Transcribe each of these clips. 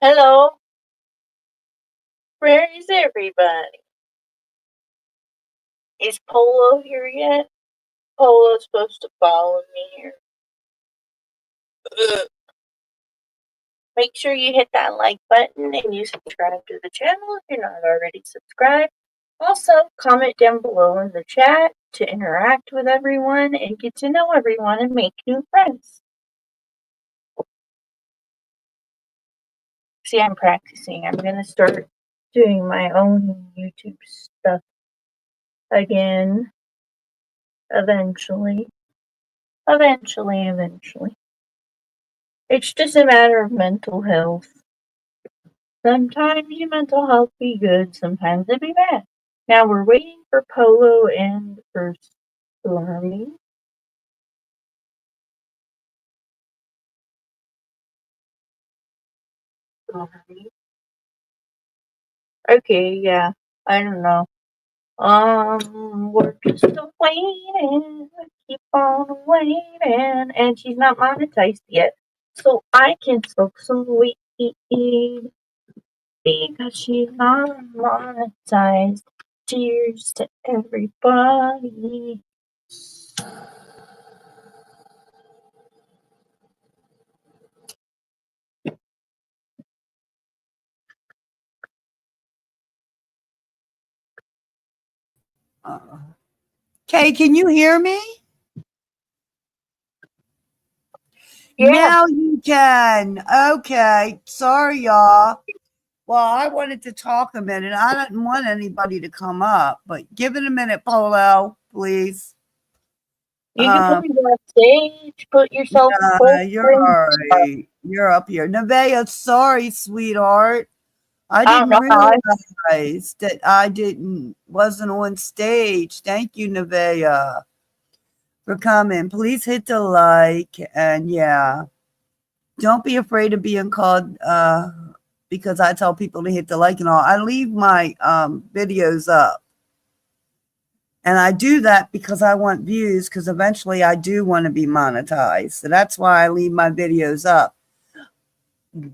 Hello, where is everybody? Is Polo here yet? Polo's supposed to follow me here. Ugh. Make sure you hit that like button and you subscribe to the channel if you're not already subscribed. Also, comment down below in the chat to interact with everyone and get to know everyone and make new friends. See, I'm practicing. I'm going to start doing my own YouTube stuff again. Eventually. Eventually. It's just a matter of mental health. Sometimes your mental health be good, sometimes it be bad. Now we're waiting for Polo and for Stormy. Okay, yeah, I don't know. We're just waiting, keep on waiting, and she's not monetized yet, so I can smoke some weed because she's not monetized. Cheers to everybody. Okay, can you hear me? Yeah. Now you can. Okay. Sorry, y'all. Well, I wanted to talk a minute. I didn't want anybody to come up, but give it a minute, Polo, please. You can put me on stage, put yourself You're all right. You're up here. Nevaeh, sorry, sweetheart. I didn't realize that wasn't on stage. Thank you, Nevaeh, for coming. Please hit the like, and yeah, don't be afraid of being called because I tell people to hit the like and all. I leave my videos up, and I do that because I want views, because eventually I do want to be monetized. So that's why I leave my videos up.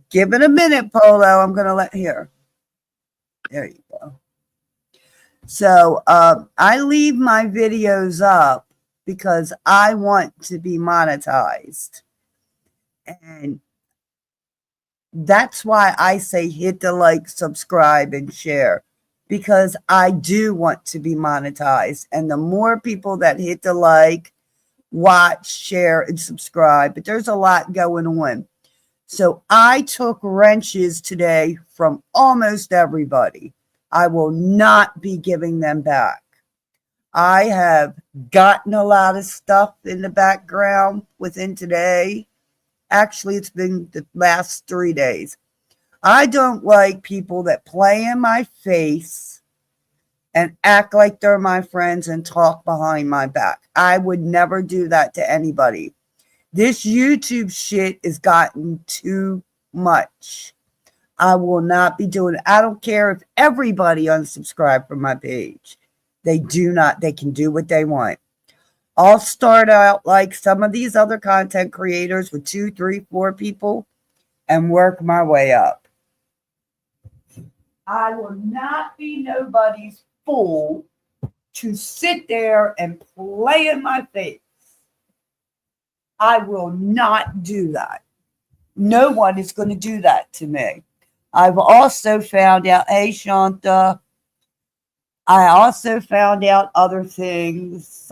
Give it a minute, Polo. I'm going to let here. There you go. So I leave my videos up because I want to be monetized. And that's why I say hit the like, subscribe, and share, because I do want to be monetized. And the more people that hit the like, watch, share, and subscribe, but there's a lot going on. So I took wrenches today from almost everybody. I will not be giving them back. I have gotten a lot of stuff in the background within today. Actually, it's been the last 3 days. I don't like people that play in my face and act like they're my friends and talk behind my back. I would never do that to anybody. This YouTube shit has gotten too much. I will not be doing it. I don't care if everybody unsubscribe from my page. They can do what they want. I'll start out like some of these other content creators with 2, 3, 4 people and work my way up. I will not be nobody's fool to sit there and play in my face. I will not do that. No one is going to do that to me. I've also found out, hey, Shanta, I also found out other things.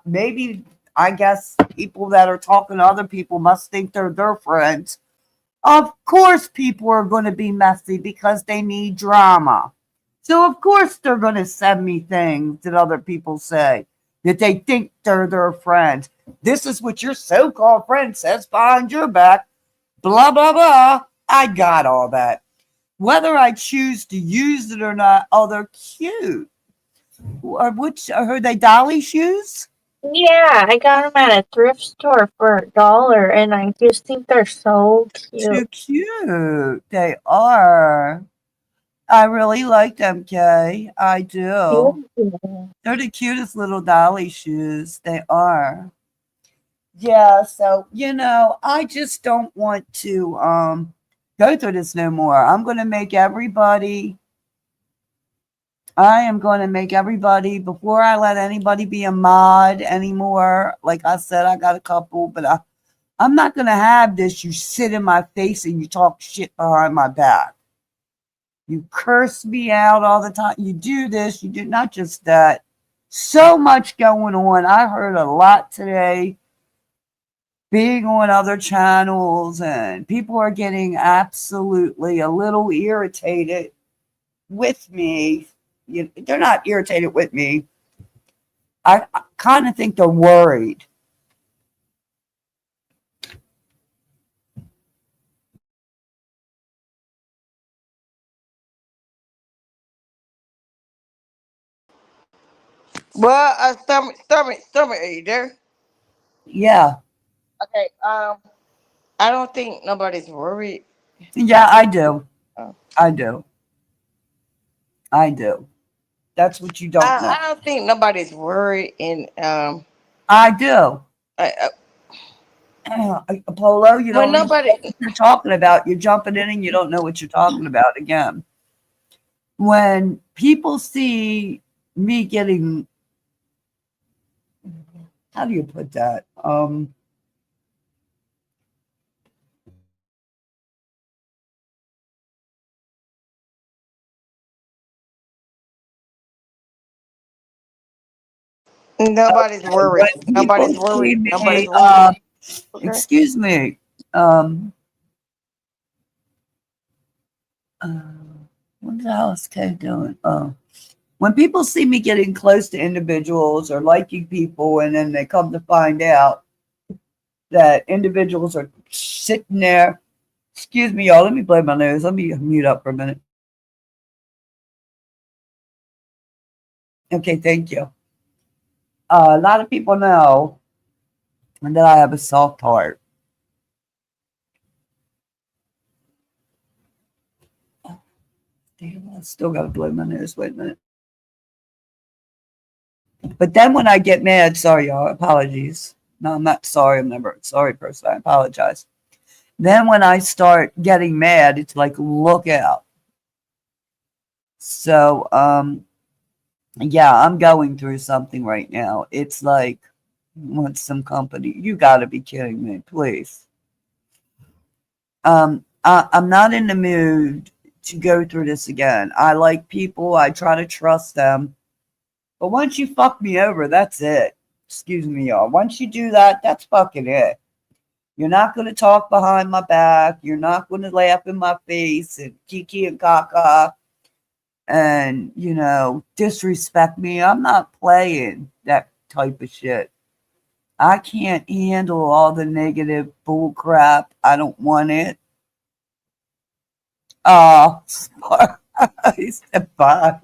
Maybe, I guess, people that are talking to other people must think they're their friends. Of course, people are going to be messy because they need drama. So, of course, they're going to send me things that other people say that they think they're their friends. This is what your so-called friend says behind your back. Blah, blah, blah. I got all that. Whether I choose to use it or not, oh, they're cute. Are they dolly shoes? Yeah, I got them at a thrift store for $1, and I just think they're so cute. Too cute. They are. I really like them, Kay. I do. They're the cutest little dolly shoes. They are. Yeah, so I just don't want to go through this no more. I am going to make everybody, before I let anybody be a mod anymore, like I said, I got a couple, but I'm not going to have this. You sit in my face and you talk shit behind my back. You curse me out all the time. You do this. You do not just that. So much going on. I heard a lot today being on other channels, and people are getting absolutely a little irritated with me. They're not irritated with me. I kind of think they're worried. Well, Stomach, are you there? Yeah. Okay. I don't think nobody's worried. Yeah, I do. Oh. I do. I do. That's what you don't know. I don't think nobody's worried, and I do. I, Polo, you when don't even nobody, know what you're talking about. You're jumping in and you don't know what you're talking about again. When people see me getting, how do you put that? nobody's worried. When people Nobody's see worried. me, Nobody's worried. Okay. excuse me, um, uh, what the hell is Kay doing? Oh, when people see me getting close to individuals or liking people, and then they come to find out that individuals are sitting there. Excuse me, y'all. Let me blow my nose. Let me mute up for a minute. Okay, thank you. A lot of people know that I have a soft heart. Damn, I still got to blow my nose. Wait a minute. But then when I get mad, sorry, y'all, apologies. No, I'm not sorry. I'm never a sorry person. I apologize. Then when I start getting mad, it's like, look out. So, yeah, I'm going through something right now. It's like, want some company? You got to be kidding me, please. I'm not in the mood to go through this again. I like people. I try to trust them. But once you fuck me over, that's it. Excuse me, y'all. Once you do that, that's fucking it. You're not going to talk behind my back. You're not going to laugh in my face and kiki and caca and, disrespect me. I'm not playing that type of shit. I can't handle all the negative bull crap. I don't want it. Oh, bye.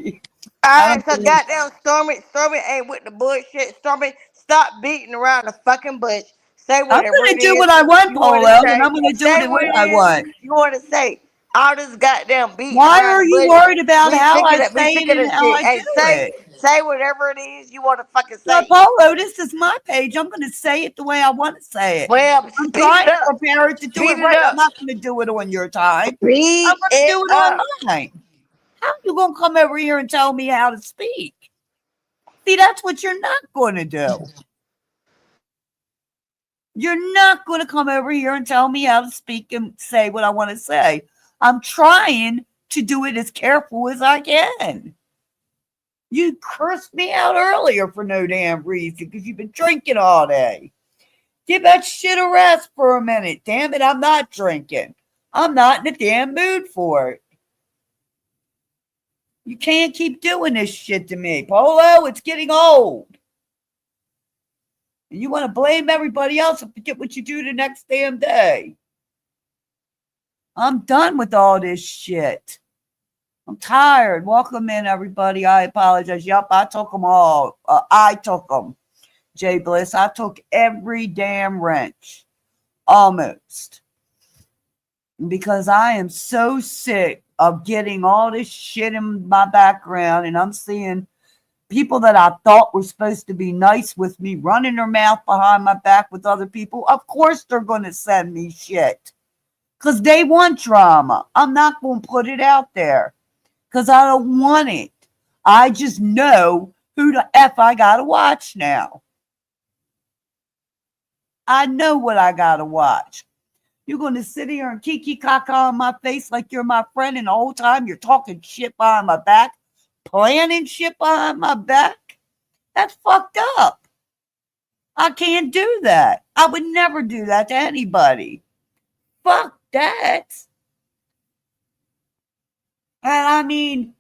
I Alright, don't so think goddamn Stormy ain't with the bullshit. Stormy, stop beating around the fucking bush. Say I'm whatever going it to do is what I want, you want Polo, to and say. I'm going to do it Say the way what it I is want. you want to say. All this goddamn beating Why around are the you bush. worried about We how sick I of that. We say sick it of and this how shit. I Hey, do it? say whatever it is you want to fucking Well, say. Polo, this is my page. I'm going to say it the way I want to say it. Well, I'm speed trying it to up. prepare it to do it Speed it right. I'm up. not going to do it on your time. I'm Speed going to it do it on up. mine. How you going to come over here and tell me how to speak? See, that's what you're not going to do. You're not going to come over here and tell me how to speak and say what I want to say. I'm trying to do it as careful as I can. You cursed me out earlier for no damn reason because you've been drinking all day. Give that shit a rest for a minute. Damn it, I'm not drinking. I'm not in the damn mood for it. You can't keep doing this shit to me. Polo, it's getting old. And you want to blame everybody else and forget what you do the next damn day. I'm done with all this shit. I'm tired. Welcome in, everybody. I apologize. Yup, I took them all. I took them. Jay Bliss, I took every damn wrench. Almost. Because I am so sick of getting all this shit in my background, and I'm seeing people that I thought were supposed to be nice with me running their mouth behind my back with other people. Of course they're going to send me shit. because they want drama. I'm not going to put it out there because I don't want it. I just know who the F I got to watch now. I know what I got to watch. You're going to sit here and kiki kaka on my face like you're my friend, and the whole time you're talking shit behind my back, planning shit behind my back. That's fucked up. I can't do that. I would never do that to anybody. Fuck that. And I mean,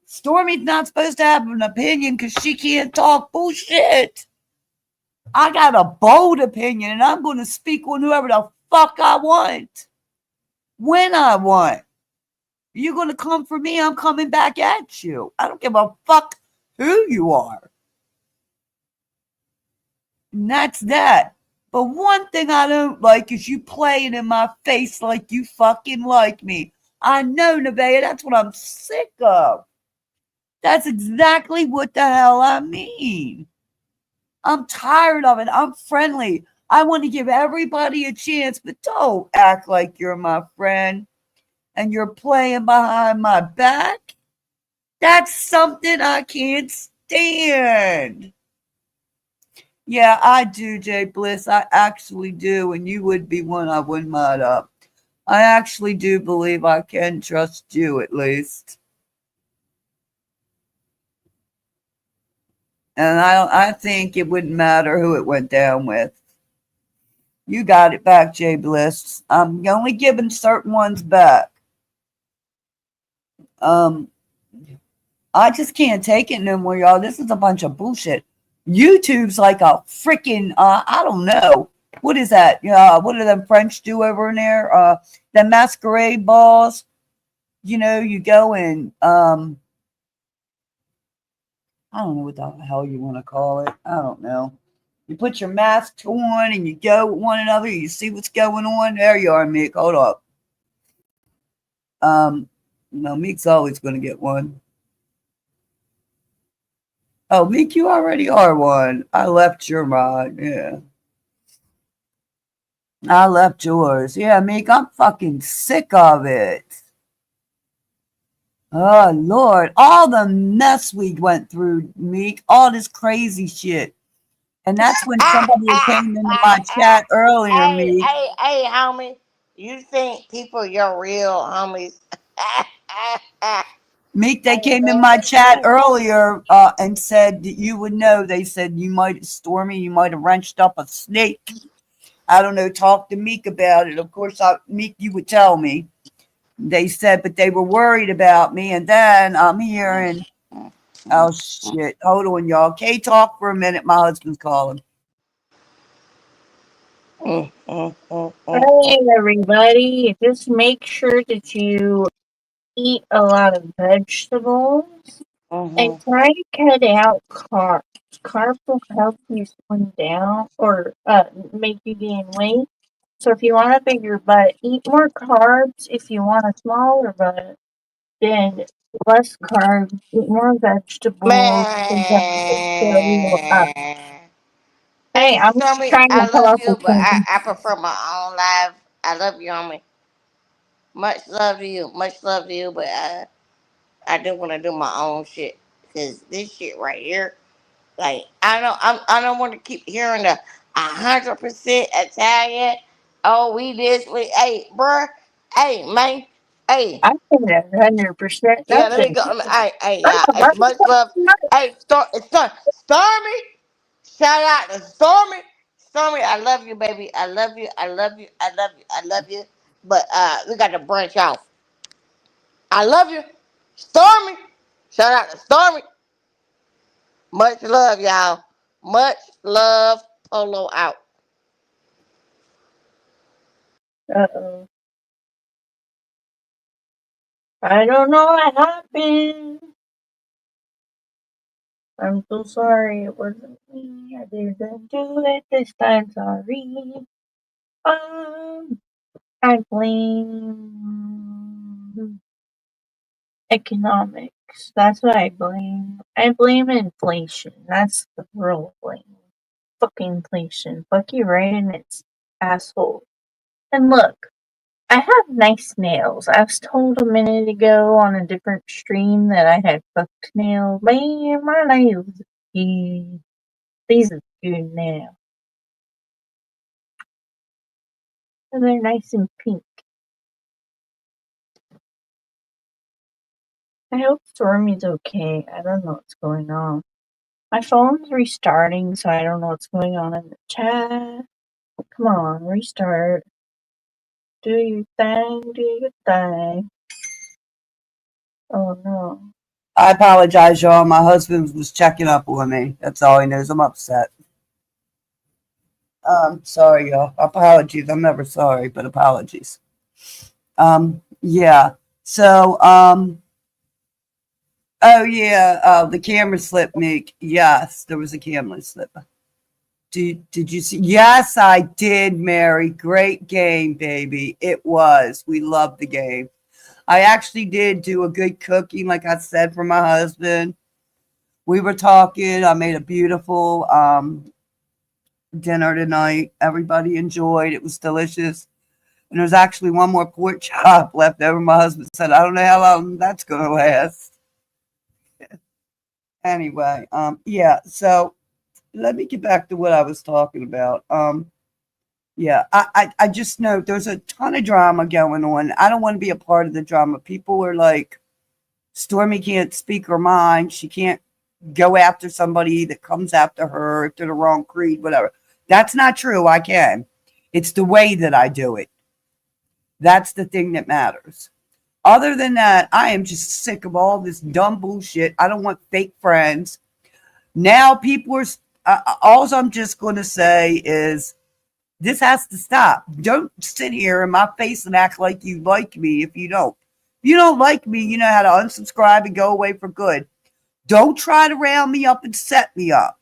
Stormy's not supposed to have an opinion because she can't talk bullshit. I got a bold opinion, and I'm going to speak on whoever the fuck I want. When I want. You're going to come for me, I'm coming back at you. I don't give a fuck who you are. And that's that. But one thing I don't like is you playing in my face like you fucking like me. I know, Nevaeh, that's what I'm sick of. That's exactly what the hell I mean. I'm tired of it. I'm friendly. I want to give everybody a chance, but don't act like you're my friend and you're playing behind my back. That's something I can't stand. Yeah, I do, Jay Bliss. I actually do, and you would be one I wouldn't mind up. I actually do believe I can trust you at least. And I think it wouldn't matter who it went down with. You got it back, Jay Bliss. I'm only giving certain ones back. I just can't take it no more, y'all. This is a bunch of bullshit. YouTube's like a freaking, I don't know. What is that? What do them French do over in there? The masquerade balls. You know, you go and, I don't know what the hell you want to call it. I don't know. You put your mask on and you go with one another. You see what's going on. There you are, Meek. Hold up. No, Meek's always going to get one. Oh, Meek, you already are one. I left your mod. Yeah. I left yours. Yeah, Meek, I'm fucking sick of it. Oh, Lord. All the mess we went through, Meek. All this crazy shit. And that's when somebody came into my chat earlier, Meek. Hey, homie. You think people your real homies? Meek, they came in my chat earlier and said that you would know. They said you might have, Stormy, you might have wrenched up a snake. I don't know, talk to Meek about it. Of course, Meek, you would tell me. They said, but they were worried about me. And then I'm hearing, oh, shit. Hold on, y'all. Okay, talk for a minute. My husband's calling. Hey, everybody. Just make sure that you eat a lot of vegetables and try to cut out carbs. Carbs will help you slim down or make you gain weight. So if you want a bigger butt, eat more carbs. If you want a smaller butt, then less carbs, eat more vegetables. And that will fill you up. Man. Hey, Hey, I'm just Stormy, trying to I love help you, with but things. I prefer my own life. I love you, homie. Much love to you. Much love to you, but I do want to do my own shit. Because this shit right here, like, I don't want to keep hearing the 100% Italian. Oh, we this, we, hey, bruh. Hey, man. Hey. I think that 100%. Yeah, That's let me it. go. Hey, yeah. It's much love. Hey, Stormy. Shout out to Stormy. Stormy, I love you, baby. I love you. I love you. I love you. I love you. But we got to branch off. I love you, Stormy. Shout out to Stormy. Much love, y'all. Much love. Polo out. Uh-oh. I don't know what happened. I'm so sorry. It wasn't me. I didn't do it this time. Sorry. I blame economics. That's what I blame. I blame inflation. That's the real blame. Fucking inflation. Fuck you right in its asshole. And look, I have nice nails. I was told a minute ago on a different stream that I had fucked nails. Man, my nails are good. These are good nails. And they're nice and pink. I hope Stormy's okay. I don't know what's going on. My phone's restarting, so I don't know what's going on in the chat. Come on, restart. Do your thing, do your thing. Oh no. I apologize, y'all. My husband was checking up on me. That's all he knows. I'm upset. Sorry, y'all. Apologies. I'm never sorry, but apologies. Yeah. So, oh yeah, the camera slip, Meek. Yes, there was a camera slip. Did you see? Yes, I did, Mary. Great game, baby. It was. We loved the game. I actually did do a good cooking, like I said, for my husband. We were talking. I made a beautiful dinner tonight. Everybody enjoyed. It was delicious. And there's actually one more pork chop left over. My husband said, I don't know how long that's going to last. Anyway, yeah. So let me get back to what I was talking about. Yeah, I just know there's a ton of drama going on. I don't want to be a part of the drama. People are like, Stormy can't speak her mind. She can't go after somebody that comes after her if they're the wrong creed, whatever. That's not true. I can. It's the way that I do it. That's the thing that matters. Other than that, I am just sick of all this dumb bullshit. I don't want fake friends. Now people are, all I'm just going to say is this has to stop. Don't sit here in my face and act like you like me if you don't. If you don't like me, you know how to unsubscribe and go away for good. Don't try to round me up and set me up.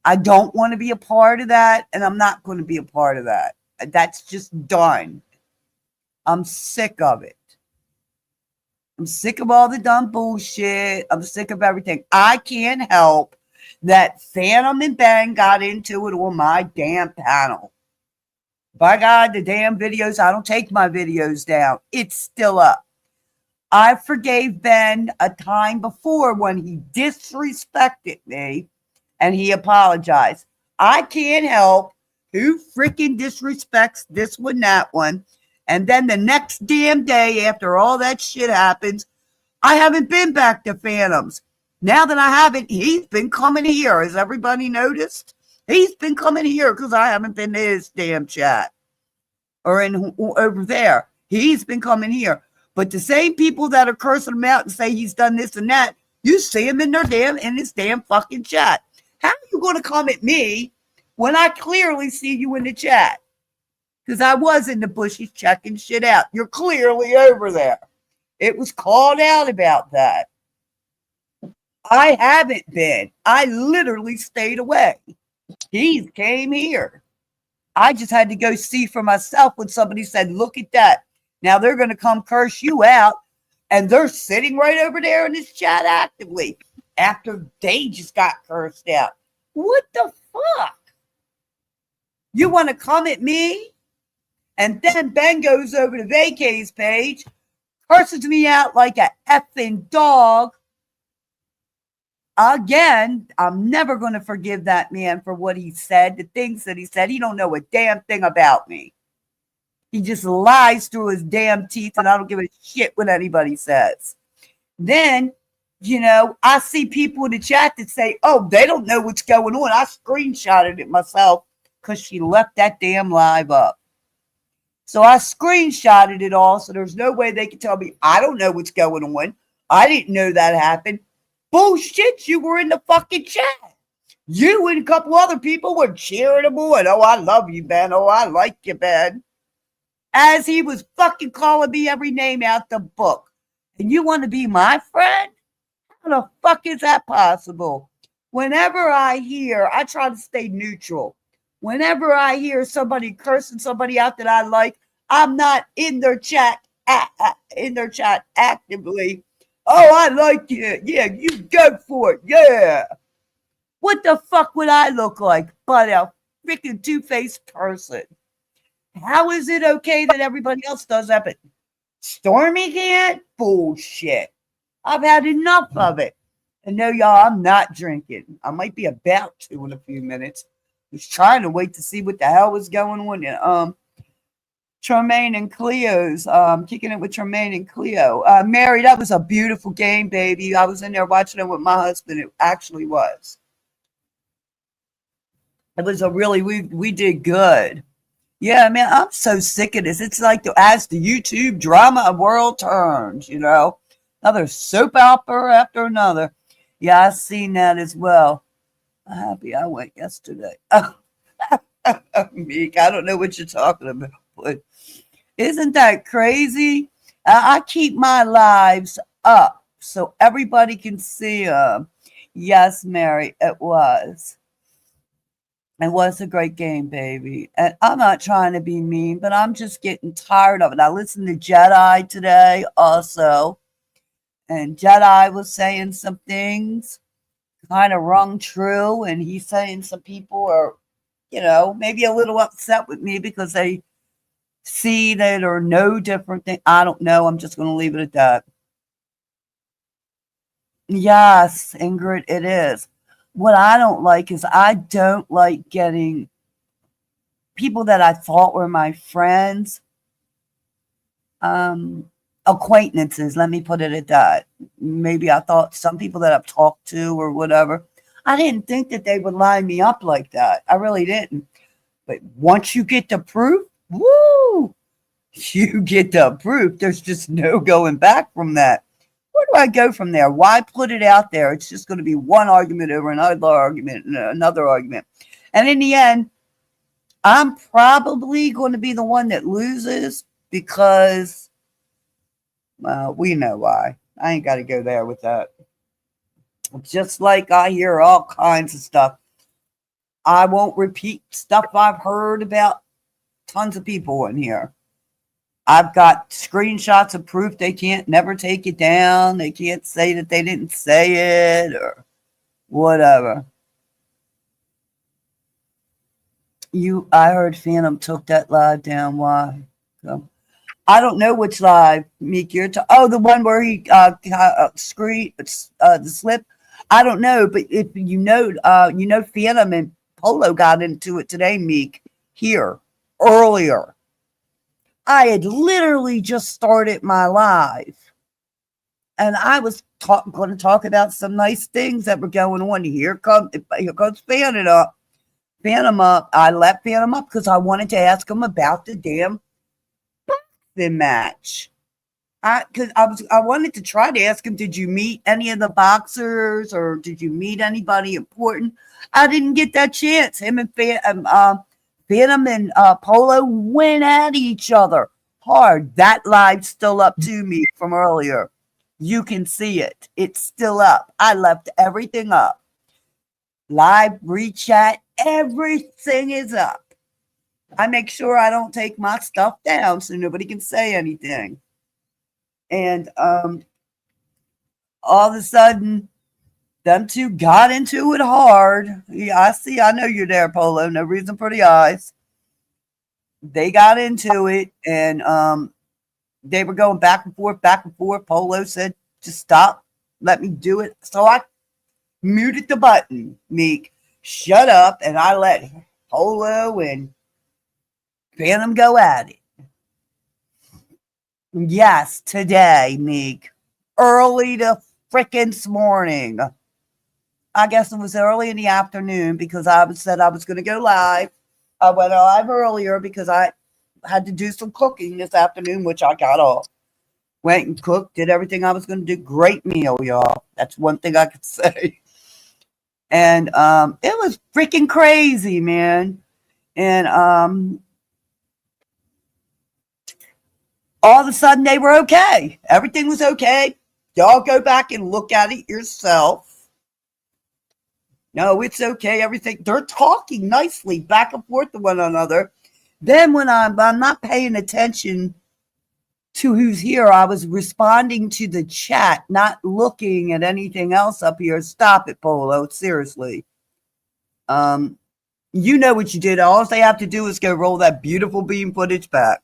I don't want to be a part of that, and I'm not going to be a part of that. That's just done. I'm sick of it. I'm sick of all the dumb bullshit. I'm sick of everything. I can't help that Phantom and Ben got into it on my damn panel. By God, the damn videos, I don't take my videos down. It's still up. I forgave Ben a time before when he disrespected me and he apologized. I can't help who freaking disrespects this one, that one. And then the next damn day after all that shit happens, I haven't been back to Phantoms. Now that I haven't, he's been coming here. Has everybody noticed? He's been coming here because I haven't been to his damn chat or in over there. He's been coming here. But the same people that are cursing him out and say he's done this and that, you see him in his damn fucking chat. How are you going to come at me when I clearly see you in the chat? Because I was in the bushes checking shit out. You're clearly over there. It was called out about that. I haven't been. I literally stayed away. He came here. I just had to go see for myself when somebody said, look at that. Now they're going to come curse you out. And they're sitting right over there in this chat actively after they just got cursed out. What the fuck? You want to come at me? And then Ben goes over to Vacay's page, curses me out like a effing dog. Again, I'm never going to forgive that man for what he said, the things that he said. He don't know a damn thing about me. He just lies through his damn teeth, and I don't give a shit what anybody says. Then, I see people in the chat that say, oh, they don't know what's going on. I screenshotted it myself because she left that damn live up. So I screenshotted it all, so there's no way they can tell me I don't know what's going on. I didn't know that happened. Bullshit, you were in the fucking chat. You and a couple other people were cheering him on. Oh, I love you, Ben. Oh, I like you, Ben. As he was fucking calling me every name out the book. And you want to be my friend? How the fuck is that possible? Whenever I try to stay neutral. Whenever I hear somebody cursing somebody out that I like, I'm not in their chat actively. Oh, I like you. Yeah, you go for it. Yeah. What the fuck would I look like but a freaking two-faced person? How is it okay that everybody else does that, but Stormy can't? Bullshit. I've had enough of it. And no, y'all, I'm not drinking. I might be about to in a few minutes. I was trying to wait to see what the hell was going on. Tremaine and Cleo's kicking it with Tremaine and Cleo. Mary, that was a beautiful game, baby. I was in there watching it with my husband. It actually was. It was a really we did good. Yeah, man, I'm so sick of this. It's like as the YouTube drama world turns, another soap opera after another. Yeah, I've seen that as well. I'm happy I went yesterday. Meek, I don't know what you're talking about, but isn't that crazy? I keep my lives up so everybody can see them. Yes, Mary, it was. It was a great game, baby. And I'm not trying to be mean, but I'm just getting tired of it. I listened to Jedi today also, and Jedi was saying some things kind of rung true, and he's saying some people are, maybe a little upset with me because they see that or know different things. I don't know. I'm just going to leave it at that. Yes, Ingrid, it is. What I don't like is I don't like getting people that I thought were my friends, acquaintances. Let me put it at that. Maybe I thought some people that I've talked to or whatever. I didn't think that they would line me up like that. I really didn't. But once you get the proof, woo, you get the proof. There's just no going back from that. Where do I go from there? Why put it out there? It's just going to be one argument over another argument and another argument. And in the end, I'm probably going to be the one that loses because, well, we know why. I ain't got to go there with that. Just like I hear all kinds of stuff. I won't repeat stuff I've heard about tons of people in here. I've got screenshots of proof they can't never take it down. They can't say that they didn't say it or whatever. I heard Phantom took that live down. Why? So, I don't know which live, Meek. The one where he screen the slip. I don't know, but if Phantom and Polo got into it today, Meek, here earlier. I had literally just started my live, and I was going to talk about some nice things that were going on. Here comes Phantom up. I let Phantom up because I wanted to ask him about the damn boxing match. I wanted to try to ask him, did you meet any of the boxers or did you meet anybody important? I didn't get that chance. Him and Phantom and Polo went at each other hard. That live's still up to me from earlier. You can see it. It's still up. I left everything up. Live, rechat, everything is up. I make sure I don't take my stuff down so nobody can say anything. And all of a sudden, them two got into it hard. Yeah, I see. I know you're there, Polo. No reason for the eyes. They got into it, and they were going back and forth, back and forth. Polo said, just stop. Let me do it. So I muted the button, Meek. Shut up, and I let Polo and Phantom go at it. Yes, today, Meek. Early to frickin' morning. I guess it was early in the afternoon because I said I was going to go live. I went live earlier because I had to do some cooking this afternoon, which I got off. Went and cooked, did everything I was going to do. Great meal, y'all. That's one thing I could say. And it was freaking crazy, man. And all of a sudden they were okay. Everything was okay. Y'all go back and look at it yourself. No, it's okay. Everything. They're talking nicely back and forth to one another. Then when I'm not paying attention to who's here, I was responding to the chat, not looking at anything else up here. Stop it, Polo. Seriously. You know what you did. All they have to do is go roll that beautiful beam footage back.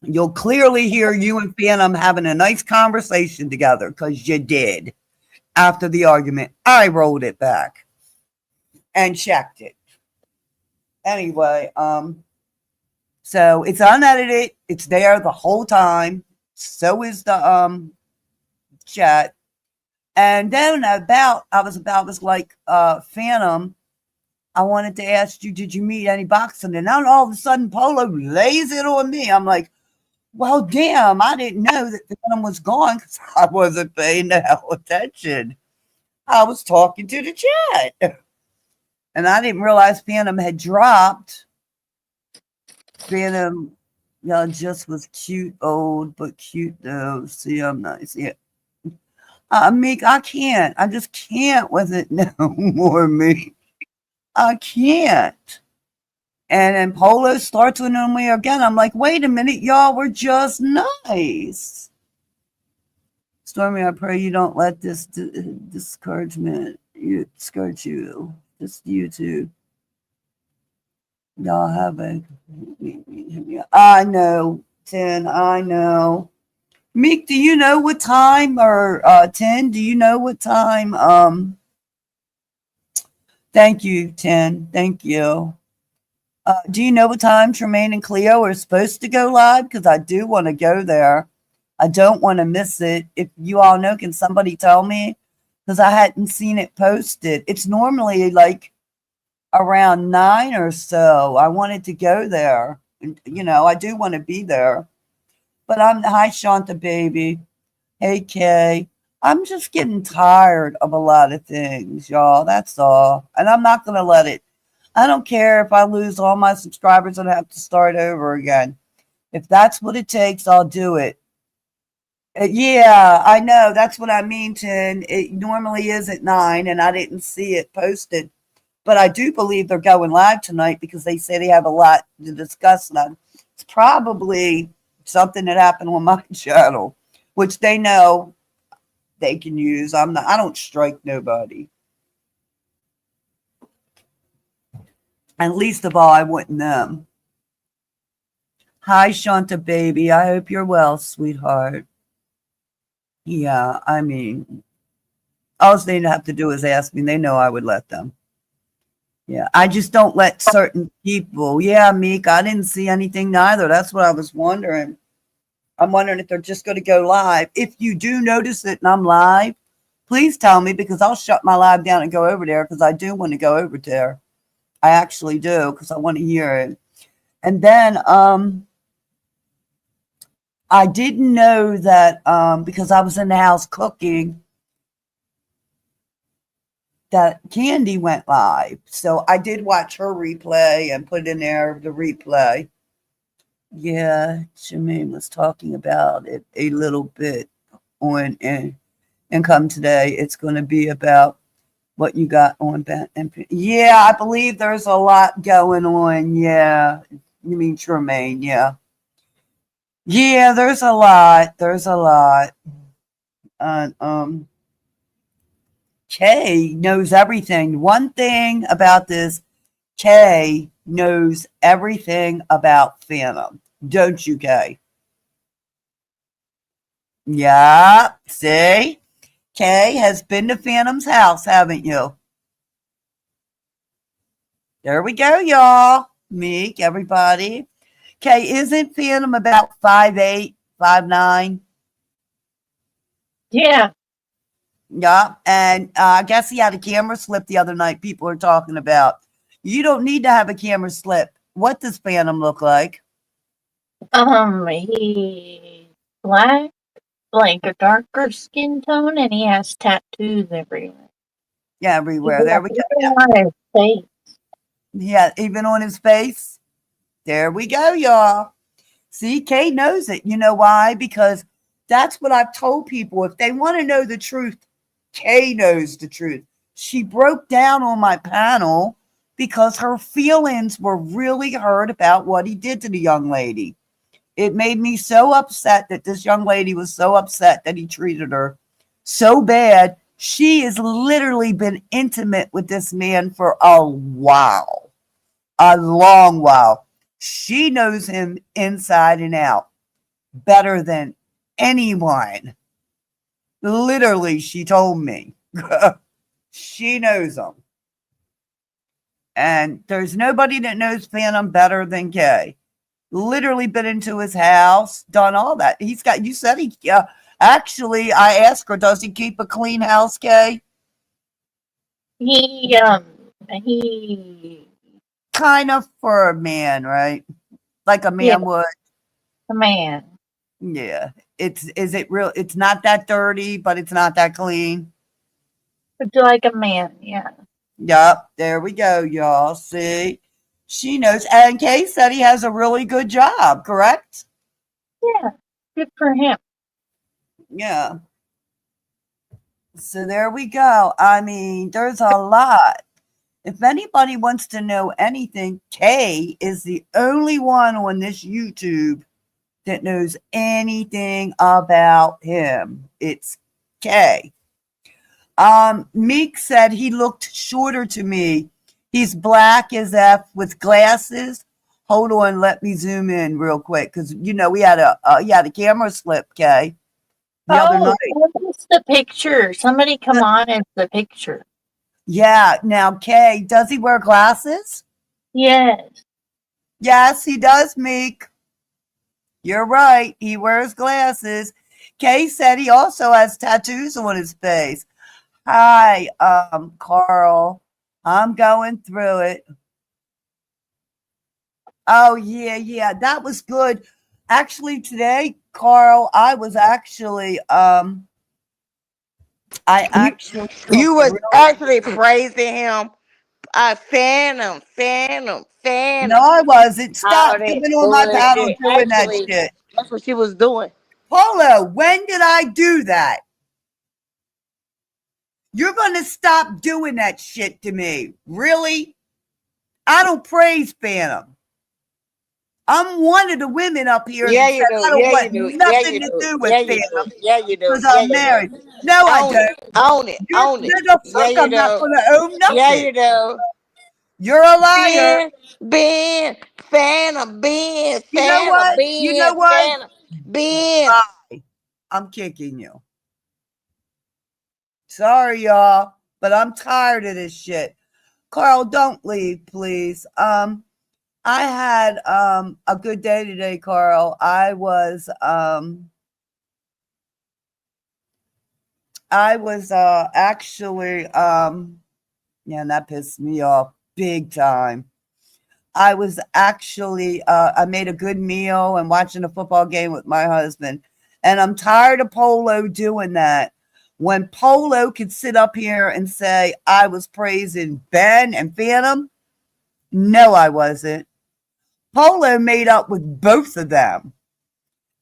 You'll clearly hear you and Phantom having a nice conversation together because you did. After the argument, I rolled it back and checked it. Anyway, so it's unedited. It's there the whole time. So is the chat. And then I was like, Phantom, I wanted to ask you, did you meet any boxing? And then all of a sudden, Polo lays it on me. I'm like, well, damn, I didn't know that Phantom was gone because I wasn't paying the hell attention. I was talking to the chat. And I didn't realize Phantom had dropped. Phantom, just was cute, old, but cute though. See, I'm nice. Yeah. Meek, I can't. I just can't with it no more, Meek. I can't. And then Polo starts with me again. I'm like, wait a minute, y'all were just nice. Stormy, I pray you don't let this discouragement discourage you. Just you two. Y'all have a. I know, 10. I know. Meek, do you know what time, or 10? Do you know what time? Thank you, 10. Thank you. Do you know what time Tremaine and Cleo are supposed to go live? Because I do want to go there. I don't want to miss it. If you all know, can somebody tell me? Because I hadn't seen it posted. It's normally like around 9 or so. I wanted to go there. I do want to be there. But hi, Shanta, baby. Hey, Kay. I'm just getting tired of a lot of things, y'all. That's all. And I'm not going to let it. I don't care if I lose all my subscribers and have to start over again. If that's what it takes, I'll do it. Yeah, I know. That's what I mean, Tin. It normally is at 9, and I didn't see it posted. But I do believe they're going live tonight because they say they have a lot to discuss. And it's probably something that happened on my channel, which they know they can use. I don't strike nobody. And least of all, I wouldn't them. Hi, Shanta, baby. I hope you're well, sweetheart. Yeah, I mean, all they have to do is ask me. They know I would let them. Yeah, I just don't let certain people. Yeah, Meek, I didn't see anything neither. That's what I was wondering. I'm wondering if they're just going to go live. If you do notice it and I'm live, please tell me because I'll shut my live down and go over there because I do want to go over there. I actually do because I want to hear it. And then I didn't know that because I was in the house cooking that Candy went live. So I did watch her replay and put in there the replay. Yeah, Jermaine was talking about it a little bit on Income Today. It's going to be about what you got on. Yeah, I believe there's a lot going on. Yeah, you mean Tremaine? Yeah. Yeah, there's a lot. There's a lot. Kay knows everything. One thing about this, Kay knows everything about Phantom. Don't you, Kay? Yeah, see? Kay has been to Phantom's house, haven't you? There we go, y'all. Meek, everybody. Kay, isn't Phantom about 5'8", 5'9"? Yeah. Yeah, and I guess he had a camera slip the other night. People are talking about. You don't need to have a camera slip. What does Phantom look like? He's black, like a darker skin tone, and he has tattoos everywhere. Yeah, everywhere. There we go. Even on his face. Yeah, even on his face. There we go, y'all. See, Kay knows it. You know why? Because that's what I've told people. If they want to know the truth, Kay knows the truth. She broke down on my panel because her feelings were really hurt about what he did to the young lady. It made me so upset that this young lady was so upset that he treated her so bad She has literally been intimate with this man for a while, a long while. She knows him inside and out better than anyone. Literally, she told me. She knows him. And there's nobody that knows Phantom better than Kay. Literally been into his house, done all that. He's got, you said he, actually, I asked her, does he keep a clean house, Kay? He Kind of for a man, right? Like a yeah, man would. a man. Yeah. Is it real? It's not that dirty, but it's not that clean. But like a man, yeah. Yep. There we go, y'all. See? She knows. And Kay said he has a really good job, correct? Yeah. Good for him. Yeah. So there we go. I mean, there's a lot. If anybody wants to know anything, Kay is the only one on this YouTube that knows anything about him. It's Kay. Meek said he looked shorter to me. He's black as F with glasses. Hold on, let me zoom in real quick because you know we had a camera slip, Kay, the other night. That's the picture. Somebody come on as the picture. Yeah. Now, Kay, does he wear glasses? Yes. Yes, he does, Meek. You're right. He wears glasses. Kay said he also has tattoos on his face. Hi, Carl. I'm going through it. Oh, yeah. That was good. Actually, today, Carl, I was actually, I actually You took was real. actually praising him. Phantom. No, I wasn't. All Stop that giving on my paddle bullshit. doing that Actually, shit. that's what she was doing. Polo, when did I do that? You're going to stop doing that shit to me. Really? I don't praise Phantom. I'm one of the women up here Yeah, that said you do. I don't Yeah, you want do. Yeah, nothing you to do. do with Yeah, you do. Phantom Yeah, you do. because Yeah, I'm you do. married. No, I Own it. don't. Own it. You're Own it. the Yeah, fuck. you I'm not do. going to own Yeah, nothing. you do. You're a liar. Phantom, Ben, You know what? You know what? Phantom, Ben. Bye. I'm kicking you. Sorry, y'all, but I'm tired of this shit. Carl, don't leave, please. I had a good day today, Carl. I was actually yeah, that pissed me off big time. I was actually I made a good meal and watching a football game with my husband. And I'm tired of Polo doing that. When Polo could sit up here and say I was praising Ben and Phantom, no, I wasn't. Polo made up with both of them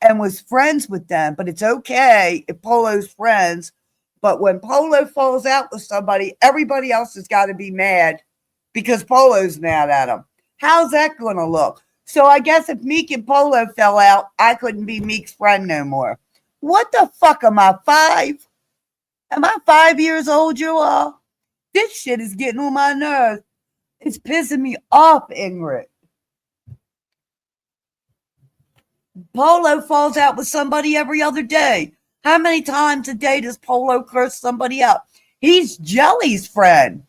and was friends with them, but it's okay if Polo's friends. But when Polo falls out with somebody, everybody else has got to be mad because Polo's mad at him. How's that going to look? So I guess if Meek and Polo fell out, I couldn't be Meek's friend no more. What the fuck am I, 5? Am I 5 years old, you all? This shit is getting on my nerves. It's pissing me off, Ingrid. Polo falls out with somebody every other day. How many times a day does Polo curse somebody out? He's Jelly's friend.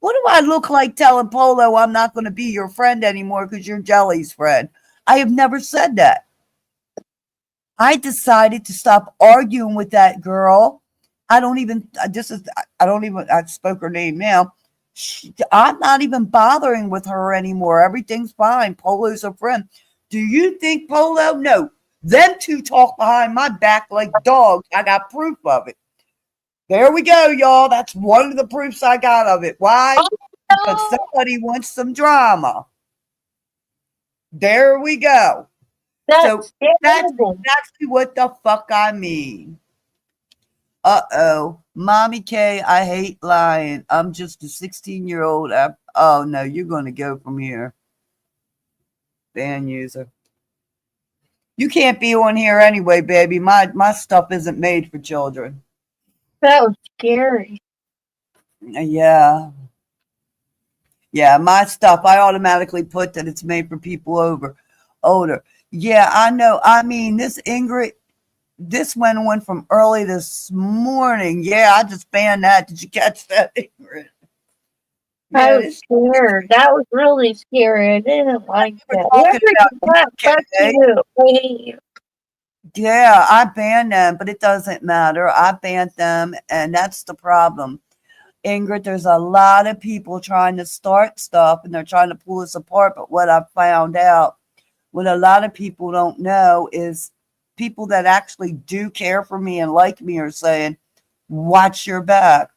What do I look like telling Polo I'm not going to be your friend anymore because you're Jelly's friend? I have never said that. I decided to stop arguing with that girl. I spoke her name now. I'm not even bothering with her anymore. Everything's fine. Polo's a friend. Do you think Polo? No. Them two talk behind my back like dogs. I got proof of it. There we go, y'all. That's one of the proofs I got of it. Why? Because somebody wants some drama. There we go. So that's exactly what the fuck I mean. Uh-oh. Mommy K, I hate lying. I'm just a 16-year-old. Oh, no, you're going to go from here. Ban user. You can't be on here anyway, baby. My stuff isn't made for children. That was scary. Yeah. Yeah, my stuff, I automatically put that it's made for people older. Yeah, I know. I mean, this Ingrid, this went on from early this morning. Yeah, I just banned that. Did you catch that, Ingrid? I Yeah, was scared. That was really scary. I didn't like we're that. talking Whoever did that, about fuck UK. you. I hate you. Yeah, I banned them, but it doesn't matter. I banned them, and that's the problem. Ingrid, there's a lot of people trying to start stuff and they're trying to pull us apart. But what I found out, what a lot of people don't know is people that actually do care for me and like me are saying, watch your back.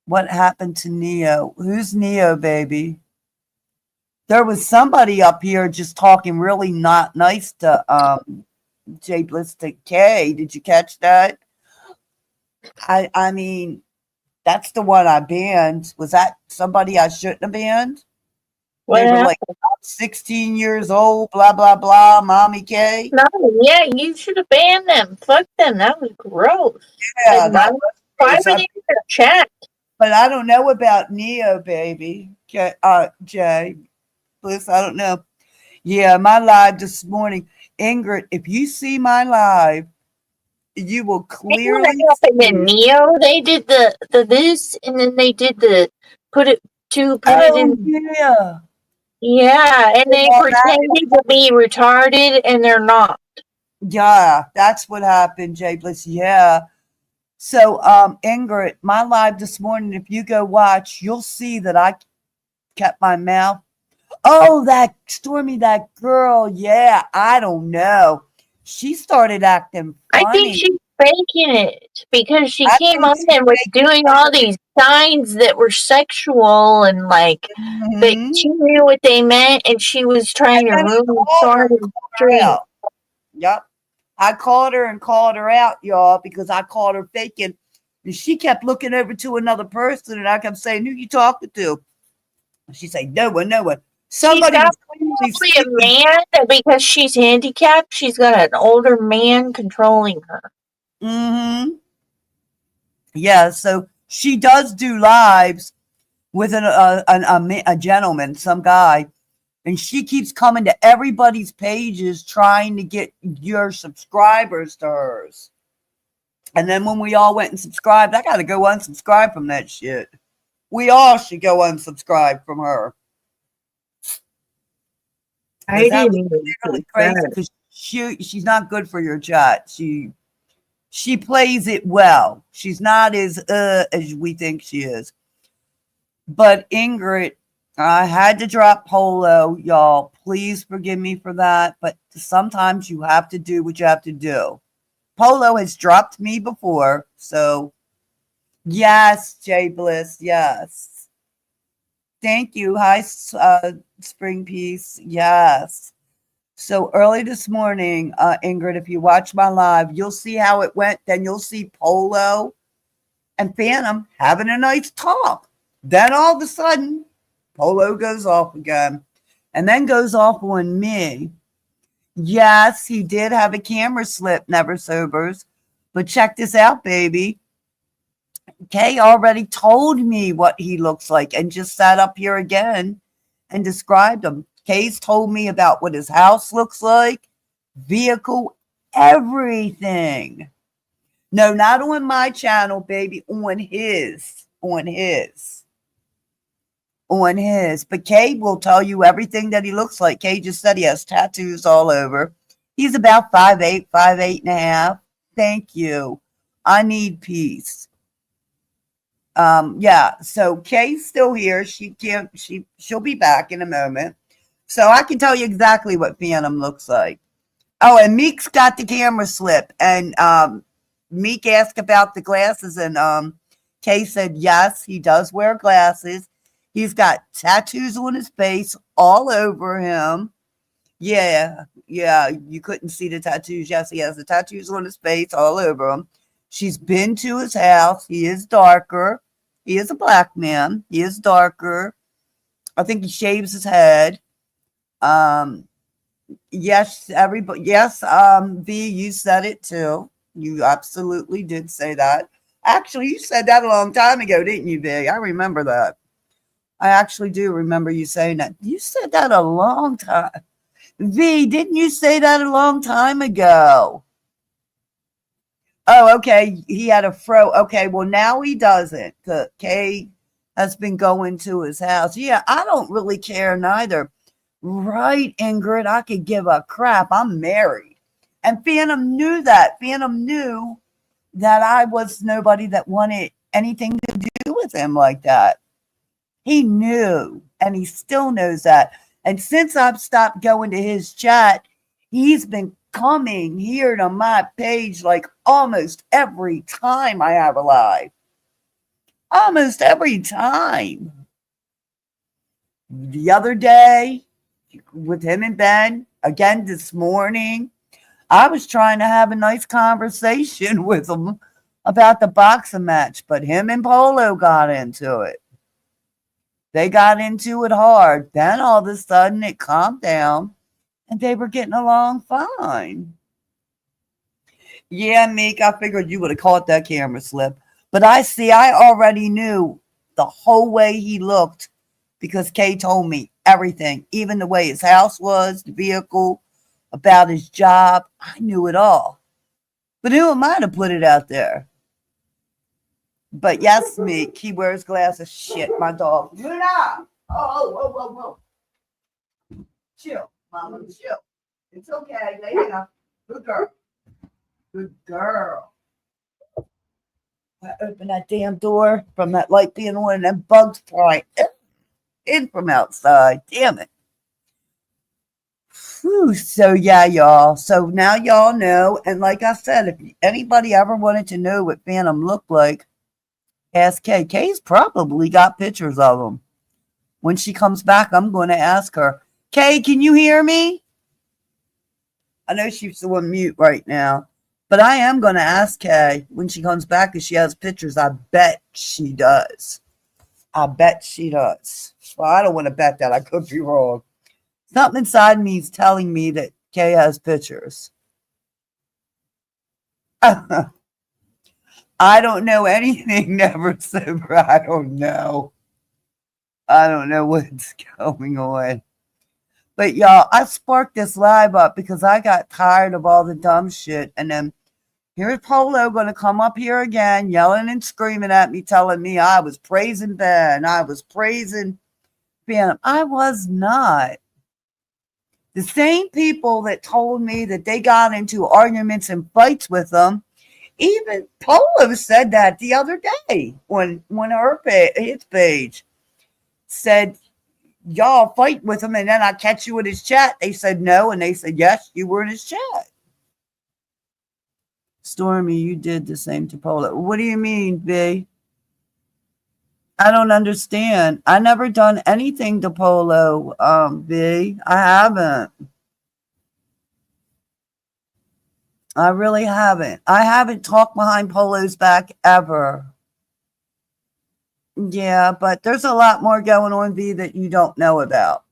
What happened to Neo? Who's Neo, baby? There was somebody up here just talking really not nice to J Ballistic K. Did you catch that? I mean, that's the one I banned. Was that somebody I shouldn't have banned? They were Well, like 16 years old, blah, blah, blah, Mommy K. no, yeah, you should have banned them. Fuck them. That was gross. Yeah, And that was why gross. were they in their chat? But I don't know about Neo, baby. Jay. Bliss, I don't know. Yeah, my live this morning. Ingrid, if you see my live, you will They want clearly to happen in see. Neo. They did the this, and then they did the put it Oh, in. yeah. Yeah, and they All that. pretended to be retarded, and they're not. Yeah, that's what happened, Jay Bliss. Yeah. So, Ingrid, my live this morning, if you go watch, you'll see that I kept my mouth. Oh, that Stormy, that girl. Yeah, I don't know. She started acting I think funny. she's faking it because she I came think on she's and was making doing all these signs that were sexual and like that Mhm. she knew what they meant and she was trying to And I ruin called her and Stormy's called her stream. out. Yep. I called her and called her out, y'all, because I called her faking. And she kept looking over to another person, and I kept saying, who you talking to? And she said, no one, no one. She's Somebody got was clearly probably a speaking. man that because she's handicapped, she's got an older man controlling her. Mm-hmm. Yeah, so she does do lives with a gentleman, some guy, and she keeps coming to everybody's pages trying to get your subscribers to hers. And then when we all went and subscribed, I got to go unsubscribe from that shit. We all should go unsubscribe from her. I Because that didn't was even really crazy. subscribe. Because she's not good for your chat. She plays it well. She's not as we think she is. But Ingrid, I had to drop Polo, y'all. Please forgive me for that. But sometimes you have to do what you have to do. Polo has dropped me before, so yes, Jay Bliss, yes. Thank you. Hi, Spring Peace. Yes. So early this morning, Ingrid, if you watch my live, you'll see how it went. Then you'll see Polo and Phantom having a nice talk. Then all of a sudden, Polo goes off again and then goes off on me. Yes, he did have a camera slip, never sobers. But check this out, baby. Kay already told me what he looks like and just sat up here again and described him. Kay's told me about what his house looks like, vehicle, everything. No, not on my channel, baby, on his. But Kay will tell you everything that he looks like. Kay just said he has tattoos all over. He's about 5'8", 5'8.5". Thank you. I need peace. Yeah, so Kay's still here. She'll be back in a moment. So I can tell you exactly what Phantom looks like. Oh, and Meek's got the camera slip, and Meek asked about the glasses, and Kay said yes, he does wear glasses. He's got tattoos on his face all over him. Yeah, you couldn't see the tattoos. Yes, he has the tattoos on his face all over him. She's been to his house. He is darker. He is a black man. He is darker. I think he shaves his head. Um, yes, everybody. Yes, V, you said it too. You absolutely did say that. Actually, you said that a long time ago, didn't you, Big? I remember that. I actually do remember you saying that. You said that a long time. V, didn't you say that a long time ago? Oh, okay. He had a fro. Okay, well, now he doesn't. Kay has been going to his house. Yeah, I don't really care neither. Right, Ingrid? I could give a crap. I'm married. And Phantom knew that. Phantom knew that I was nobody that wanted anything to do with him like that. He knew, and he still knows that. And since I've stopped going to his chat, he's been coming here to my page like almost every time I have a live. Almost every time. The other day, with him and Ben, again this morning, I was trying to have a nice conversation with him about the boxing match, but him and Polo got into it. They got into it hard. Then all of a sudden it calmed down and they were getting along fine. Yeah, Meek, I figured you would have caught that camera slip. But I already knew the whole way he looked because Kay told me everything, even the way his house was, the vehicle, about his job. I knew it all. But who am I to put it out there? But yes, Meek, he wears glasses. Shit, my dog. Luna! Oh, whoa, whoa, whoa. Chill, Mama, chill. It's okay. Lay down. Good girl. Good girl. I opened that damn door from that light being on and then bugs flying in from outside. Damn it. Whew. So yeah, y'all. So now y'all know. And like I said, if anybody ever wanted to know what Phantom looked like, ask Kay. Kay's probably got pictures of him. When she comes back, I'm going to ask her, Kay, can you hear me? I know she's on mute right now, but I am going to ask Kay when she comes back if she has pictures. I bet she does. I bet she does. Well, I don't want to bet that. I could be wrong. Something inside me is telling me that Kay has pictures. I don't know anything, never sober. I don't know. I don't know what's going on. But y'all, I sparked this live up because I got tired of all the dumb shit. And then here's Polo going to come up here again, yelling and screaming at me, telling me I was praising Ben. I was praising Phantom. I was not. The same people that told me that they got into arguments and fights with them, even Polo said that the other day on his page. Said, y'all fight with him and then I catch you in his chat. They said no, and they said yes, you were in his chat. Stormy, you did the same to Polo. What do you mean, B? I don't understand. I never done anything to Polo, B. I haven't. I really haven't. I haven't talked behind Polo's back ever. Yeah, but there's a lot more going on, V, that you don't know about.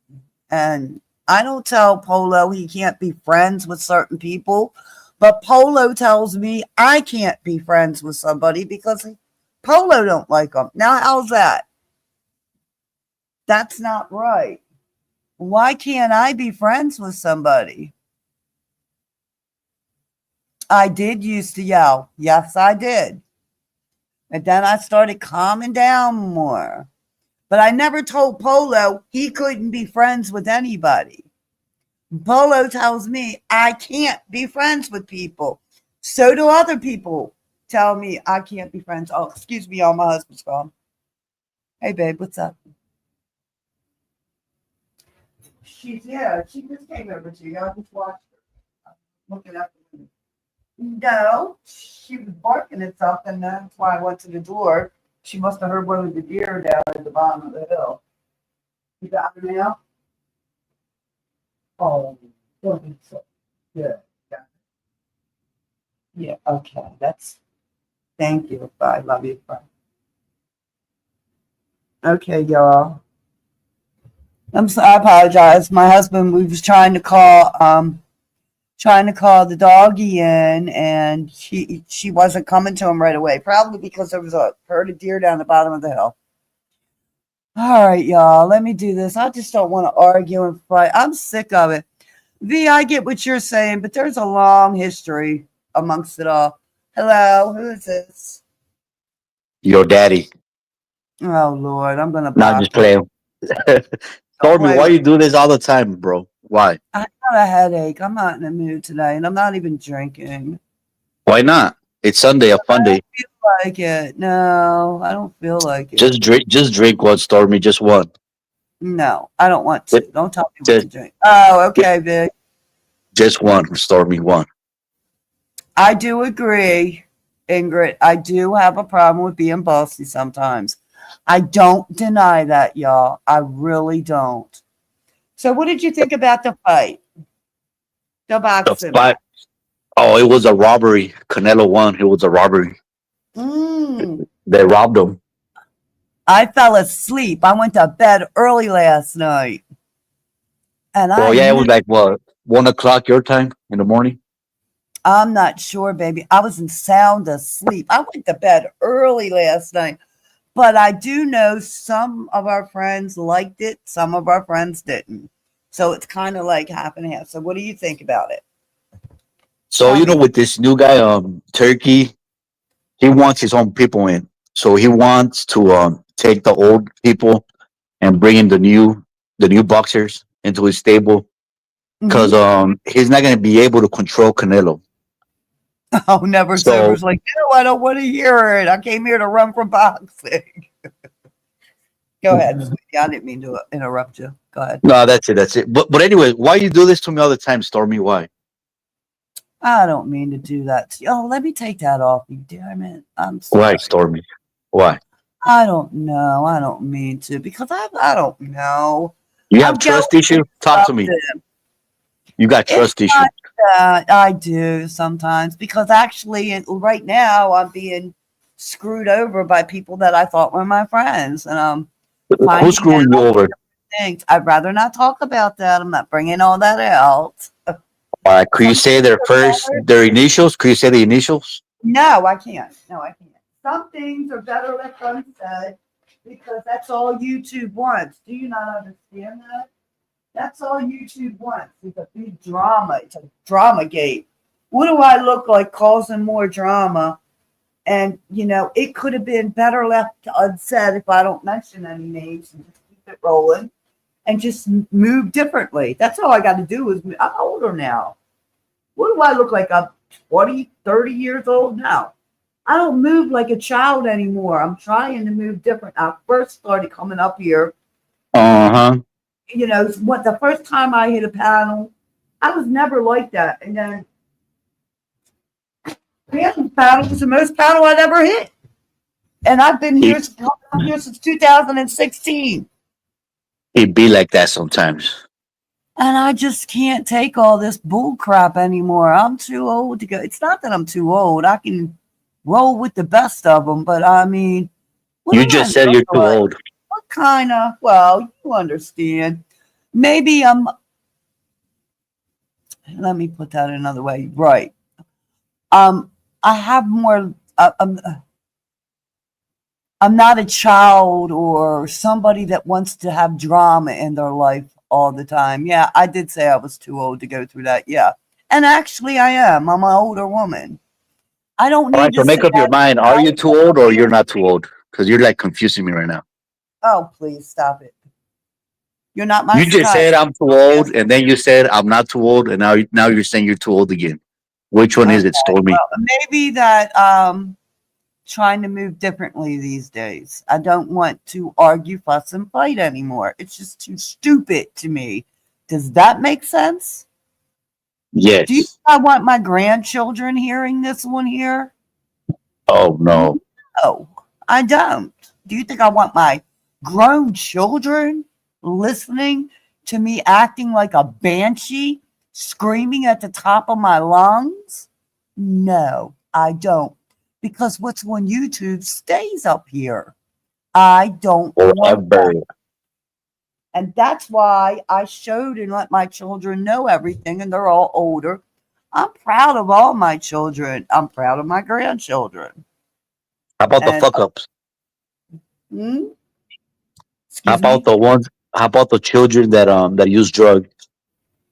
And I don't tell Polo he can't be friends with certain people, but Polo tells me I can't be friends with somebody because Polo don't like them. Now, how's that? That's not right. Why can't I be friends with somebody? I did used to yell. Yes, I did. And then I started calming down more. But I never told Polo he couldn't be friends with anybody. Polo tells me I can't be friends with people. So do other people tell me I can't be friends. Oh, excuse me, y'all, my husband's calling. Hey, babe, what's up? She just came over to you. I just watched her. I'm looking up the window. No, she was barking at something. That's why I went to the door. She must have heard one of the deer down at the bottom of the hill. You got her now? Oh, don't be so good. Yeah, okay. Thank you. Bye. Love you. Bye. Okay, y'all. I apologize. My husband, we was trying to call trying to call the doggy in, and she wasn't coming to him right away, probably because there was a herd of deer down the bottom of the hill. All right, y'all, let me do this. I just don't want to argue and fight. I'm sick of it. V, I get what you're saying, but there's a long history amongst it all. Hello, who is this? Your daddy. Oh Lord, I'm gonna Not block just you. playing. Don't Stormy, play why with you do this all the time, bro? Why? I got a headache. I'm not in the mood today, and I'm not even drinking. Why not? It's Sunday, a fun day. Feel like it. No, I don't feel like it. Just drink one, Stormy, just one. No, I don't want to. Just, Don't tell me what to just, drink. Oh, okay, Vic. just one, Stormy, one. I do agree, Ingrid. I do have a problem with being bossy sometimes. I don't deny that, y'all. I really don't. So, what did you think about the fight? The The boxing fight. match? Oh, it was a robbery. Canelo won. It was a robbery. Mm, They robbed him. I fell asleep. I went to bed early last night, and Well, I yeah, it knew. was like what 1 o'clock your time in the morning. I'm not sure, baby. I was in sound asleep. I went to bed early last night, but I do know some of our friends liked it, some of our friends didn't. So it's kind of like half and half. So what do you think about it? So Tell you know, me. with this new guy, Turkey, he wants his own people in. So he wants to take the old people and bring in the new boxers into his stable because Hmm. he's not going to be able to control Canelo. Oh, never So sober's like, no, I don't want to hear it. I came here to run from boxing. Go ahead, sweetie. I didn't mean to interrupt you. Go ahead. no, that's it, that's it. But anyway, why you do this to me all the time, Stormy? Why? I don't mean to do that to you. Oh, let me take that off you, damn it. I'm Why, sorry. Stormy? Why? I don't know. I don't mean to because I don't know. You have I'm getting trust issues? Talk to me. disrupted. You got It's trust issues. not that I do sometimes because actually, right now, I'm being screwed over by people that I thought were my friends, and I'm Who's finding screwing you out over? things. I'd rather not talk about that. I'm not bringing all that out. Could you Some say things their are first, better. their initials? Could you say the initials? No, I can't. No, I can't. Some things are better left unsaid because that's all YouTube wants. Do you not understand that? That's all YouTube wants is a big drama. It's a drama gate. What do I look like causing more drama? And, it could have been better left unsaid if I don't mention any names and just keep it rolling and just move differently. That's all I got to do is I'm older now. What do I look like? I'm 20, 30 years old now. I don't move like a child anymore. I'm trying to move different. I first started coming up here, Uh huh. what the first time I hit a panel, I was never like that. And then the paddle was the most paddle I'd ever hit. And I've been here, It, here since 2016. it be like that sometimes. And I just can't take all this bull crap anymore. I'm too old to go. It's not that I'm too old. I can roll with the best of them. But I mean, what You do I just said look you're too like? old. What kind of, well, you understand. Maybe let me put that another way. Right. Um, I have more, I'm not a child or somebody that wants to have drama in their life all the time. Yeah, I did say I was too old to go through that. Yeah. And actually, I am. I'm an older woman. I don't All right, need so to make sit up your at mind. Are you too old or you're not too old? Because you're like confusing me right now. Oh, please stop it. You're not my You just said psychiatrist. I'm too old, and then you said I'm not too old, and now you're saying you're too old again. Which one is Okay. it, Stormy? Well, maybe that trying to move differently these days. I don't want to argue, fuss, and fight anymore. It's just too stupid to me. Does that make sense? Do you think Yes. I want my grandchildren hearing this one here? Oh no. No, I don't. Do you think I want my grown children listening to me acting like a banshee, screaming at the top of my lungs? No, I don't. Because what's on YouTube stays up here. I don't want that. Forever. And that's why I showed and let my children know everything, and they're all older. I'm proud of all my children. I'm proud of my grandchildren. How about the And fuck ups? hmm, How excuse about me, the ones? How about the children that use drugs?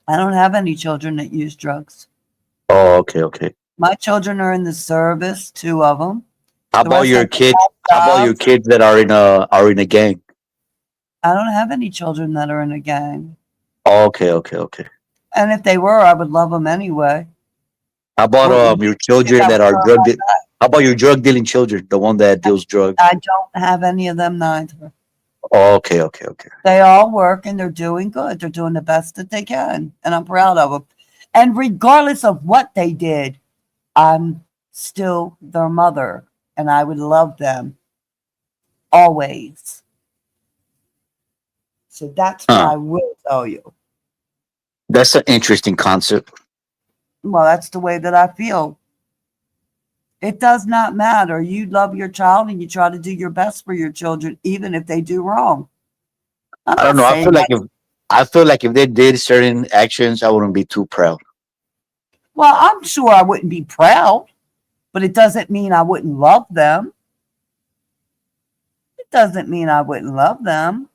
I don't have any children that use drugs. Oh, okay, okay. My children are in the service, two of them. How The about rest your have kids? How about your jobs. kids that are in a gang? I don't have any children that are in a gang. Oh, okay, okay, okay. And if they were, I would love them anyway. How about What would you your think children I that would are turn how about your drug dealing children? The one that deals drugs. I don't have any of them neither. Oh, okay, okay, okay. They all work and they're doing good. They're doing the best that they can. And I'm proud of them. And regardless of what they did, I'm still their mother. And I would love them always. So that's what Huh. I will tell you. That's an interesting concept. Well, that's the way that I feel. It does not matter. You love your child and you try to do your best for your children, even if they do wrong. I'm I don't not know. saying that. I feel like if they did certain actions, I wouldn't be too proud. Well, I'm sure I wouldn't be proud, but it doesn't mean I wouldn't love them. It doesn't mean I wouldn't love them.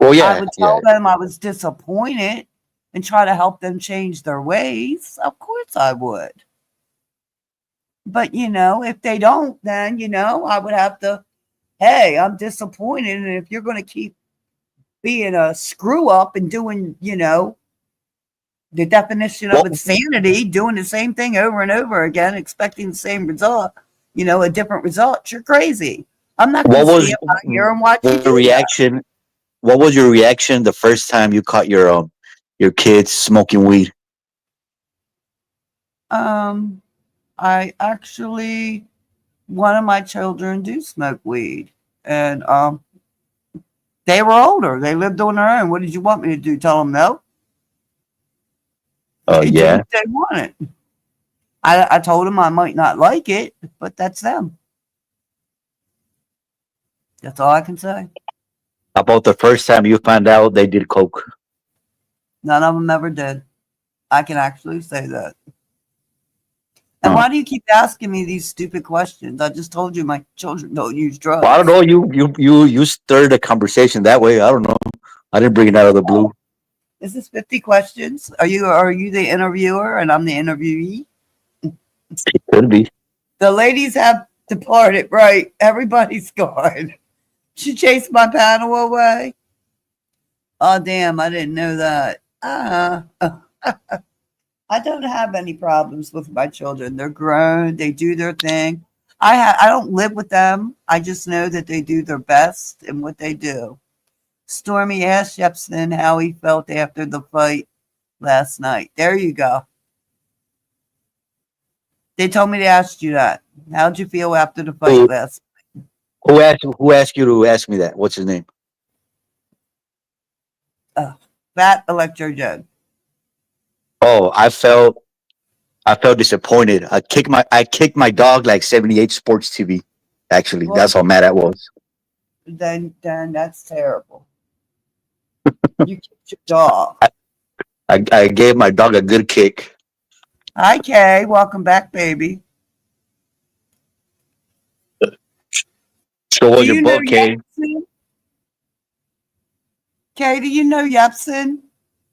Well, I yeah, would yeah. tell them I was disappointed and try to help them change their ways. Of course I would. But, if they don't, then, I would have to, hey, I'm disappointed. And if you're going to keep being a screw up and doing, the definition of What insanity, doing the same thing over and over again, expecting the same result, a different result, you're crazy. I'm not going what to was stand by here and watch you the do that. reaction? What was your reaction the first time you caught your kids smoking weed? Um, I actually, one of my children do smoke weed, and they were older. They lived on their own. What did you want me to do? Tell them no? They do Yeah. what they want. I told them I might not like it, but that's them. That's all I can say. How about the first time you found out they did coke? None of them ever did. I can actually say that. And Huh. why do you keep asking me these stupid questions? I just told you my children don't use Well, I don't drugs. know. You stirred the conversation that way. I don't know. I didn't bring it out of the blue. Is this 50 questions? Are you the interviewer and I'm the interviewee? Could be. The ladies have departed, right? Everybody's gone. She chased my panel away. Oh damn, I didn't know that. I don't have any problems with my children. They're grown, they do their thing. I don't live with them. I just know that they do their best in what they do. Stormy asked Jepson how he felt after the fight last night. There you go. They told me to ask you that. How'd you feel after the fight Who last? who asked you to ask me that? What's his name? Fat Electro Joe. Oh, I felt disappointed. I kicked my dog like 78 Sports TV. Actually, Well, that's how mad I was. then that's terrible. You kicked your dog. I gave my dog a good kick. Hi, Kay. Welcome back, baby. Show Do all your you know book, Kay. Yepson? Kay, do you know Yepson?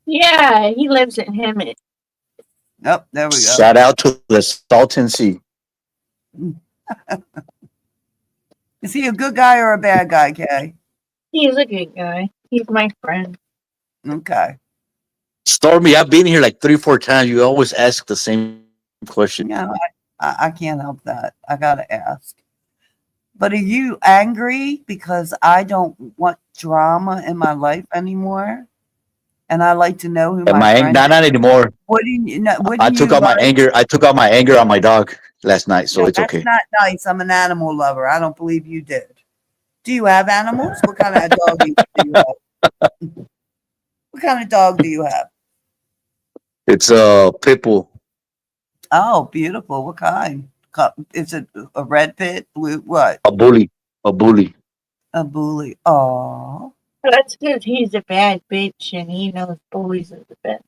Yeah, he lives in Hemet. Oh, there we go. Shout out to the Salton Sea. Is he a good guy or a bad guy, Kay? He's a good guy. He's my friend. Okay. Stormy, I've been here like 3, 4 times. You always ask the same question. Yeah, I can't help that. I gotta ask. But are you angry because I don't want drama in my life anymore? And I like to know who And my friend not is. anymore. I Wouldn't took you out my like? anger. I took out my anger on my dog last night, so No, it's that's okay. not nice. I'm an animal lover. I don't believe you did. Do you have animals? What kind of dog do you have? What kind of dog do you have? It's a pit bull, Oh, beautiful. What kind? Is it a red pit? Blue? What? a bully, a bully. A bully. Oh, That's because he's a bad bitch and he knows bullies are the best.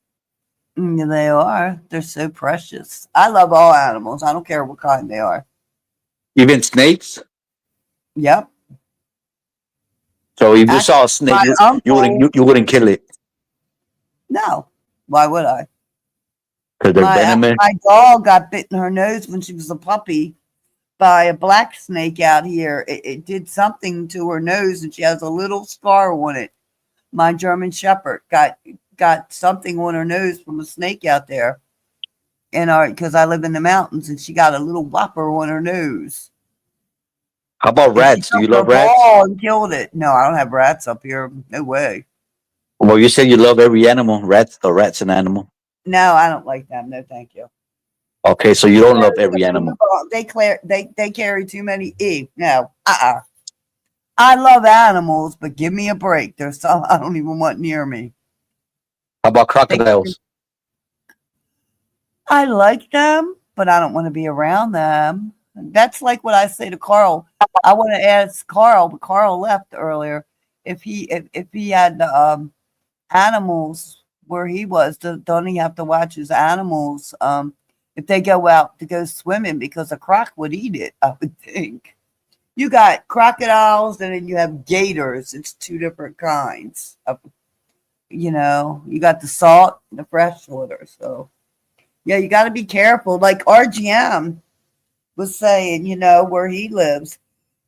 Yeah, they are. They're so precious. I love all animals. I don't care what kind they are. Even snakes. Yep. So if you saw Actually, a snake, my you wouldn't uncle. you wouldn't kill it No. Why would I? because they're venomous. My dog got bit in her nose when she was a puppy by a black snake out here. It did something to her nose, and she has a little scar on it. My German Shepherd got something on her nose from a snake out there, and because I live in the mountains, and she got a little whopper on her nose. How about And she rats? Do took you her love rats? ball and killed it. No, I don't have rats up here. No way. Well, you said you love every animal. Rats, a rat's an animal. No, I don't like them. No, thank you. Okay, so you don't love every animal. They carry too many e. No, I love animals, but give me a break. There's some I don't even want near me. How about They, crocodiles? I like them, but I don't want to be around them. That's like what I say to Carl. I want to ask Carl, but Carl left earlier. If he had animals where he was, don't he have to watch his animals? If they go out to go swimming, because a croc would eat it, I would think. You got crocodiles and then you have gators. It's two different kinds of, you got the salt and the freshwater. So yeah, you got to be careful. Like RGM was saying, where he lives,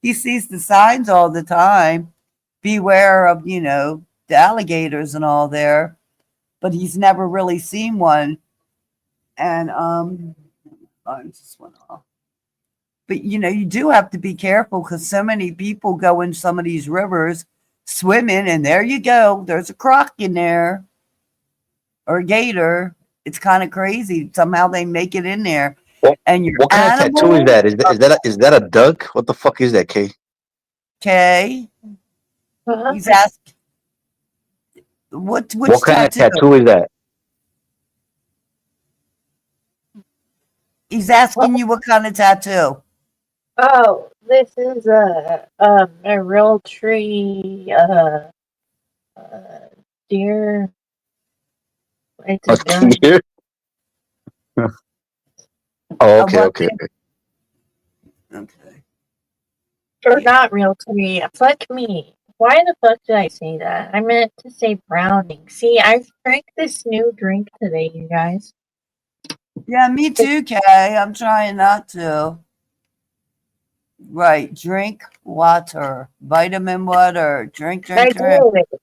he sees the signs all the time. Beware of, the alligators and all there, but he's never really seen one. And I just went off. But you do have to be careful because so many people go in some of these rivers swimming, and there you go. There's a croc in there or a gator. It's kind of crazy. Somehow they make it in there, What and your what kind of tattoo is animals. that? Is that a duck? What the fuck is that, Kay? Okay, Uh-huh. he's asked which What kind of tattoo. tattoo is that? He's asking you what kind of tattoo. Oh, this is a real tree. Uh, deer. It's a A giant. deer? Oh, okay, What? okay, okay. Okay. Or not real tree. Fuck me. Why the fuck did I say that? I meant to say browning. See, I drank this new drink today, you guys. Yeah, me too, Kay. I'm trying not to. Right. Drink water. Vitamin water. Drink, I drink, drink. do it.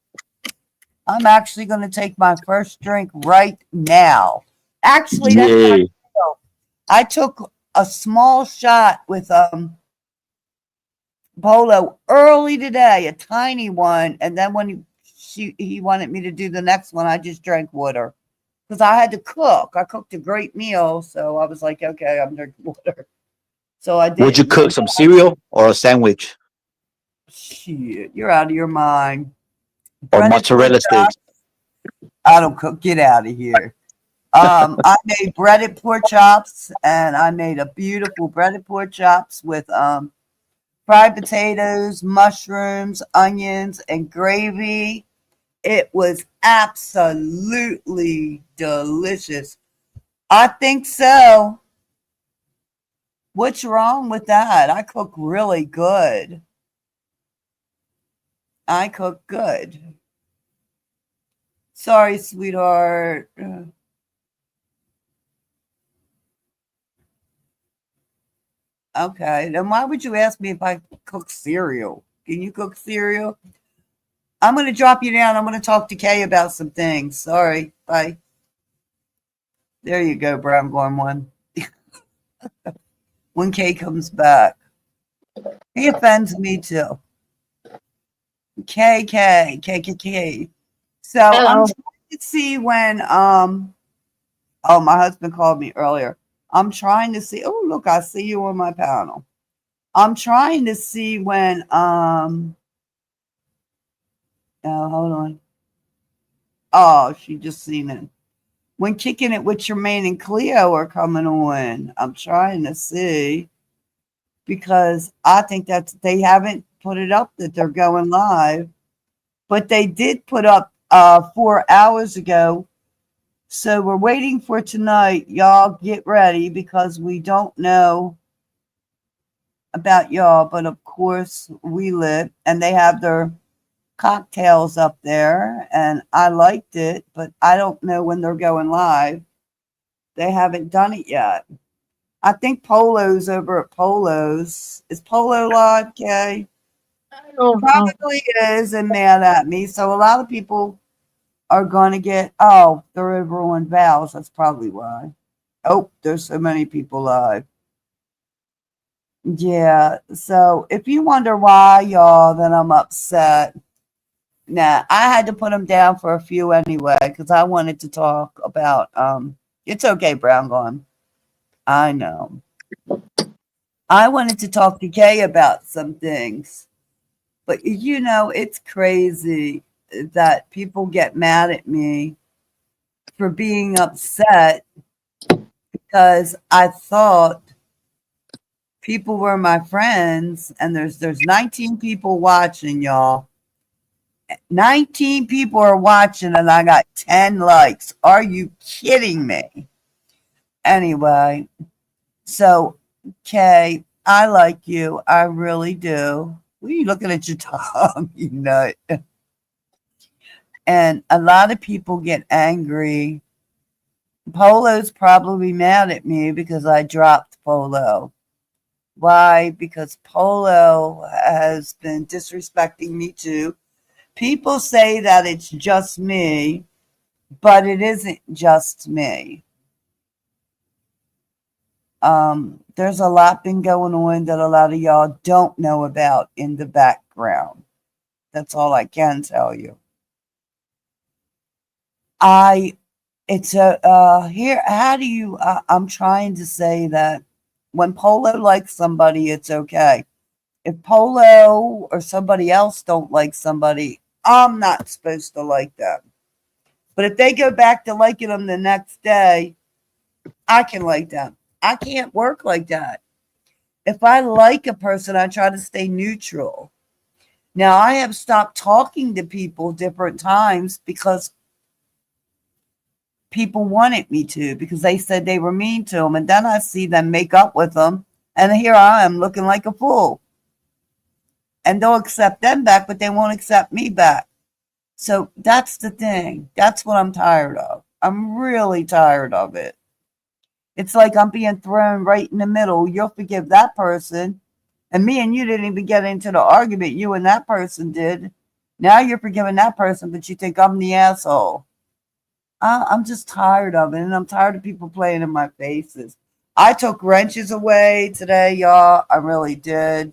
I'm actually going to take my first drink right now. Actually, that's not Yay. true. I took a small shot with Polo early today, a tiny one, and then when he wanted me to do the next one, I just drank water because I had to cook. I cooked a great meal, so I was like, okay, I'm drinking water. So I Would you didn't. cook some cereal or a sandwich Shit, you're out of your mind. or Breaded pork mozzarella chops. sticks? I don't cook. Get out of here. I made breaded pork chops, and I made a beautiful breaded pork chops with fried potatoes, mushrooms, onions, and gravy. It was absolutely delicious. I think so. What's wrong with that? I cook really good. I cook good. Sorry, sweetheart. Okay, then why would you ask me if I cook cereal? Can you cook cereal? I'm going to drop you down. I'm going to talk to Kay about some things. Sorry. Bye. There you go, brown going one. When Kay comes back, he offends me too. K. So I'm Oh, trying to see when oh, my husband called me earlier. I'm trying to see. Oh, look, I see you on my panel. I'm trying to see when oh, hold on. Oh, she just seen it. When Kicking It with Jermaine and Cleo are coming on. I'm trying to see because I think they haven't put it up that they're going live, but they did put up 4 hours ago So we're waiting for tonight. Y'all get ready because we don't know about y'all, but of course we lit, and they have their cocktails up there, and I liked it, but I don't know when they're going live. They haven't done it yet. I think Polo's over at Polo's. Is Polo live, Kay? I don't know. Probably is and mad at me. So a lot of people are going to get, oh, they're over on Val's. That's probably why. Oh, there's so many people live. Yeah. So if you wonder why, y'all, then I'm upset. Nah, I had to put them down for a few anyway because I wanted to talk about, it's okay, Brown gone. I know. I wanted to talk to Kay about some things. But you know, it's crazy that people get mad at me for being upset because I thought people were my friends, and there's 19 people watching, y'all. 19 people are watching and I got 10 likes. Are you kidding me? Anyway, so Kay, I like you. I really do. What are you looking at your tongue, you nut? And a lot of people get angry. Polo's probably mad at me because I dropped Polo. Why? Because Polo has been disrespecting me too. People say that it's just me, but it isn't just me. There's a lot been going on that a lot of y'all don't know about in the background. That's all I can tell you. It's a here. How do you? I'm trying to say that when Polo likes somebody, it's okay. If Polo or somebody else don't like somebody, I'm not supposed to like them. But if they go back to liking them the next day, I can like them. I can't work like that. If I like a person, I try to stay neutral. Now, I have stopped talking to people different times because people wanted me to, because they said they were mean to them. And then I see them make up with them. And here I am looking like a fool. And they'll accept them back, but they won't accept me back. So that's the thing. That's what I'm tired of. I'm really tired of it. It's like I'm being thrown right in the middle. You'll forgive that person. And me and you didn't even get into the argument. You and that person did. Now you're forgiving that person, but you think I'm the asshole. I'm just tired of it. And I'm tired of people playing in my faces. I took wrenches away today, y'all. I really did.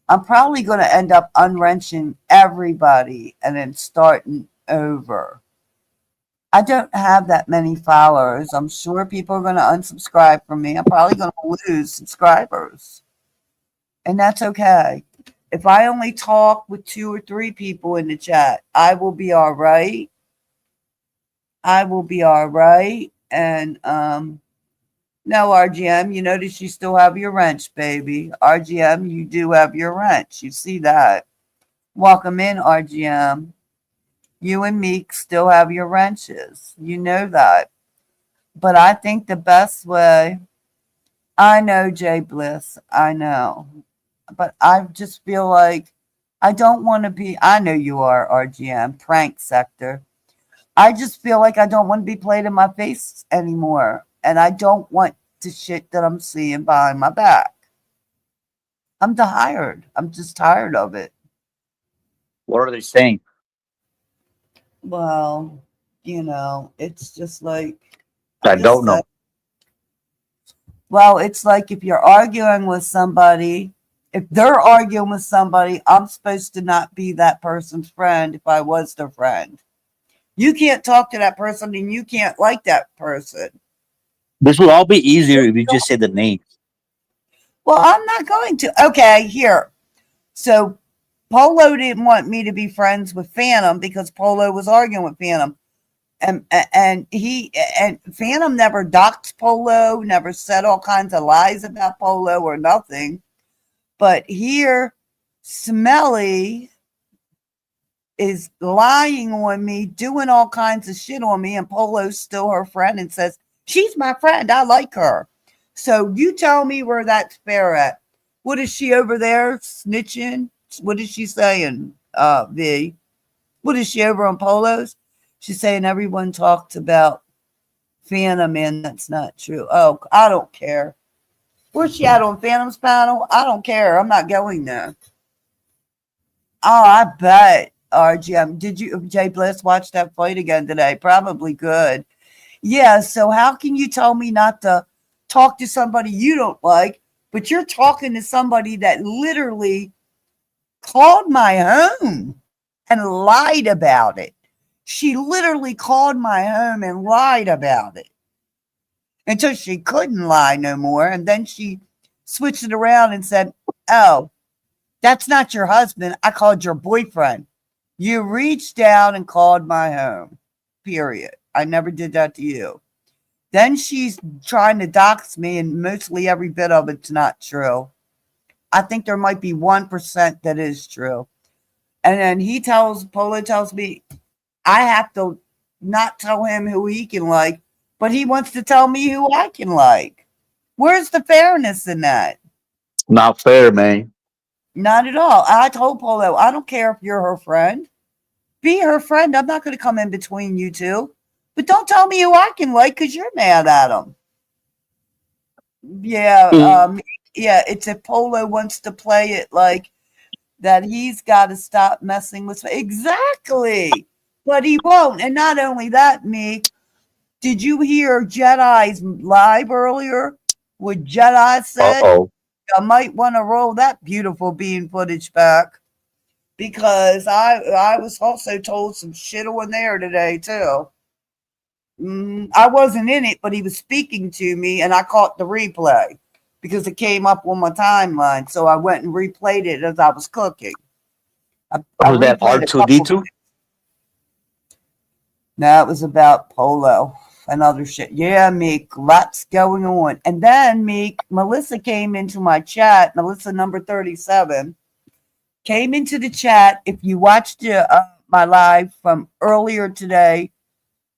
I'm probably going to end up unwrenching everybody and then starting over. I don't have that many followers. I'm sure people are going to unsubscribe from me. I'm probably going to lose subscribers. And that's okay. If I only talk with 2 or 3 people in the chat, I will be all right. I will be all right. And no, RGM, you notice you still have your wrench, baby. RGM, you do have your wrench. You see that. Welcome in, RGM. You and Meek still have your wrenches. You know that. But I think the best way, I know, Jay Bliss, I know. But I just feel like I don't want to be, I know you are, RGM, prank sector. I just feel like I don't want to be played in my face anymore. And I don't want the shit that I'm seeing behind my back. I'm tired. I'm just tired of it. What are they saying? Well, you know, it's just like I I just don't said. know. Well, it's like if you're arguing with somebody, if they're arguing with somebody, I'm supposed to not be that person's friend if I was their friend. You can't talk to that person and you can't like that person. This will all be easier if you just say the name. Well, I'm not going to. Okay, here. So Polo didn't want me to be friends with Phantom because Polo was arguing with Phantom. And Phantom never doxed Polo, never said all kinds of lies about Polo or nothing. But here, Smelly is lying on me, doing all kinds of shit on me, and Polo's still her friend and says, she's my friend. I like her. So you tell me where that's fair at. What is she over there snitching? What is she saying, V? What is she over on Polo's? She's saying everyone talked about Phantom and that's not true. Oh, I don't care. Where's she at on Phantom's panel? I don't care. I'm not going there. Oh, I bet. RGM. Did you, Jay Bliss, watch that fight again today? Probably good. Yeah, so how can you tell me not to talk to somebody you don't like, but you're talking to somebody that literally called my home and lied about it? She literally called my home and lied about it until she couldn't lie no more. And then she switched it around and said, oh, that's not your husband. I called your boyfriend. You reached out and called my home, period. I never did that to you. Then she's trying to dox me, and mostly every bit of it's not true. I think there might be 1% that is true. And then Polo tells me I have to not tell him who he can like, but he wants to tell me who I can like. Where's the fairness in that? Not fair, man. Not at all. I told Polo, I don't care if you're her friend. Be her friend. I'm not going to come in between you two. But don't tell me who I can like because you're mad at him. Yeah, yeah. It's if Polo wants to play it like that, he's got to stop messing with exactly, but he won't. And not only that, Meek, did you hear Jedi's live earlier? What Jedi said? Uh-oh. I might want to roll that beautiful bean footage back because I was also told some shit on there today too. I wasn't in it, but he was speaking to me, and I caught the replay because it came up on my timeline. So I went and replayed it as I was cooking. I Was that replayed a couple. R2D2? No, it was about Polo and other shit. Yeah, Meek, lots going on. And then Meek, Melissa came into my chat. Melissa number 37 came into the chat. If you watched my live from earlier today,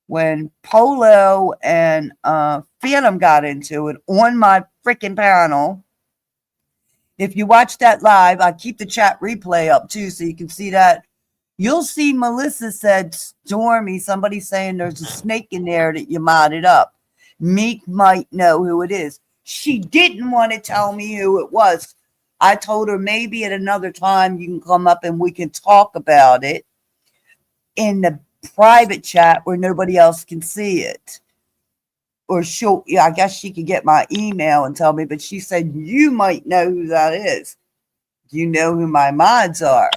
when Polo and Phantom got into it on my freaking panel. If you watch that live, I keep the chat replay up too, so you can see that. You'll see Melissa said, Stormy, somebody saying there's a snake in there that you modded up. Meek might know who it is. She didn't want to tell me who it was. I told her maybe at another time you can come up and we can talk about it in the private chat where nobody else can see it. Or I guess she could get my email and tell me, but she said, you might know who that is. You know who my mods are.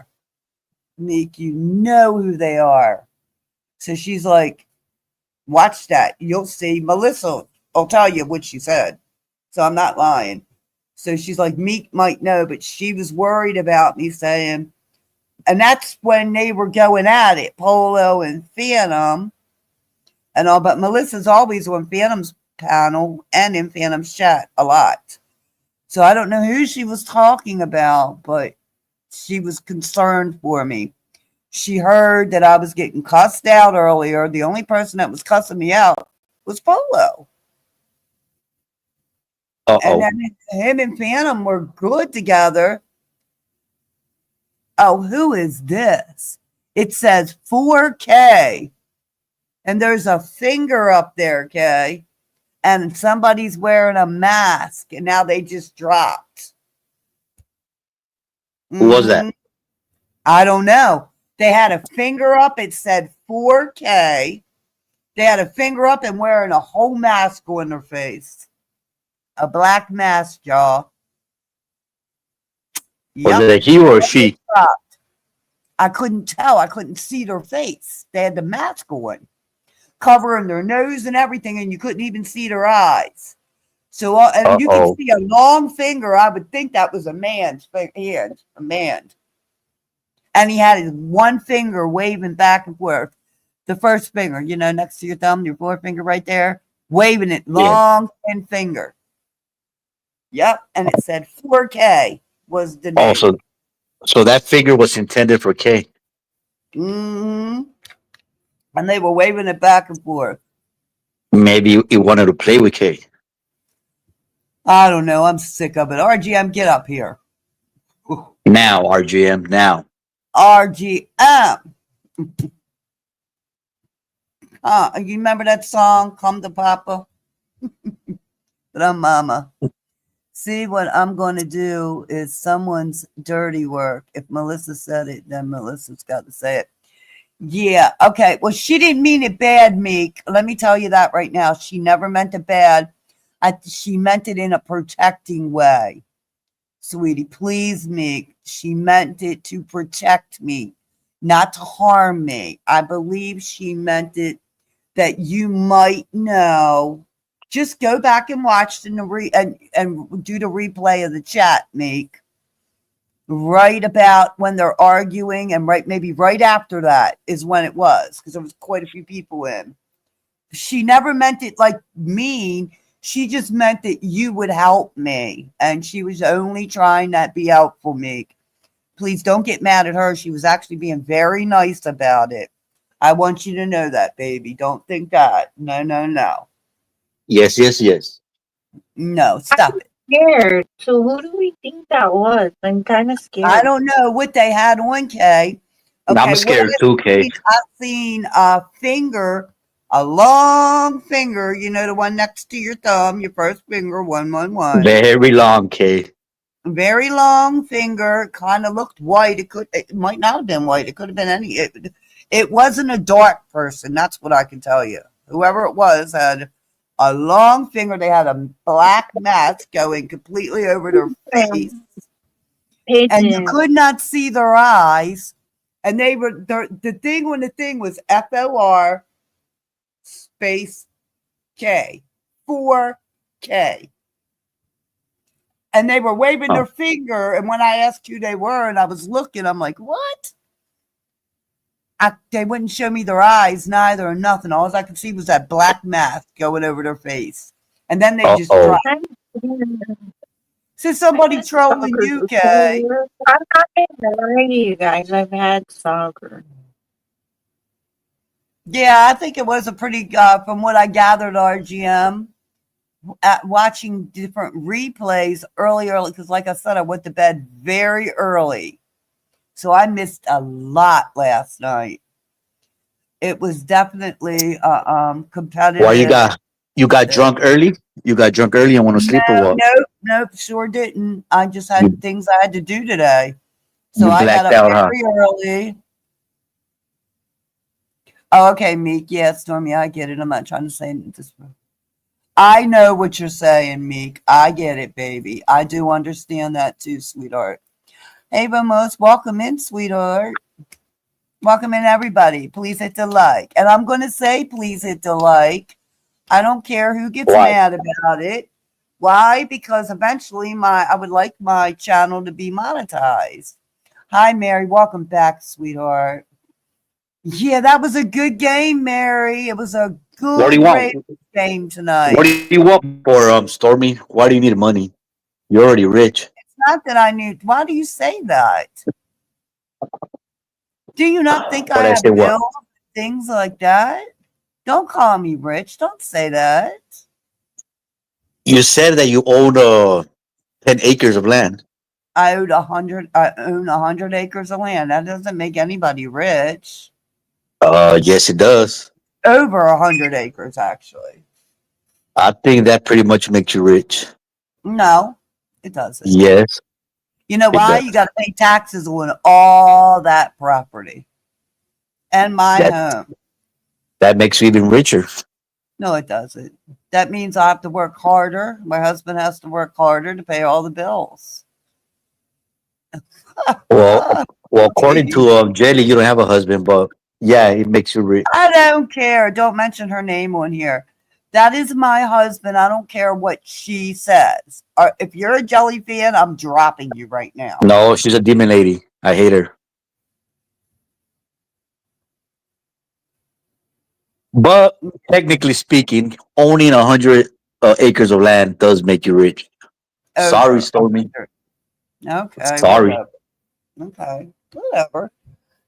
Meek, you know who they are. So she's like, watch that. You'll see. Melissa will tell you what she said. So I'm not lying. So she's like, Meek might know, but she was worried about me saying, and that's when they were going at it, Polo and Phantom and all. But Melissa's always on Phantom's panel and in Phantom's chat a lot. So I don't know who she was talking about, but she was concerned for me. She heard that I was getting cussed out earlier. The only person that was cussing me out was Polo. And then him and Phantom were good together. Oh, who is this? It says 4K. And there's a finger up there, Kay. And somebody's wearing a mask. And now they just dropped. Who was that? I don't know. They had a finger up. It said 4K. They had a finger up and wearing a whole mask on their face. A black mask, y'all. Was it a he or a she? I couldn't tell. I couldn't see their face. They had the mask on, covering their nose and everything, and you couldn't even see their eyes. So, and you could see a long finger. I would think that was a man's hand, a man. And he had his one finger waving back and forth. The first finger, you know, next to your thumb, your forefinger right there, waving it, long thin finger. Yep, and it said 4K was the name. So that figure was intended for K. Hmm. And they were waving it back and forth. Maybe he wanted to play with Kay. I don't know. I'm sick of it. RGM, get up here. Now, RGM, now. RGM. You remember that song, Come to Papa? But I'm Mama. See, what I'm going to do is someone's dirty work. If Melissa said it, then Melissa's got to say it. Yeah, okay. Well, she didn't mean it bad, Meek. Let me tell you that right now. She never meant it bad. She meant it in a protecting way. Sweetie, please, Meek. She meant it to protect me, not to harm me. I believe she meant it that you might know. Just go back and watch and do the replay of the chat, Meek. Right about when they're arguing, and maybe right after that is when it was, because there was quite a few people in. She never meant it like mean. She just meant that you would help me, and she was only trying to be helpful, Meek. Please don't get mad at her. She was actually being very nice about it. I want you to know that, baby. Don't think that. No, no, no. Yes, yes, yes. No, stop it. Scared. So who do we think that was? I'm kind of I scared. don't know what they had on, Kay. Okay, I'm scared too, Kay. I've seen a finger, a long finger, you know, the one next to your thumb, your first finger, 111. Very long, Kay. Very long finger, kind of looked white. It might not have been white. It could have been it wasn't a dark person. That's what I can tell you. Whoever it was had a long finger. They had a black mask going completely over their face, and you could not see their eyes. And they were the thing when the thing was FOR space K 4K. And they were waving their finger. And when I asked who they were and I was looking, I'm like, what? They wouldn't show me their eyes, neither, or nothing. All I could see was that black mask going over their face. And then they just dropped. So somebody trolling you, Kay. I'm not gonna lie to you guys. I've had soccer. Yeah, I think it was a pretty, from what I gathered, RGM. Watching different replays earlier, because like I said, I went to bed very early, so I missed a lot last night. It was definitely competitive. Why you got drunk early? You got drunk early and want to sleep or what? Nope, sure didn't. I just had things I had to do today, so You I got blacked up out, huh? very early. Oh, okay, Meek. Yeah, Stormy, I get it. I'm not trying to say this. I know what you're saying, Meek. I get it, baby. I do understand that too, sweetheart. Hey, Vamos, welcome in, sweetheart. Welcome in, everybody. Please hit the like. And I'm going to say, please hit the like. I don't care who gets mad about it. Why? Because eventually I would like my channel to be monetized. Hi, Mary. Welcome back, sweetheart. Yeah, that was a good game, Mary. It was a great game tonight. What do you want for Stormy? Why do you need money? You're already rich. It's not that I knew. Why do you say that? Do you not think I have bills, things like that? Don't call me rich. Don't say that. You said that you owned 10 acres of land. I own 100 acres of land. That doesn't make anybody rich. Yes, it does. Over 100 acres, actually. I think that pretty much makes you rich. No, it doesn't. Yes. You know why? You got to pay taxes on all that property and my home. That makes you even richer. No, it doesn't. That means I have to work harder. My husband has to work harder to pay all the bills. well, according to Jelly, you don't have a husband, but yeah, it makes you rich. I don't care. Don't mention her name on here. That is my husband. I don't care what she says. If you're a Jelly fan, I'm dropping you right now. No, she's a demon lady. I hate her. But technically speaking, owning 100 acres of land does make you rich. Sorry, Stormy. Okay. Sorry. Whatever. Okay. Whatever.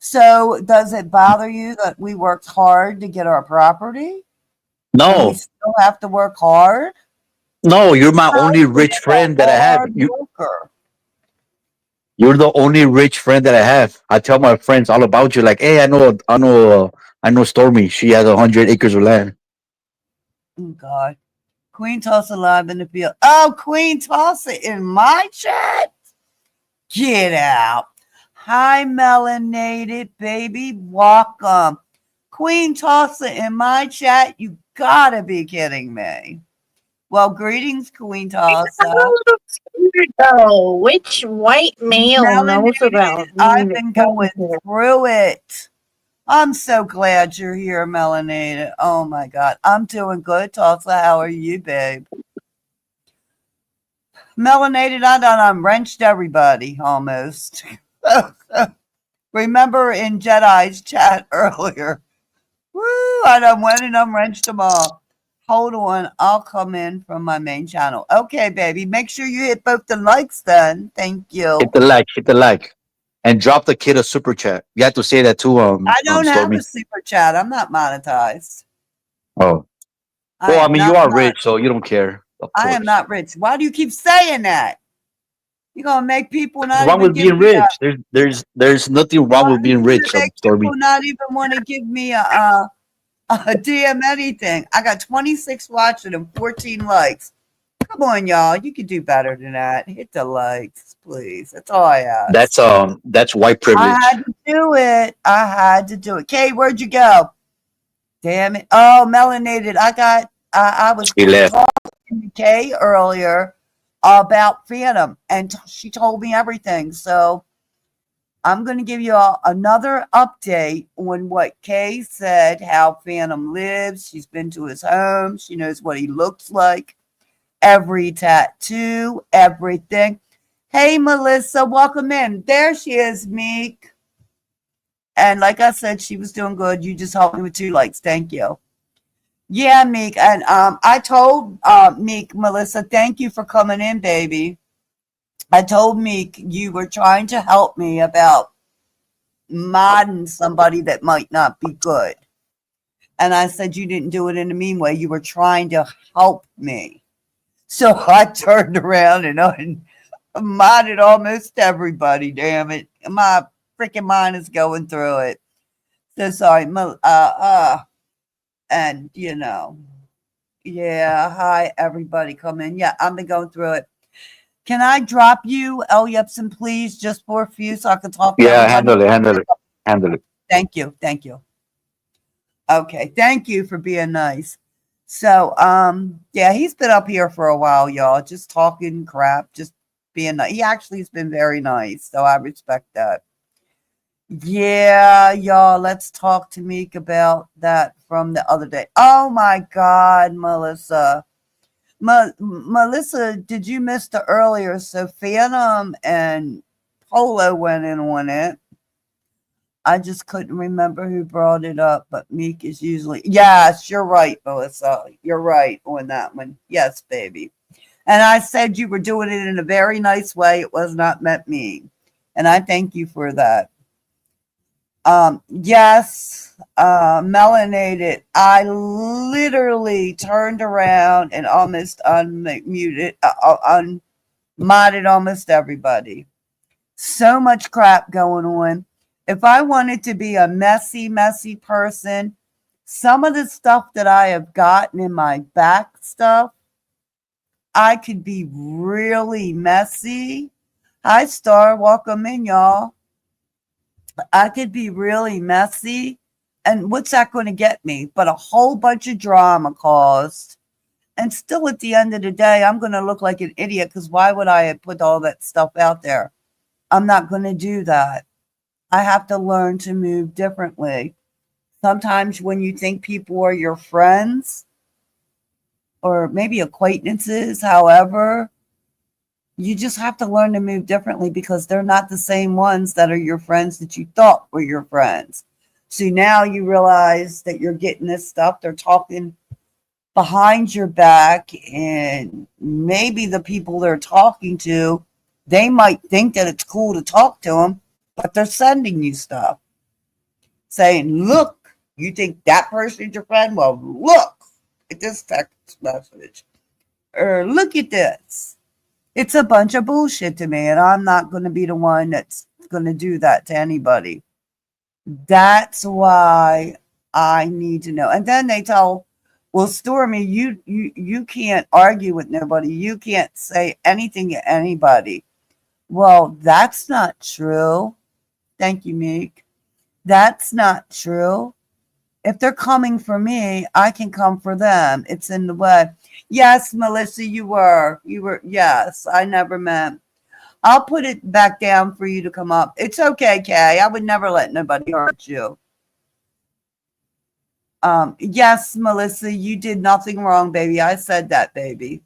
So does it bother you that we worked hard to get our property and we No, still have to work hard? no, you're my I've only been rich a friend that I have. hard worker. You're the only rich friend that I have. I tell my friends all about you. Like, hey, I know Stormy. She has 100 acres of land. Oh, God. Queen Tulsa live in the field. Oh, Queen Tulsa in my chat? Get out. Hi, melanated baby. Welcome. Queen Tulsa in my chat? You gotta be kidding me. Well, greetings, Queen I'm a Tulsa. little scared though. Which white male knows Melanated, about I've me been coming going here? through it. I'm so glad you're here, Melanated. Oh my God. I'm doing good, Tulsa. How are you, babe? Melanated, I done wrenched everybody almost. Remember in Jedi's chat earlier? Woo, I done went and wrenched them all. Hold on, I'll come in from my main channel. Okay, baby, make sure you hit both the likes then. Thank you. Hit the like, and drop the kid a super chat. You have to say that too, I don't have a Stormy. super chat. I'm not monetized. Oh, I well, I am mean, you not are mon- rich, so you don't care, of I am course. not rich. Why do you keep saying that? You're gonna make people What's not wrong even with give being me a rich? There's nothing wrong with being you're gonna rich, make Stormy. people not even want to give me a DM anything. I got 26 watching and 14 likes. Come on, y'all. You can do better than that. Hit the likes, please. That's all I ask. That's white I privilege. had to do it. I had to do it. Kay, where'd you go? Damn it. Oh, melanated. I was He left. talking to Kay earlier about Phantom, and she told me everything. So I'm going to give you all another update on what Kay said, how Phantom lives. She's been to his home. She knows what he looks like, every tattoo, everything. Hey, Melissa, welcome in. There she is, Meek. And like I said, she was doing good. You just helped me with 2 likes. Thank you. Yeah, Meek. And I told Meek, Melissa, thank you for coming in, baby. I told Meek you were trying to help me about modding somebody that might not be good. And I said you didn't do it in a mean way. You were trying to help me. So I turned around and modded almost everybody, damn it. My freaking mind is going through it. So sorry. And yeah, hi everybody come in. Yeah, I've been going through it. Can I drop you, L. Yepson, please, just for a few so I can talk to Yeah, everybody? handle it. Thank you. Thank you. Okay, thank you for being nice. So, yeah, he's been up here for a while, y'all, just talking crap, just being nice. He actually has been very nice, so I respect that. Yeah, y'all, let's talk to Meek about that from the other day. Oh my God, Melissa. Melissa, did you miss the earlier? So Phantom and Polo went in on it. I just couldn't remember who brought it up, but Meek is usually. Yes, you're right, Melissa. You're right on that one. Yes, baby. And I said you were doing it in a very nice way. It was not meant mean. And I thank you for that. Yes, melanated. I literally turned around and almost unmodded almost everybody. So much crap going on. If I wanted to be a messy person, some of the stuff that I have gotten in my back stuff, I could be really messy. Hi, Star. Welcome in, y'all. I could be really messy. And what's that going to get me? But a whole bunch of drama caused. And still, at the end of the day, I'm going to look like an idiot because why would I have put all that stuff out there? I'm not going to do that. I have to learn to move differently. Sometimes when you think people are your friends or maybe acquaintances, however, you just have to learn to move differently because they're not the same ones that are your friends that you thought were your friends. So now you realize that you're getting this stuff. They're talking behind your back, and maybe the people they're talking to, they might think that it's cool to talk to them, but they're sending you stuff. saying, look, you think that person's your friend? Well, look at this text message. Or look at this. It's a bunch of bullshit to me, and I'm not going to be the one that's going to do that to anybody. That's why I need to know. And then they tell, well, Stormy, you can't argue with nobody. You can't say anything to anybody. Well, that's not true. Thank you, Meek. That's not true. If they're coming for me, I can come for them. It's in the way. Yes, Melissa, you were. Yes, I never meant. I'll put it back down for you to come up. It's okay, Kay. I would never let nobody hurt you. Yes, Melissa, you did nothing wrong, baby. I said that, baby.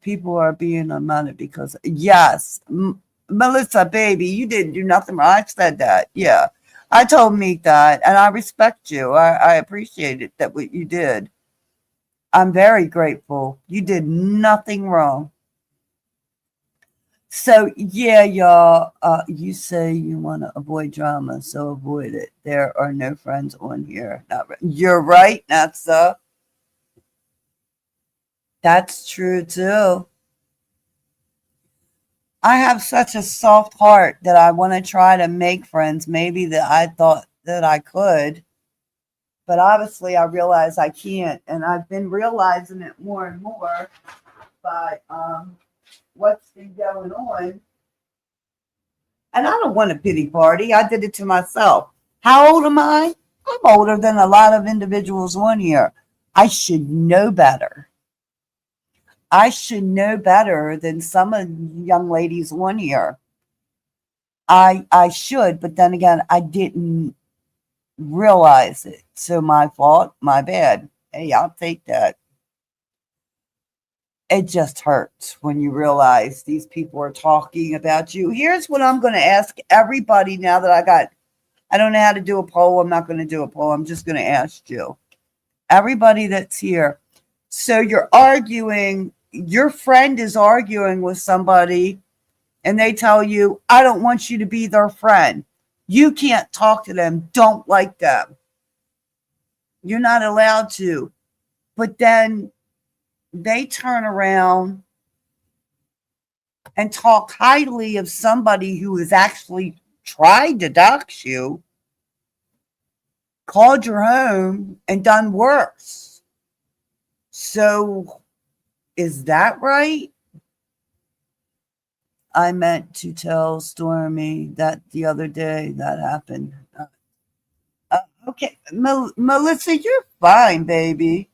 People are being unmanaged because, yes, Melissa, baby, you didn't do nothing wrong. I said that. Yeah. I told Meek that, and I respect you. I appreciate it that what you did. I'm very grateful. You did nothing wrong. So, yeah, y'all, you say you want to avoid drama, so avoid it. There are no friends on here. You're right, Natsa. That's true, too. I have such a soft heart that I want to try to make friends, maybe that I thought that I could. But obviously, I realize I can't. And I've been realizing it more and more by what's been going on. And I don't want a pity party. I did it to myself. How old am I? I'm older than a lot of individuals on here. I should know better. I should know better than some of the young ladies on here. I should, but then again, I didn't realize it. So my fault, my bad. Hey, I'll take that. It just hurts when you realize these people are talking about you. Here's what I'm going to ask everybody now that I don't know how to do a poll. I'm not going to do a poll. I'm just going to ask you. Everybody that's here. So you're arguing, your friend is arguing with somebody and they tell you, I don't want you to be their friend. You can't talk to them. Don't like them. You're not allowed to. But then they turn around and talk highly of somebody who has actually tried to dox you, called your home, and done worse. So is that right? I meant to tell Stormy that the other day that happened. Okay, Melissa, you're fine, baby.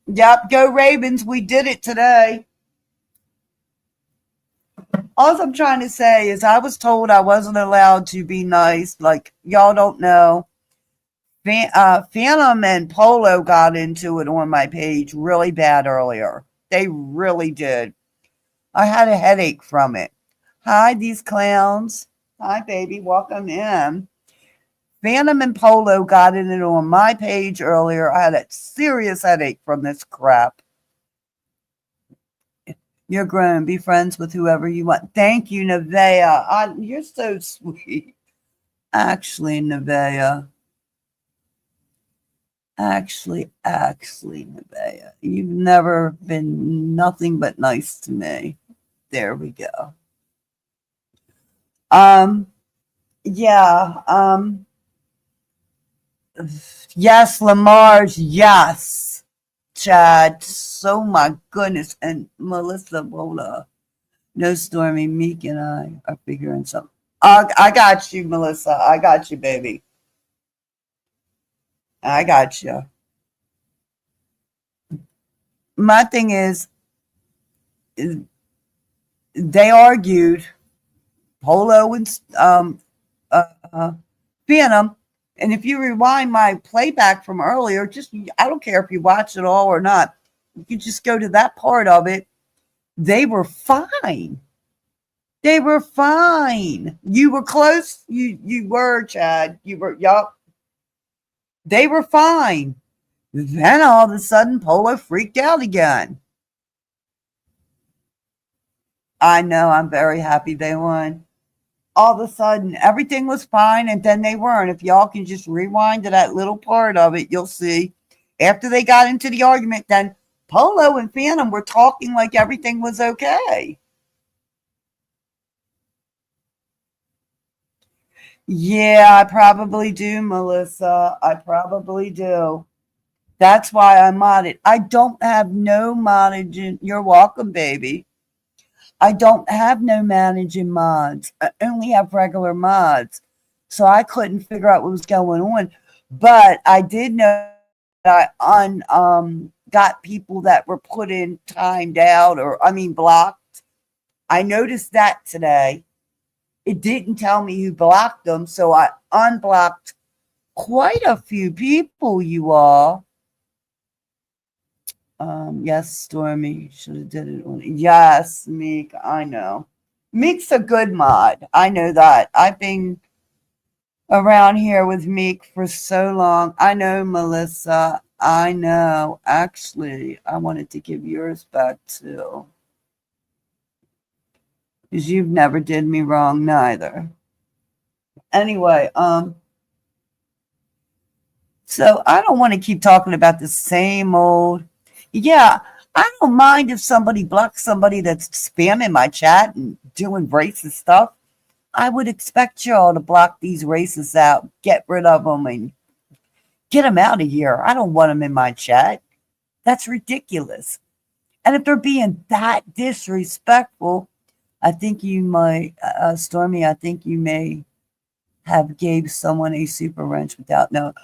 Yep, go Ravens. We did it today. All I'm trying to say is I was told I wasn't allowed to be nice. Like, y'all don't know. Phantom and Polo got into it on my page really bad earlier. They really did. I had a headache from it. Hi, these clowns. Hi, baby. Welcome in. Phantom and Polo got in it on my page earlier. I had a serious headache from this crap. You're grown. Be friends with whoever you want. Thank you, Nevaeh. You're so sweet. Actually, Nevaeh. Actually, Nevaeh. You've never been nothing but nice to me. There we go. Yeah. Yes, Lamar's. Yes. Chad. So my goodness. And Melissa Bola. No, Stormy, Meek and I are figuring something. I got you, Melissa. I got you, baby. I got you. My thing is, they argued, Polo and Phantom. And if you rewind my playback from earlier, I don't care if you watch it all or not. You just go to that part of it. They were fine. They were fine. You were close. You were, Chad. You were, yup. They were fine. Then all of a sudden, Polo freaked out again. I know. I'm very happy they won. all of a sudden everything was fine and then they weren't. If y'all can just rewind to that little part of it, you'll see after they got into the argument, then Polo and Phantom were talking like everything was okay. Yeah, I probably do, Melissa. I probably do. That's why I modded. I don't have no managing. You're welcome, baby. I don't have no managing mods. I only have regular mods. So I couldn't figure out what was going on. But I did know that I got people that were put in timed out or blocked. I noticed that today. It didn't tell me who blocked them, so I unblocked quite a few people, you all. Yes, Stormy should have did it on. Yes, Meek, I know. Meek's a good mod. I know that. I've been around here with Meek for so long. I know, Melissa. I know. Actually, I wanted to give yours back too. Because you've never did me wrong neither. Anyway, so I don't want to keep talking about the same old. Yeah, I don't mind if somebody blocks somebody that's spamming my chat and doing racist stuff. I would expect y'all to block these racists out, get rid of them, and get them out of here. I don't want them in my chat. That's ridiculous. And if they're being that disrespectful, I think you might, Stormy, I think you may have gave someone a super wrench without knowing.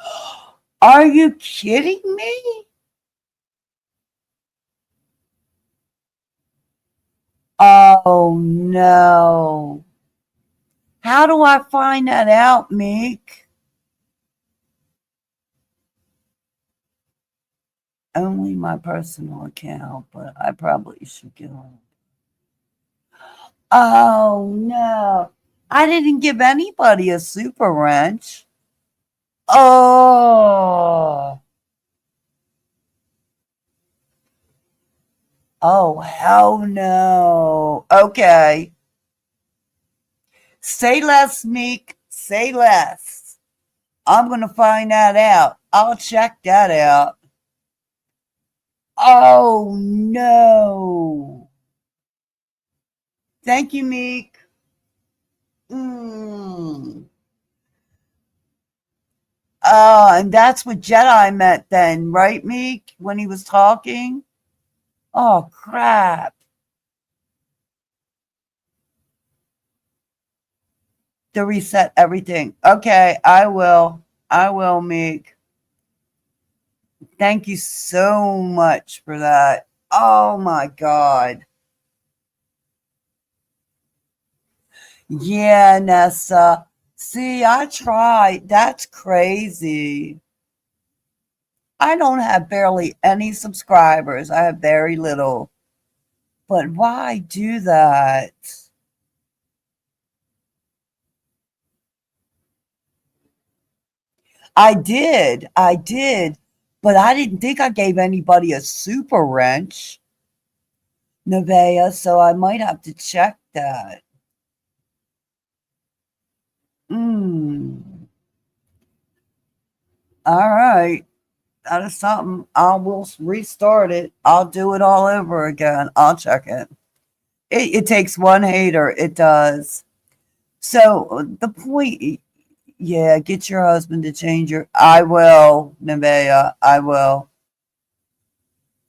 Are you kidding me? Oh no. How do I find that out, Meek? Only my personal account, but I probably should get on. Oh no. I didn't give anybody a super wrench. Oh. Oh, hell no. Okay. Say less, Meek. Say less. I'm going to find that out. I'll check that out. Oh, no. Thank you, Meek. And that's what Jedi meant then, right, Meek, when he was talking? Oh, crap. To reset everything. Okay, I will. I will, Meek. Thank you so much for that. Oh, my God. Yeah, Nessa. See, I tried. That's crazy. I don't have barely any subscribers. I have very little. But why do that? I did. I did. But I didn't think I gave anybody a super wrench, Nevaeh, so I might have to check that. All right. That is something. I will restart it. I'll do it all over again. I'll check it. It takes one hater. It does. So the point, yeah, get your husband to change your. I will, Nevaeh. I will.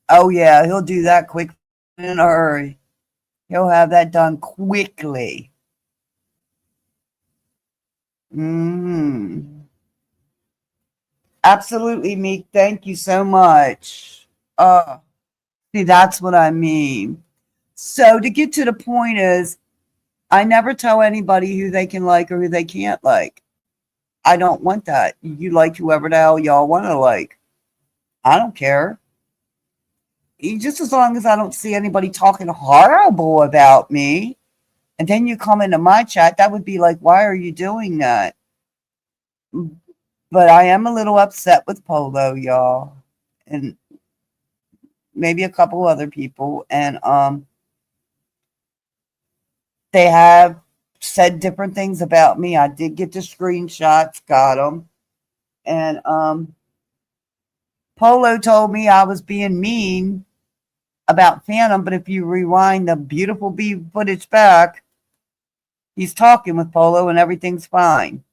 Oh yeah, he'll do that quick in a hurry. He'll have that done quickly. Absolutely, Meek. Thank you so much. See, that's what I mean. So to get to the point is, I never tell anybody who they can like or who they can't like. I don't want that. You like whoever the hell y'all want to like. I don't care. Just as long as I don't see anybody talking horrible about me, and then you come into my chat, that would be like, why are you doing that? But I am a little upset with Polo, y'all, and maybe a couple other people, and they have said different things about me. I did get the screenshots, got them. And Polo told me I was being mean about Phantom, but if you rewind the beautiful bee footage back, he's talking with Polo and everything's fine.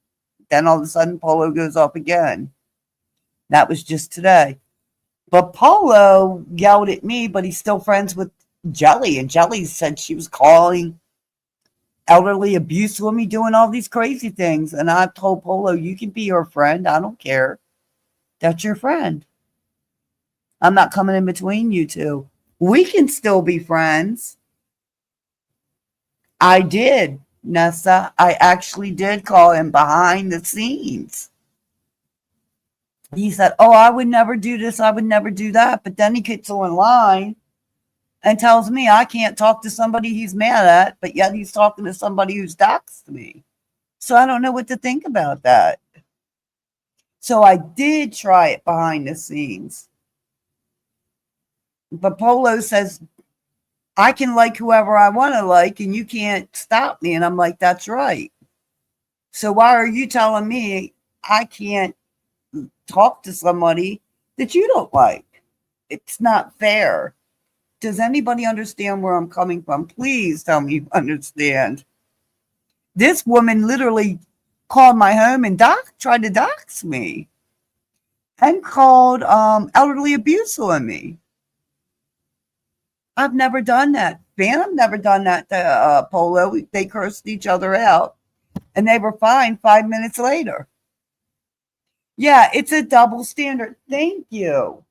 Then all of a sudden, Polo goes off again. That was just today. But Polo yelled at me, but he's still friends with Jelly. And Jelly said she was calling elderly abuse with me, doing all these crazy things. And I told Polo, you can be your friend. I don't care. That's your friend. I'm not coming in between you two. We can still be friends. I did, Nessa. I actually did call him behind the scenes. He said, oh, I would never do this. I would never do that. But then he gets online and tells me I can't talk to somebody he's mad at, but yet he's talking to somebody who's doxed me. So I don't know what to think about that. So I did try it behind the scenes. But Polo says, I can like whoever I want to like, and you can't stop me. And I'm like, that's right. So why are you telling me I can't talk to somebody that you don't like? It's not fair. Does anybody understand where I'm coming from? Please tell me you understand. This woman literally called my home and tried to dox me and called elderly abuse on me. I've never done that. Phantom never done that to Polo. They cursed each other out and they were fine 5 minutes later. Yeah, it's a double standard. Thank you.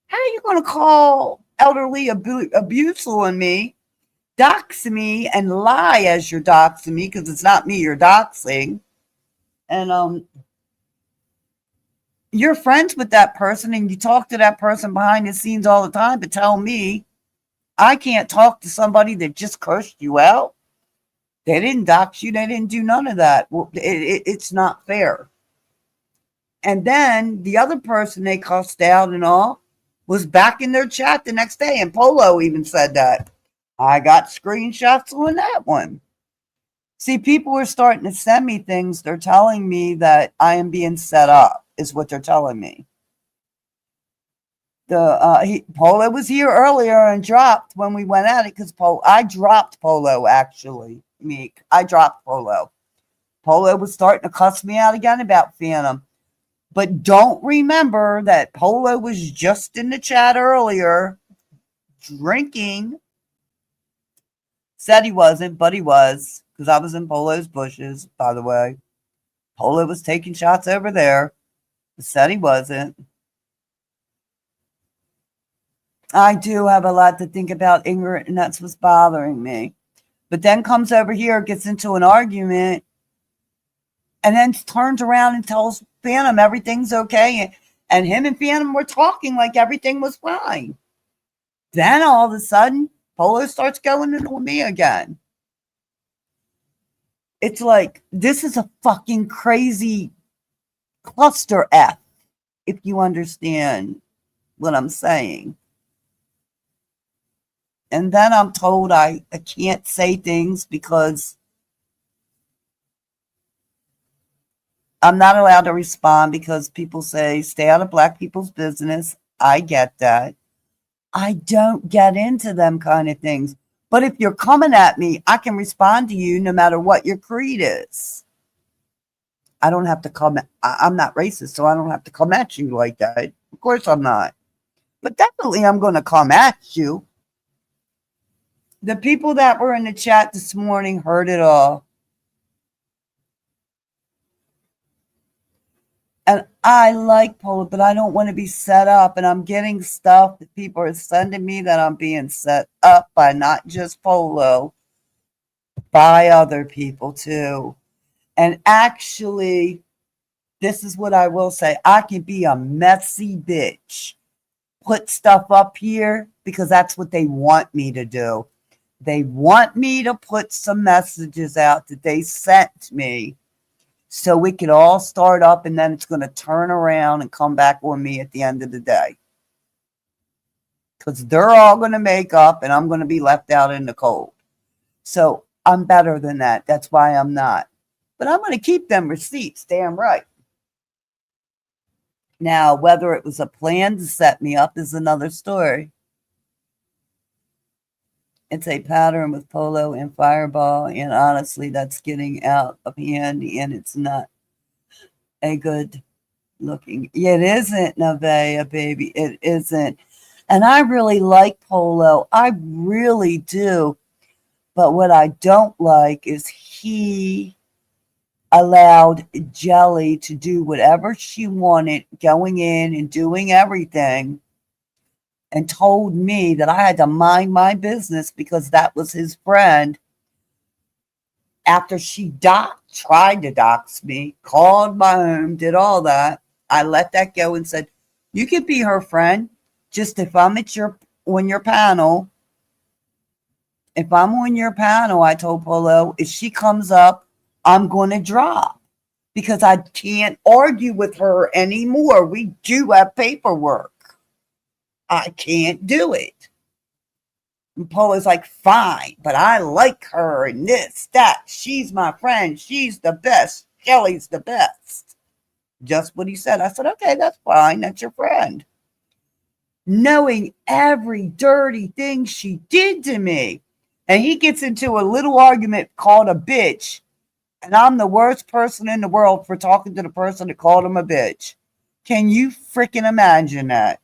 How are you going to call elderly abuse on me, dox me, and lie as you're doxing me, because it's not me you're doxing, and you're friends with that person and you talk to that person behind the scenes all the time, but tell me I can't talk to somebody that just cursed you out? They didn't dox you. They didn't do none of that. Well, it's not fair. And then the other person they cussed out and all was back in their chat the next day. And Polo even said that. I got screenshots on that one. See, people are starting to send me things. They're telling me that I am being set up, is what they're telling me. Polo was here earlier and dropped when we went at it, because I dropped Polo, actually, Meek. I dropped Polo. Polo was starting to cuss me out again about Phantom. But don't remember that Polo was just in the chat earlier drinking. Said he wasn't, but he was, because I was in Polo's bushes, by the way. Polo was taking shots over there. Said he wasn't. I do have a lot to think about, Ingrid, and that's what's bothering me. But then comes over here, gets into an argument, and then turns around and tells Phantom everything's okay. And him and Phantom were talking like everything was fine. Then all of a sudden, Polo starts going into me again. It's like, this is a fucking crazy cluster F, if you understand what I'm saying. And then I'm told I can't say things because I'm not allowed to respond, because people say, stay out of black people's business. I get that. I don't get into them kind of things. But if you're coming at me, I can respond to you no matter what your creed is. I don't have to come. I'm not racist, so I don't have to come at you like that. Of course I'm not. But definitely I'm going to come at you. The people that were in the chat this morning heard it all. And I like Polo, but I don't want to be set up. And I'm getting stuff that people are sending me that I'm being set up by not just Polo, by other people too. And actually, this is what I will say. I can be a messy bitch. Put stuff up here because that's what they want me to do. They want me to put some messages out that they sent me so we could all start up, and then it's going to turn around and come back on me at the end of the day. Because they're all going to make up and I'm going to be left out in the cold. So I'm better than that. That's why I'm not. But I'm going to keep them receipts, damn right. Now, whether it was a plan to set me up is another story. It's a pattern with Polo and Fireball, and honestly, that's getting out of hand, and it's not a good looking. It isn't, Nevaeh, baby. It isn't. And I really like Polo. I really do. But what I don't like is he allowed Jelly to do whatever she wanted, going in and doing everything, and told me that I had to mind my business because that was his friend. After she tried to dox me, called my home, did all that, I let that go and said, "You could be her friend. Just if I'm on your panel, if I'm on your panel," I told Polo, "if she comes up, I'm going to drop because I can't argue with her anymore. We do have paperwork. I can't do it." And Polo's like, "Fine, but I like her and this, that. She's my friend. She's the best. Kelly's the best." Just what he said. I said, "Okay, that's fine. That's your friend." Knowing every dirty thing she did to me. And he gets into a little argument called a bitch. And I'm the worst person in the world for talking to the person that called him a bitch. Can you freaking imagine that?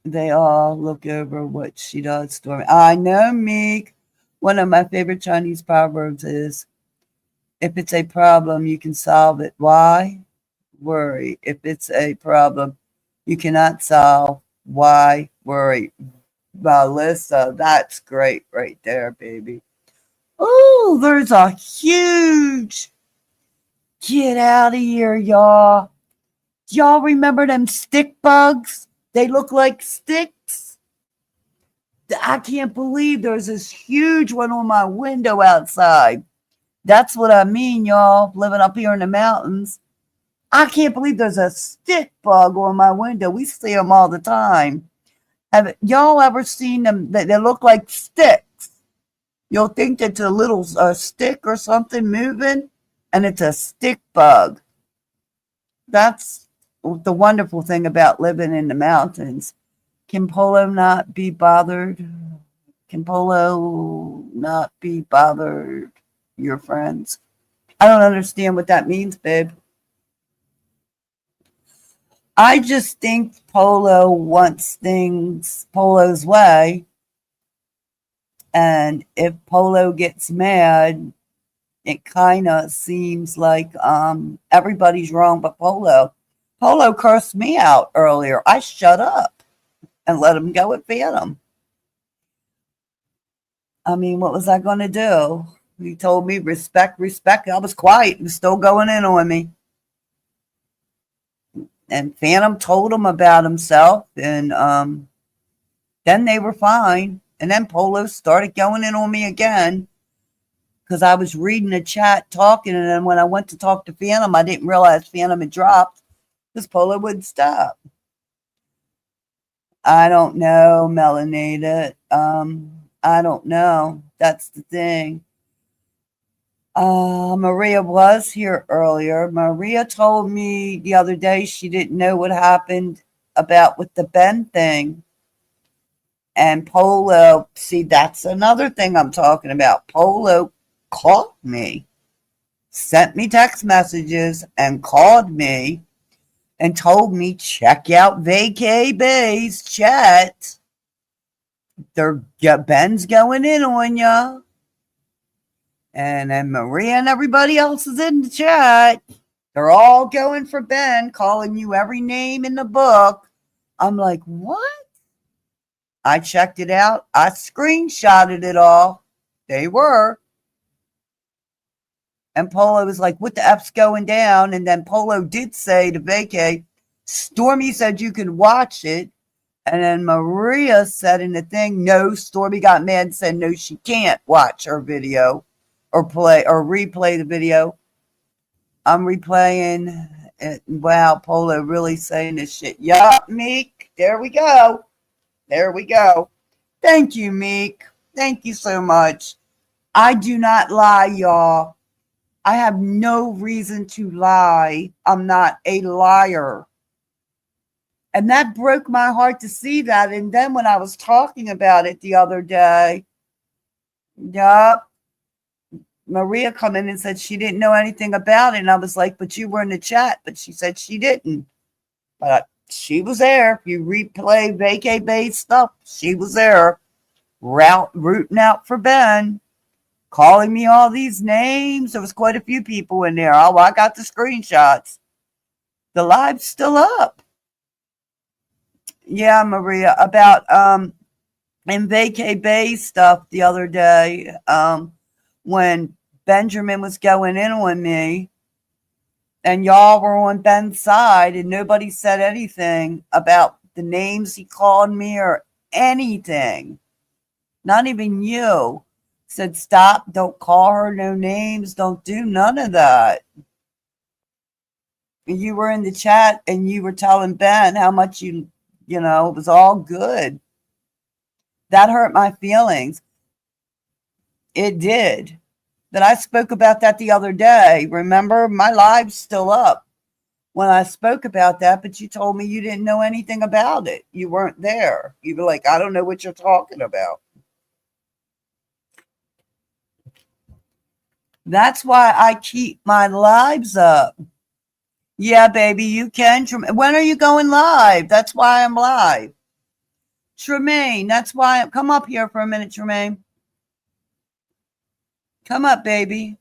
They all look over what she does, Stormy. I know, Meek. One of my favorite Chinese proverbs is, if it's a problem, you can solve it. Why worry? If it's a problem you cannot solve, why worry? Melissa, that's great right there, baby. Oh, there's a huge, get out of here, y'all. Y'all remember them stick bugs? They look like sticks. I can't believe there's this huge one on my window outside. That's what I mean, y'all, living up here in the mountains. I can't believe there's a stick bug on my window. We see them all the time. Have y'all ever seen them? They look like sticks. You'll think it's a little stick or something moving, and it's a stick bug. That's the wonderful thing about living in the mountains. Can Polo not be bothered? Can Polo not be bothered, your friends? I don't understand what that means, babe. I just think Polo wants things Polo's way. And if Polo gets mad, it kind of seems like everybody's wrong but Polo. Polo cursed me out earlier. I shut up and let him go at Phantom. I mean, what was I going to do? He told me respect, respect. I was quiet. He was still going in on me. And Phantom told him about himself, and then they were fine. And then Polo started going in on me again because I was reading the chat, talking, and then when I went to talk to Phantom, I didn't realize Phantom had dropped because Polo wouldn't stop. I don't know, Melanita. I don't know. That's the thing. Maria was here earlier. Maria told me the other day she didn't know what happened about with the Ben thing. And Polo, see, that's another thing I'm talking about. Polo called me, sent me text messages, and called me and told me, check out Vacay Bay's chat. Ben's going in on ya. And then Maria and everybody else is in the chat. They're all going for Ben, calling you every name in the book. I'm like, what? I checked it out. I screenshotted it all. They were. And Polo was like, what the F's going down? And then Polo did say to Vacay, Stormy said you could watch it. And then Maria said in the thing, no, Stormy got mad and said, no, she can't watch her video or replay the video. I'm replaying it. Wow, Polo really saying this shit. Yup, Meek. There we go. There we go. Thank you, Meek. Thank you so much. I do not lie, y'all. I have no reason to lie. I'm not a liar. And that broke my heart to see that. And then when I was talking about it the other day, yup, Maria come in and said she didn't know anything about it. And I was like, but you were in the chat. But she said she didn't. But she was there. If you replay vacay based stuff, she was there, rooting out for Ben, calling me all these names. There was quite a few people in there. Oh, I got the screenshots. The live's still up. Yeah, Maria, about in vacay bay stuff the other day, when Benjamin was going in on me and y'all were on Ben's side and nobody said anything about the names he called me or anything. Not even you. Said stop, don't call her no names, don't do none of that. You were in the chat and you were telling Ben how much you know, it was all good. That hurt my feelings. It did. That I spoke about that the other day. Remember, my live's still up when I spoke about that, but you told me you didn't know anything about it. You weren't there. You were like, I don't know what you're talking about. That's why I keep my lives up. Yeah, baby, you can. When are you going live? That's why I'm live. Tremaine, that's why come up here for a minute, Tremaine. Come up, baby.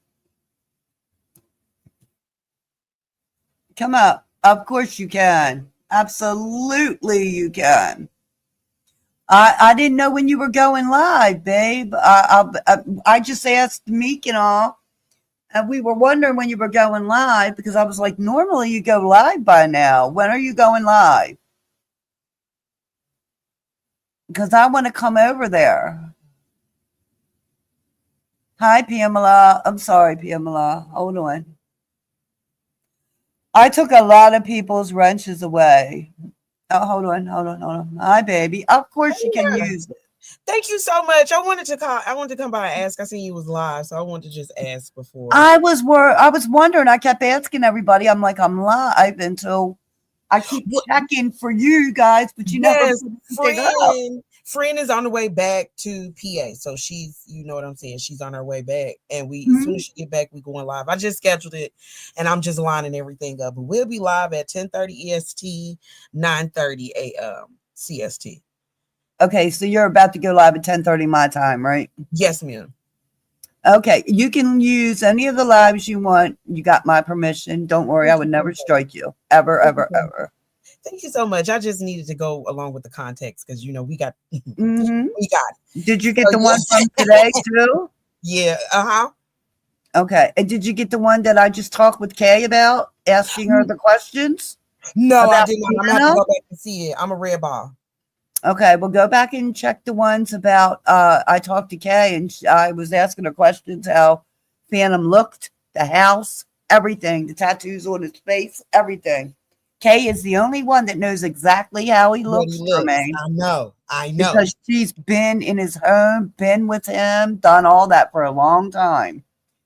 Come up. Of course you can. Absolutely you can. I didn't know when you were going live, babe. I just asked Meek and all, and we were wondering when you were going live because I was like, normally you go live by now. When are you going live? Because I want to come over there. Hi, Pamela. I'm sorry, Pamela. Hold on. I took a lot of people's wrenches away. Oh, hold on. Hi, baby. Of course you can use it. Thank you so much. I wanted to come by and ask. I seen you was live, so I wanted to just ask before. I was wondering. I kept asking everybody. I'm like, I'm live until I keep checking for you guys, but you never pick up. Friend is on the way back to PA, so she's, you know what I'm saying, she's on her way back, and as soon as she get back, we going live. I just scheduled it, and I'm just lining everything up. But we'll be live at 10:30 EST, 9:30 a.m. CST. Okay, so you're about to go live at 10:30 my time, right? Yes, ma'am. Okay, you can use any of the lives you want. You got my permission. Don't worry, I would never strike you. Ever. Thank you so much. I just needed to go along with the context because, you know, we got Mm-hmm. we got it. Did you get the one from today too? Yeah. Okay. And did you get the one that I just talked with Kay about, asking her the questions? No, I did not. I'm gonna have to go back and see it. I'm a red ball. Okay, well, go back and check the ones about. I talked to Kay and I was asking her questions how Phantom looked, the house, everything, the tattoos on his face, everything. Kay is the only one that knows exactly how he looks. I know. Because she's been in his home, been with him, done all that for a long time.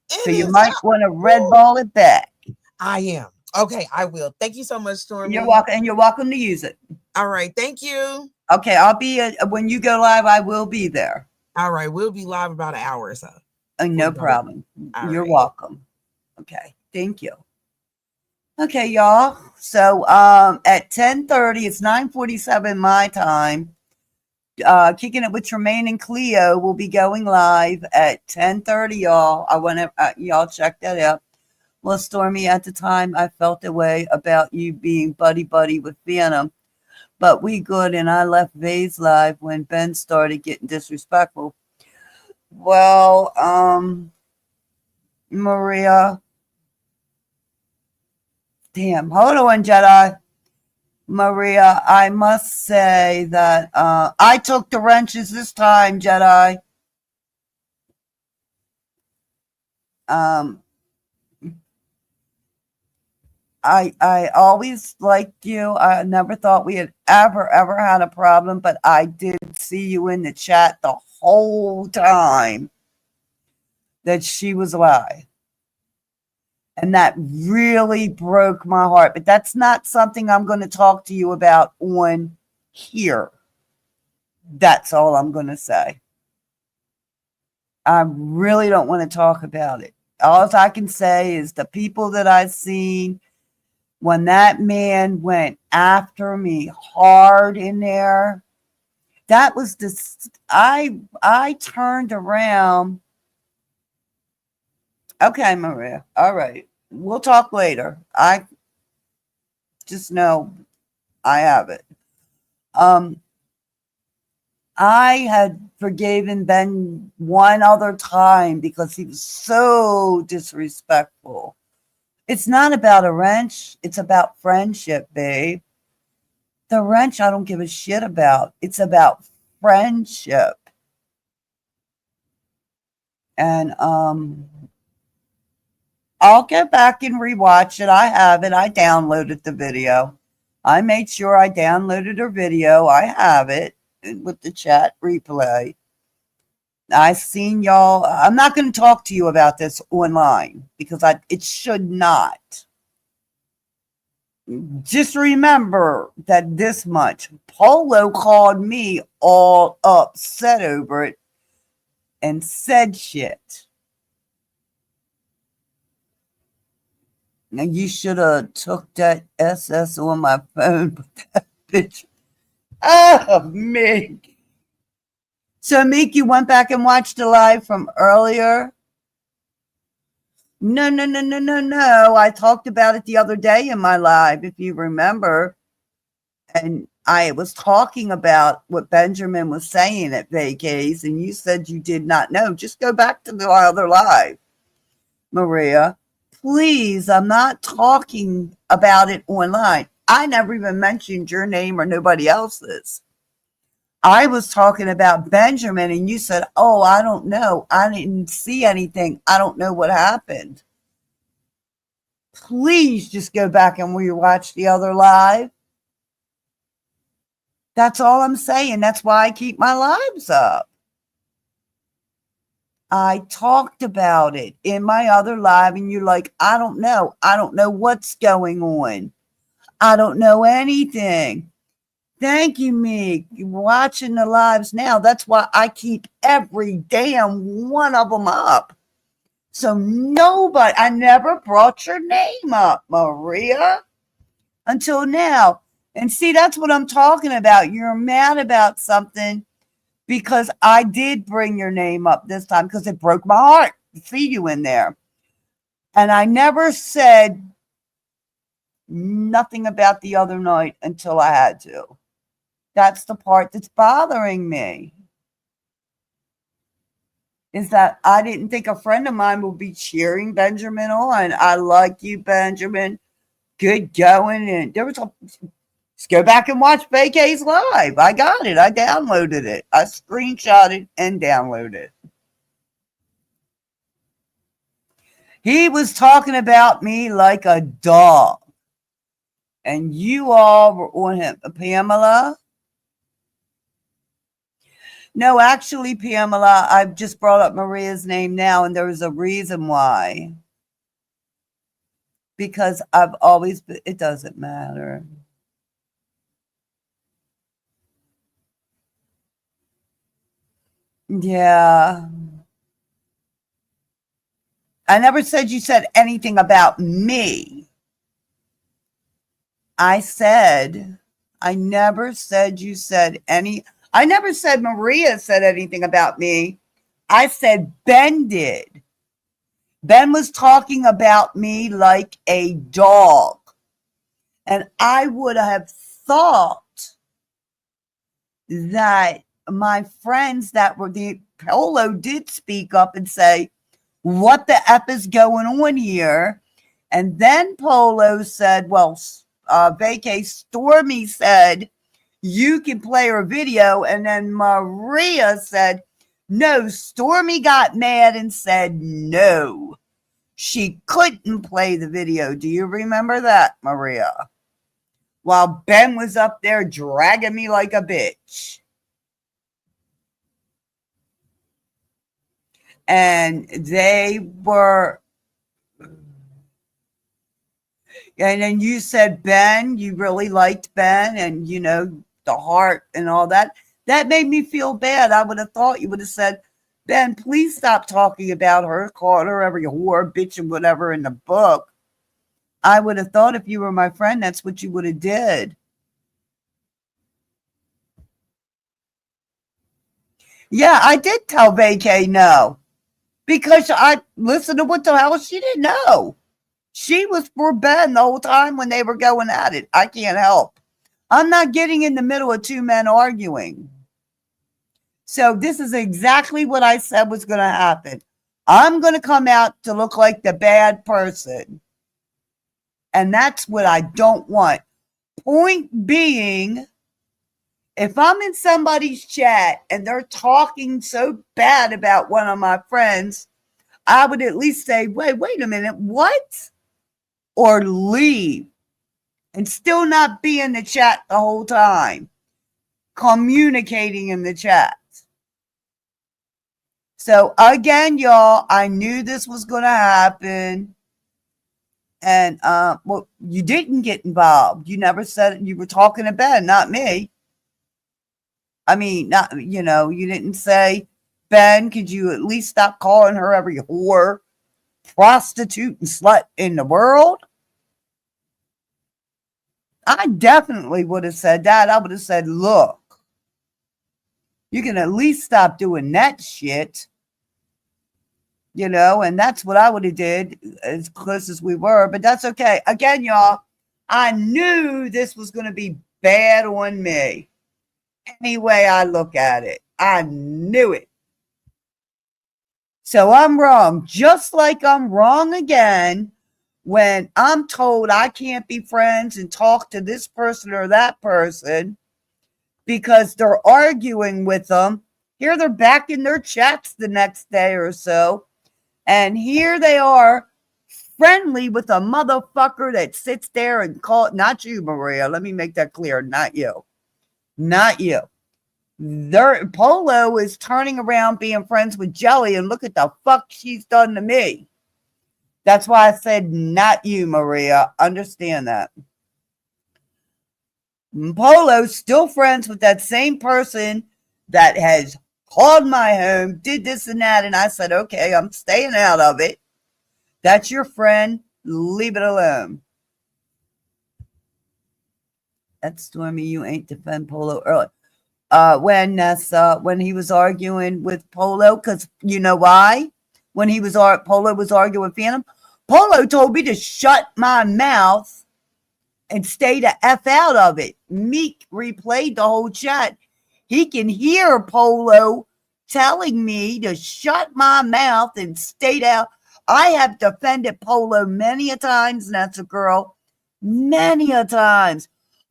So you might want to red ball it back. I am. Okay, I will. Thank you so much, Stormy. You're welcome, and you're welcome to use it. All right, thank you. Okay, I'll be when you go live. I will be there. All right, we'll be live about an hour or so. No problem. You're welcome. Okay, thank you. Okay, y'all. So at 10:30, it's 9:47 my time. Kicking it with Tremaine and Cleo will be going live at 10:30, y'all. I want to y'all check that out. Well, Stormy, at the time, I felt the way about you being buddy with Phantom, but we good, and I left Vay's live when Ben started getting disrespectful. Well, Maria, damn, hold on, Jedi. Maria, I must say that I took the wrenches this time, Jedi. I always liked you. I never thought we had ever had a problem, but I did see you in the chat the whole time that she was alive. And that really broke my heart. But that's not something I'm going to talk to you about on here. That's all I'm going to say. I really don't want to talk about it. All I can say is the people that I've seen, when that man went after me hard in there, that was this. I turned around. Okay, Maria. All right. We'll talk later. I just know I have it. I had forgiven Ben one other time because he was so disrespectful. It's not about a wrench. It's about friendship, babe. The wrench I don't give a shit about. It's about friendship. And I'll go back and rewatch it. I have it. I downloaded the video. I made sure I downloaded her video. I have it with the chat replay. I seen y'all. I'm not going to talk to you about this online because it should not. Just remember that this much. Polo called me all upset over it and said shit. Now you should have took that SS on my phone, but that bitch. Oh, Mick. So, Meek, you went back and watched the live from earlier? No. I talked about it the other day in my live, if you remember. And I was talking about what Benjamin was saying at Vacays, and you said you did not know. Just go back to the other live, Maria. Please, I'm not talking about it online. I never even mentioned your name or nobody else's. I was talking about Benjamin, and you said, oh, I don't know. I didn't see anything. I don't know what happened. Please just go back and rewatch the other live. That's all I'm saying. That's why I keep my lives up. I talked about it in my other live, and you're like, I don't know. I don't know what's going on. I don't know anything. Thank you, Meek. You're watching the lives now. That's why I keep every damn one of them up. So nobody, I never brought your name up, Maria, until now. And see, that's what I'm talking about. You're mad about something because I did bring your name up this time because it broke my heart to see you in there. And I never said nothing about the other night until I had to. That's the part that's bothering me. Is that I didn't think a friend of mine would be cheering Benjamin on. I like you, Benjamin. Good going. And there was just go back and watch Vacay's live. I got it. I downloaded it. I screenshotted and downloaded it. He was talking about me like a dog. And you all were on him. Pamela? No, actually, Pamela, I've just brought up Maria's name now, and there's a reason why. Because I've always been, it doesn't matter. Yeah. I never said you said anything about me. I never said you said any. I never said Maria said anything about me. I said Ben did. Ben was talking about me like a dog. And I would have thought that my friends that were the Polo did speak up and say, what the F is going on here? And then Polo said, well, Vacay Stormy said, you can play her video. And then Maria said, no, Stormy got mad and said, no, she couldn't play the video. Do you remember that, Maria? While Ben was up there dragging me like a bitch. And they were, and then you said Ben, you really liked Ben, and you know, the heart and all that. That made me feel bad. I would have thought you would have said, Ben, please stop talking about her, calling her every whore, bitch, and whatever in the book. I would have thought if you were my friend, that's what you would have did. Yeah, I did tell Vacay no. Because I listened to what the hell she didn't know. She was for Ben the whole time when they were going at it. I can't help. I'm not getting in the middle of two men arguing. So this is exactly what I said was going to happen. I'm going to come out to look like the bad person. And that's what I don't want. Point being, if I'm in somebody's chat and they're talking so bad about one of my friends, I would at least say, wait a minute, what? Or leave and still not be in the chat the whole time, communicating in the chat. So again, y'all, I knew this was going to happen. And well, you didn't get involved. You never said you were talking to Ben, not me. I mean, not, you know, you didn't say, Ben, could you at least stop calling her every whore, prostitute, and slut in the world? I definitely would have said that. I would have said, look, you can at least stop doing that shit. You know, and that's what I would have did as close as we were, but that's okay. Again, y'all, I knew this was going to be bad on me. Any way I look at it, I knew it. So I'm wrong, just like I'm wrong again when I'm told I can't be friends and talk to this person or that person because they're arguing with them. Here they're back in their chats the next day or so. And here they are friendly with a motherfucker that sits there and not you, Maria. Let me make that clear. Not you. Not you. Polo is turning around being friends with Jelly, and look at the fuck she's done to me. That's why I said not you, Maria. Understand that. Polo's still friends with that same person that has called my home, did this and that, and I said, okay, I'm staying out of it. That's your friend. Leave it alone. That's Stormy. You ain't defend Polo early. When he was arguing with Polo, because you know why? When Polo was arguing with Phantom, Polo told me to shut my mouth and stay the F out of it. Meek replayed the whole chat. He can hear Polo telling me to shut my mouth and stay out. I have defended Polo many a times, and that's a girl. Many a times.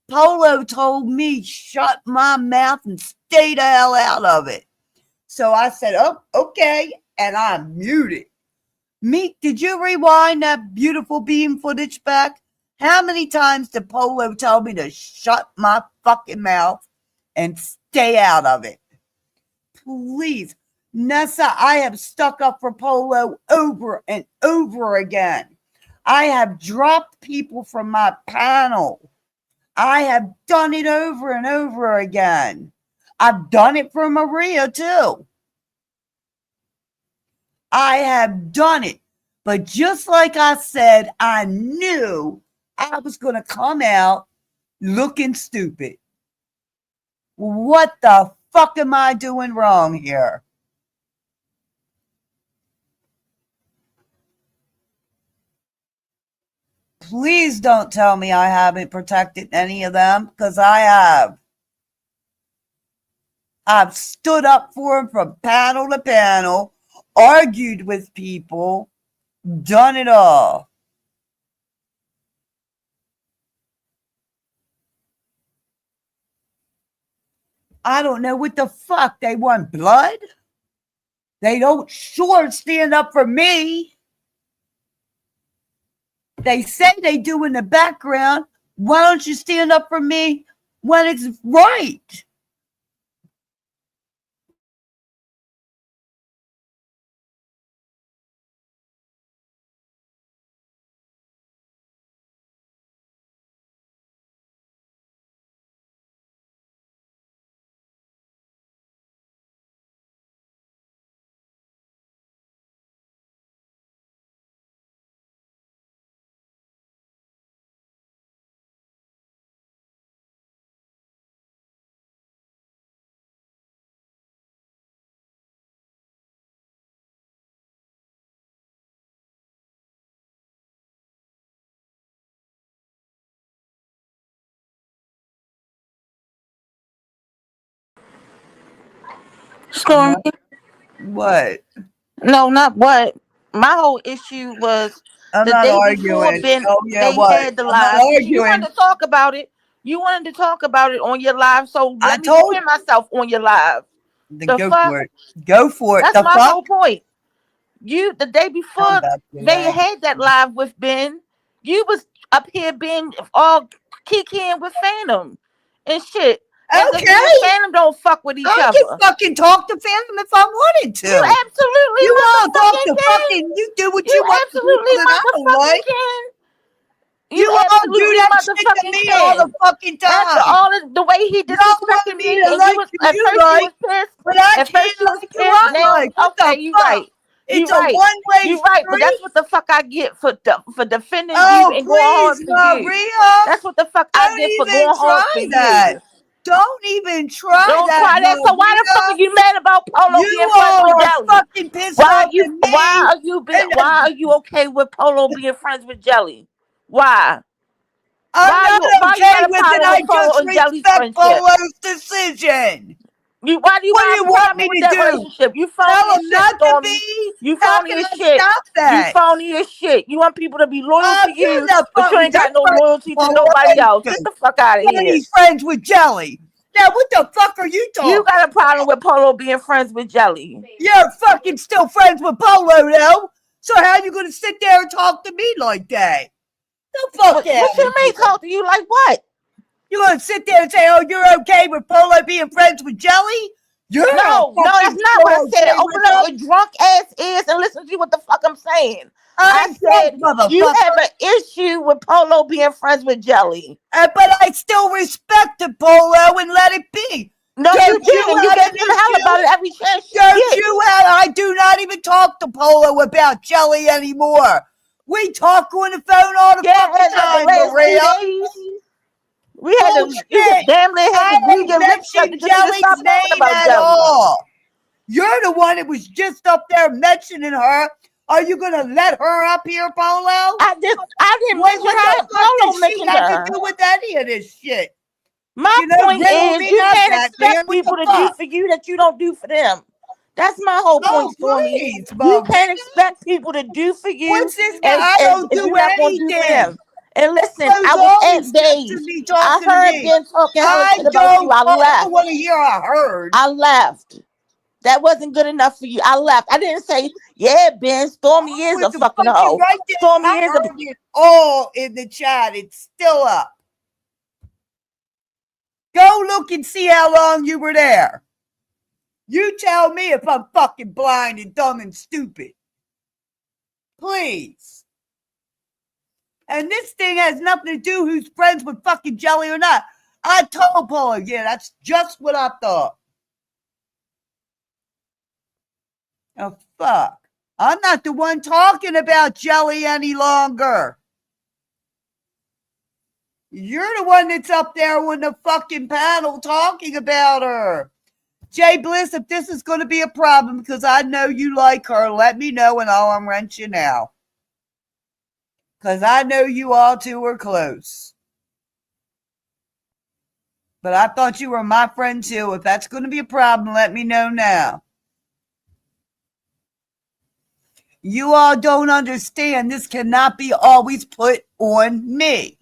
Polo told me, shut my mouth and stay the hell out of it. So I said, oh, okay. And I muted. Meek, did you rewind that beautiful beam footage back? How many times did Polo tell me to shut my fucking mouth and stay out of it? Please. Nessa, I have stuck up for Polo over and over again. I have dropped people from my panel. I have done it over and over again. I've done it for Maria too. I have done it. But just like I said, I knew I was going to come out looking stupid. What the fuck am I doing wrong here? Please don't tell me I haven't protected any of them, because I have. I've stood up for them from panel to panel, argued with people, done it all. I don't know what the fuck. They want blood? They don't sure stand up for me. They say they do in the background. Why don't you stand up for me when it's right? Stormy. What? No, not what. My whole issue was I'm the not day before arguing. Ben Oh yeah, they what? had the I'm not live. You arguing. wanted to talk about it. You wanted to talk about it on your live, so I let me told defend myself on your live. you to The go fuck? for it. Go for it. That's The my fuck? whole point. You the day I'm before about to they laugh. had that live with Ben, you was up here being all kikiing with Phantom and shit. As if me and Okay. Phantom don't fuck with each I can other. fucking talk to Phantom if I wanted You to. absolutely You all talk motherfucking to can. fucking, you do what You you want to absolutely people that I don't motherfucking like. can. You You all do absolutely that shit to motherfucking me all the can. fucking After time. all the way he Y'all want disrespected me me, to and you like was who at you first you like, was pissed. but I At can't first you was like who pissed. I Now like. What okay, the you fuck? right. It's You a right. one-way You right. But that's street. what the fuck I get for defending you Oh, and going hard please, for you. Maria. That's what the fuck I Don't get for even going hard for try that. you. Don't even try Don't that, try that. So why the fuck are Maria. you mad about Polo being You friends all with are Jelly? fucking pissed off at me. And Why are you okay with Polo being friends with Jelly? Why? I'm not Why you okay got a with it. problem I with Polo just and Jelly's respect friendship? Polo's decision. Why do you What do got you a want problem me with to that do? relationship? You Tell phony as him shit, not to Stormy. be? You How phony can as I shit. stop You that? phony as shit. You want people to be loyal to You're you, not but you phony. ain't You're got no friends with loyalty to Polo. nobody What else. are Get you? the fuck out of And here. he's friends with Jelly. Now, what the fuck are you You talking got a problem about? with Polo being friends with Jelly. You're fucking still friends with Polo, though. So how you gonna sit there and talk to me like that? The fuck What out of you mean here. talk to you like what? You gonna sit there and say, oh, you're okay with Polo being friends with Jelly? You're not No, that's fucking not what I still said. okay Open with up them. your drunk ass ears and listen to what the fuck I'm saying. I I ain't drunk, said you motherfucker. have an issue with Polo being friends with Jelly. But I still respected Polo and let it be. No, you Don't you didn't. You have gave an him hell about issue? it every chance you Don't get. you have? I do not even talk to Polo about Jelly anymore. We talk on the phone all the Yeah, fucking and like the time, last Maria. 2 days, we had to. You Bullshit. damn near had I to glue ain't your lips shut to mentioned get me to stop Jelly's talking name about at Jelly. all. You're the one that was just up there mentioning her. Are you gonna let her up here, Polo? I didn't mention What the her. fuck Polo does she mentioned have to her. do with any of this shit? My You know, point riddle is, me you that, can't Batman. expect What the people to do fuck? for you that you don't do for them. That's my whole Oh, point, Stormy. please, You Maria. can't expect people to do for you What's this guy? as, I as don't if do you're not going to do for anything. them. And listen, Polo's I was always at texting Days. me, I talking to heard me. Ben talking hella I shit about you. don't I ever left. want to hear I heard. I left. That wasn't good enough for you. I left. I didn't say, yeah, Ben, Stormy Oh, is a it's a fucking fucking hoe. right there. Stormy I is a. heard it all in the chat. It's still up. Go look and see how long you were there. You tell me if I'm fucking blind and dumb and stupid. Please. And this thing has nothing to do who's friends with fucking Jelly or not. I told Polo, yeah, that's just what I thought. Oh, fuck. I'm not the one talking about Jelly any longer. You're the one that's up there on the fucking panel talking about her. Jay Bliss, if this is going to be a problem because I know you like her, let me know and I'll unwrench you now. Because I know you all two are close. But I thought you were my friend too. If that's going to be a problem, let me know now. You all don't understand. This cannot be always put on me.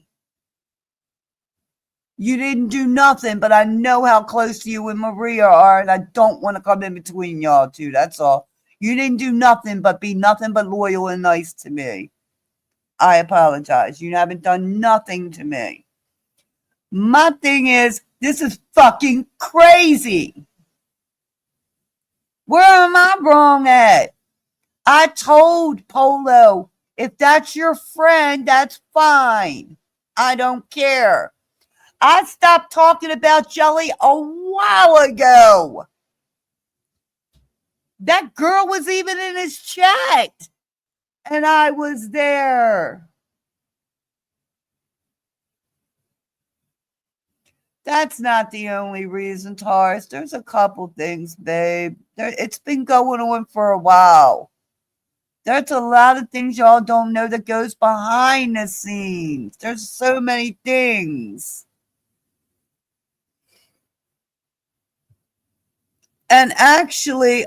You didn't do nothing, but I know how close you and Maria are, and I don't want to come in between y'all two. That's all. You didn't do nothing but be nothing but loyal and nice to me. I apologize. You haven't done nothing to me. My thing is, this is fucking crazy. Where am I wrong at? I told Polo, if that's your friend, that's fine. I don't care. I stopped talking about Jelly a while ago. That girl was even in his chat. And I was there. That's not the only reason, Taurus. There's a couple things, babe. It's been going on for a while. There's a lot of things y'all don't know that goes behind the scenes. There's so many things. And actually,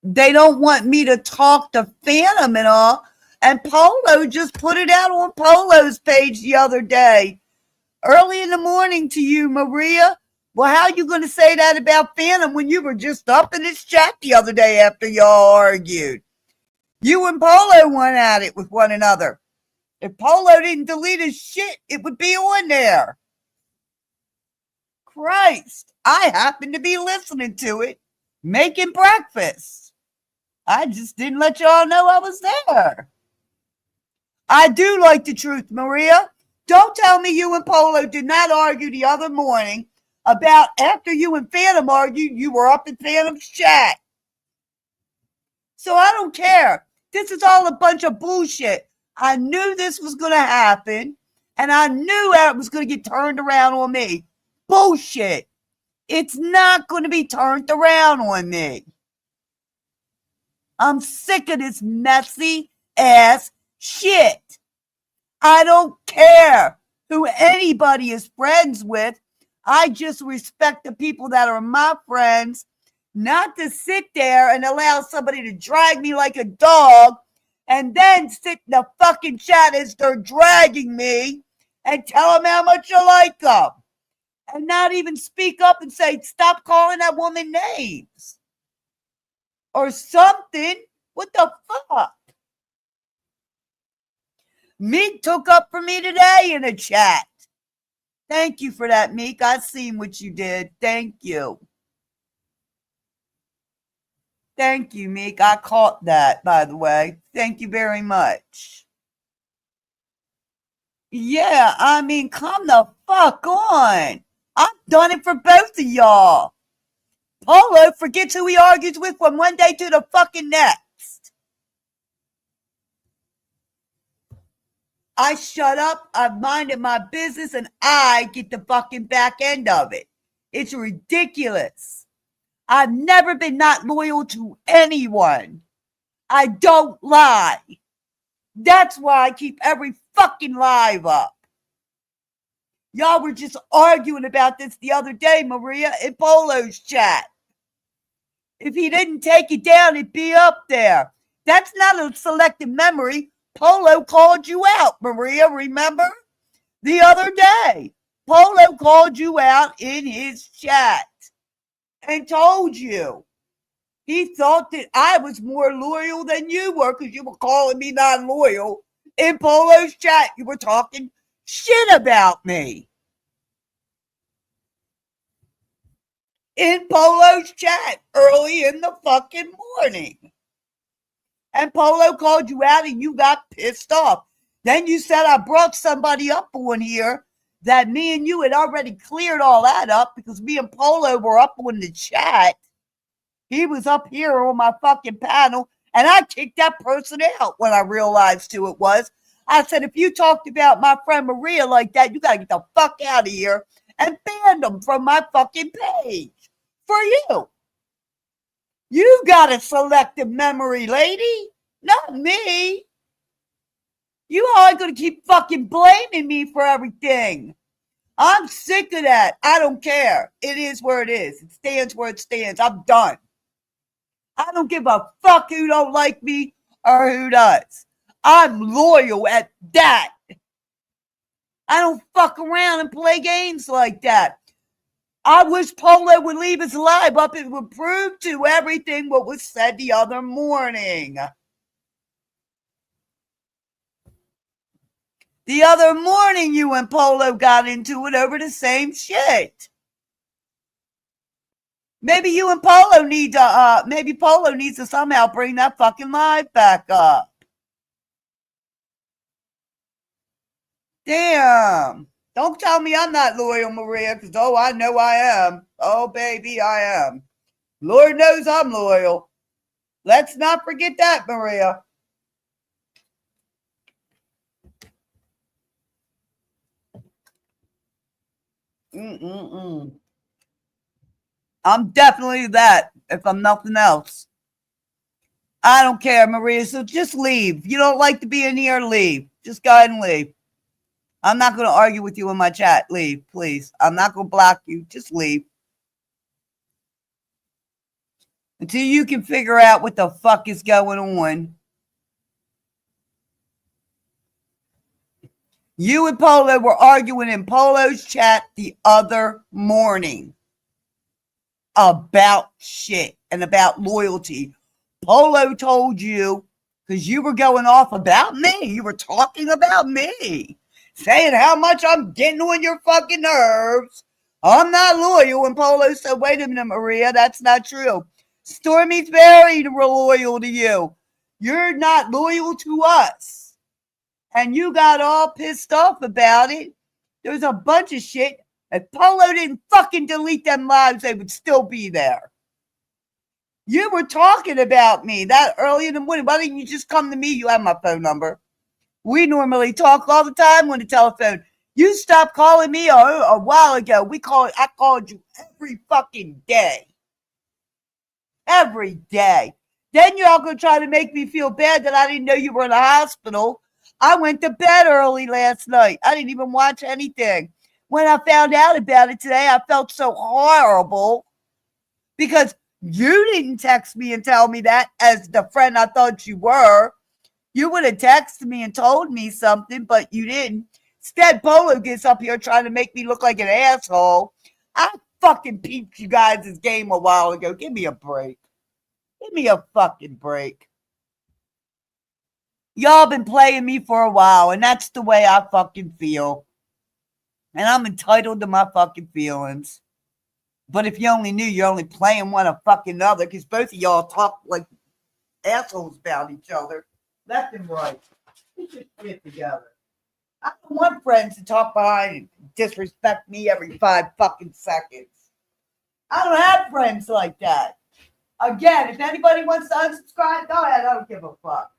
they don't want me to talk to Phantom and all. And Polo just put it out on Polo's page the other day. Early in the morning to you, Maria. Well, how are you going to say that about Phantom when you were just up in his chat the other day after y'all argued? You and Polo went at it with one another. If Polo didn't delete his shit, it would be on there. Christ, I happened to be listening to it, making breakfast. I just didn't let y'all know I was there. I do like the truth, Maria. Don't tell me you and Polo did not argue the other morning about after you and Phantom argued, you were up in Phantom's chat. So I don't care. This is all a bunch of bullshit. I knew this was going to happen, and I knew it was going to get turned around on me. Bullshit. It's not going to be turned around on me. I'm sick of this messy ass shit. I don't care who anybody is friends with. I just respect the people that are my friends, not to sit there and allow somebody to drag me like a dog and then sit in the fucking chat as they're dragging me and tell them how much you like them. And not even speak up and say, stop calling that woman names. Or something. What the fuck? Meek took up for me today in a chat. Thank you for that, Meek. I seen what you did. Thank you. Thank you, Meek. I caught that, by the way. Thank you very much. Yeah, I mean, come the fuck on. I've done it for both of y'all. Polo forgets who he argues with from one day to the fucking next. I shut up, I've minded my business, and I get the fucking back end of it. It's ridiculous. I've never been not loyal to anyone. I don't lie. That's why I keep every fucking live up. Y'all were just arguing about this the other day, Maria, in Polo's chat. If he didn't take it down, it'd be up there. That's not a selective memory. Polo called you out, Maria, remember? The other day, Polo called you out in his chat and told you. He thought that I was more loyal than you were because you were calling me non-loyal. In Polo's chat, you were talking shit about me. In Polo's chat early in the fucking morning. And Polo called you out and you got pissed off. Then you said I brought somebody up on here that me and you had already cleared all that up because me and Polo were up on the chat. He was up here on my fucking panel and I kicked that person out when I realized who it was. I said, if you talked about my friend Maria like that, you got to get the fuck out of here and ban them from my fucking page. For you. You got a selective memory, lady. Not me. You all are going to keep fucking blaming me for everything. I'm sick of that. I don't care. It is where it is. It stands where it stands. I'm done. I don't give a fuck who don't like me or who does. I'm loyal at that. I don't fuck around and play games like that. I wish Polo would leave his live up. It would prove to everything what was said the other morning. The other morning, you and Polo got into it over the same shit. Maybe you and Polo need to, maybe Polo needs to somehow bring that fucking live back up. Damn. Don't tell me I'm not loyal, Maria, because, oh, I know I am. Oh, baby, I am. Lord knows I'm loyal. Let's not forget that, Maria. I'm definitely that, if I'm nothing else. I don't care, Maria, so just leave. You don't like to be in here, leave. Just go ahead and leave. I'm not going to argue with you in my chat. Leave, please. I'm not going to block you. Just leave. Until you can figure out what the fuck is going on. You and Polo were arguing in Polo's chat the other morning about shit and about loyalty. Polo told you, because you were going off about me. You were talking about me. Saying how much I'm getting on your fucking nerves. I'm not loyal. And Polo said, wait a minute, Maria, that's not true. Stormy's very loyal to you. You're not loyal to us. And you got all pissed off about it. There's a bunch of shit. If Polo didn't fucking delete them lives, they would still be there. You were talking about me that early in the morning. Why didn't you just come to me? You have my phone number. We normally talk all the time on the telephone. You stopped calling me a while ago. I called you every fucking day. Every day. Then you're all going to try to make me feel bad that I didn't know you were in the hospital. I went to bed early last night. I didn't even watch anything. When I found out about it today, I felt so horrible because you didn't text me and tell me that as the friend I thought you were. You would have texted me and told me something, but you didn't. Instead, Polo gets up here trying to make me look like an asshole. I fucking peeped you guys' game a while ago. Give me a break. Give me a fucking break. Y'all been playing me for a while, and that's the way I fucking feel. And I'm entitled to my fucking feelings. But if you only knew, you're only playing one a fucking other, because both of y'all talk like assholes about each other. Left and right. We should get together. I don't want friends to talk behind and disrespect me every 5 fucking seconds. I don't have friends like that. Again, if anybody wants to unsubscribe, go ahead. I don't give a fuck.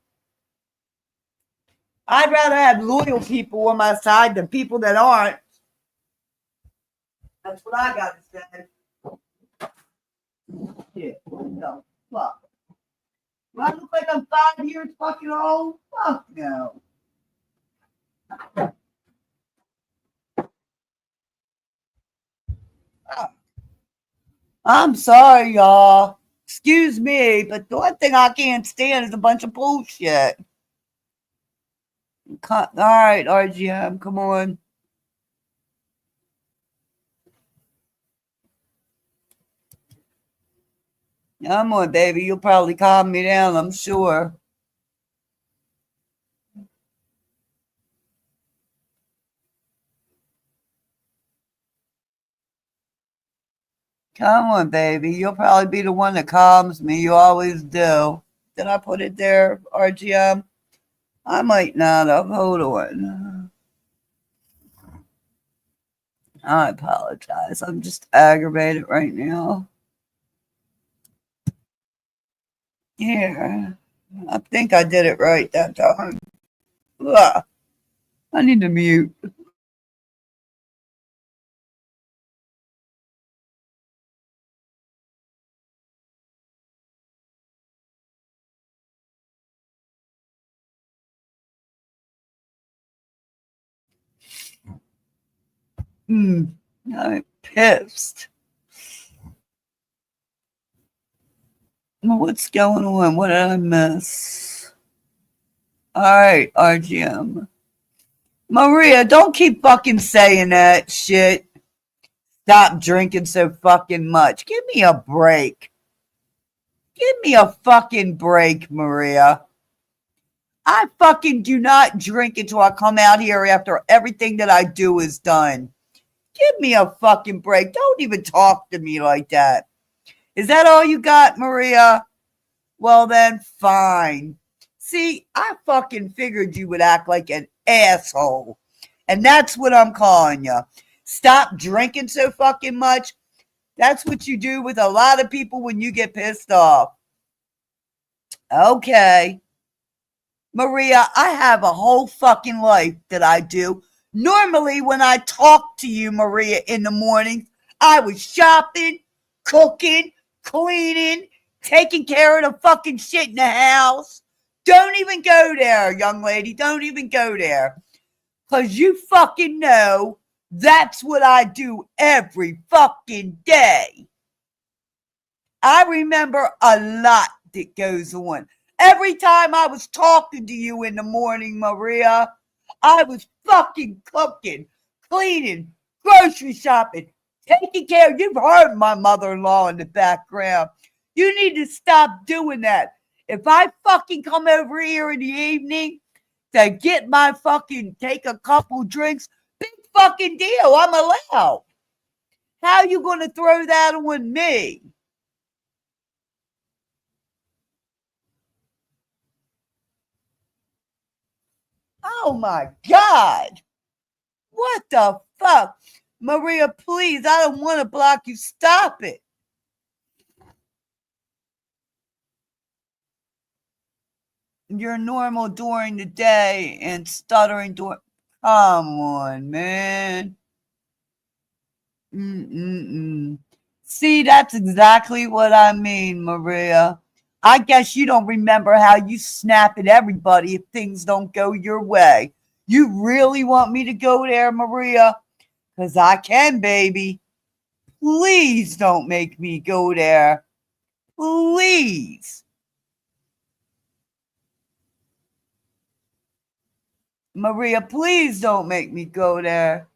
I'd rather have loyal people on my side than people that aren't. That's what I got to say. Shit, what the fuck? Do I look like I'm 5 years fucking old? Fuck no. I'm sorry, y'all. Excuse me, but the one thing I can't stand is a bunch of bullshit. All right, RGM, come on. Come on, baby. You'll probably calm me down, I'm sure. Come on, baby. You'll probably be the one that calms me. You always do. Did I put it there, RGM? I might not have. Hold on. I apologize. I'm just aggravated right now. Yeah. I think I did it right that time. Ugh. I need to mute. I'm pissed. What's going on? What did I miss? All right, RGM. Maria, don't keep fucking saying that shit. Stop drinking so fucking much. Give me a break. Give me a fucking break, Maria. I fucking do not drink until I come out here after everything that I do is done. Give me a fucking break. Don't even talk to me like that. Is that all you got, Maria? Well, then, fine. See, I fucking figured you would act like an asshole. And that's what I'm calling you. Stop drinking so fucking much. That's what you do with a lot of people when you get pissed off. Okay. Maria, I have a whole fucking life that I do. Normally, when I talk to you, Maria, in the morning, I was shopping, cooking, cleaning, taking care of the fucking shit in the house. Don't even go there, young lady. Don't even go there. Because you fucking know that's what I do every fucking day. I remember a lot that goes on. Every time I was talking to you in the morning, Maria, I was fucking cooking, cleaning, grocery shopping, taking care. You've heard my mother-in-law in the background. You need to stop doing that. If I fucking come over here in the evening to get my fucking, take a couple drinks, big fucking deal. I'm allowed. How you going to throw that on me? Oh my God. What the fuck? Maria, please, I don't want to block you. Stop it. You're normal during the day and stuttering during. Come on, man. See, that's exactly what I mean, Maria. I guess you don't remember how you snap at everybody if things don't go your way. You really want me to go there, Maria? Because I can, baby. Please don't make me go there. Please. Maria, please don't make me go there.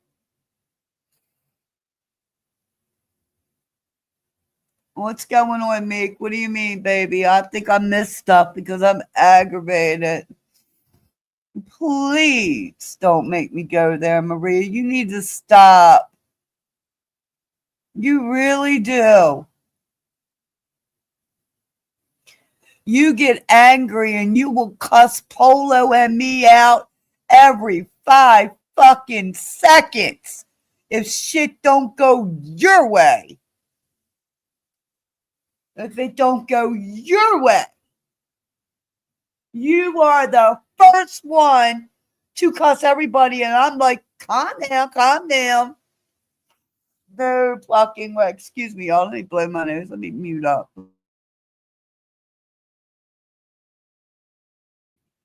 What's going on, Meek? What do you mean, baby? I think I missed stuff because I'm aggravated. Please don't make me go there, Maria. You need to stop. You really do. You get angry and you will cuss Polo and me out every 5 fucking seconds if shit don't go your way. If it don't go your way, you are the first one to cuss everybody. And I'm like, calm down, calm down. No fucking way. Excuse me, y'all. Let me blow my nose. Let me mute up.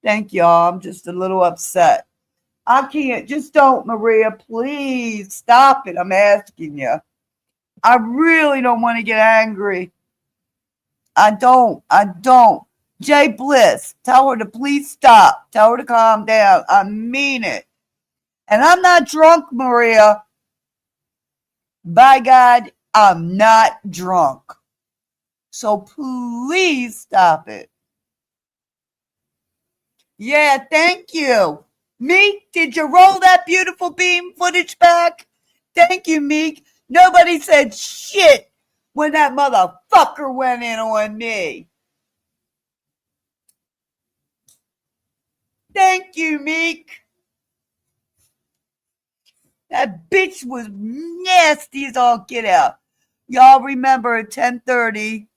Thank y'all. I'm just a little upset. I can't. Just don't, Maria. Please stop it. I'm asking you. I really don't want to get angry. I don't. Jay Bliss, tell her to please stop. Tell her to calm down. I mean it. And I'm not drunk, Maria. By God, I'm not drunk. So please stop it. Yeah, thank you. Meek, did you roll that beautiful beam footage back? Thank you, Meek. Nobody said shit when that motherfucker went in on me. Thank you, Meek. That bitch was nasty as all get out. Y'all remember at 10:30,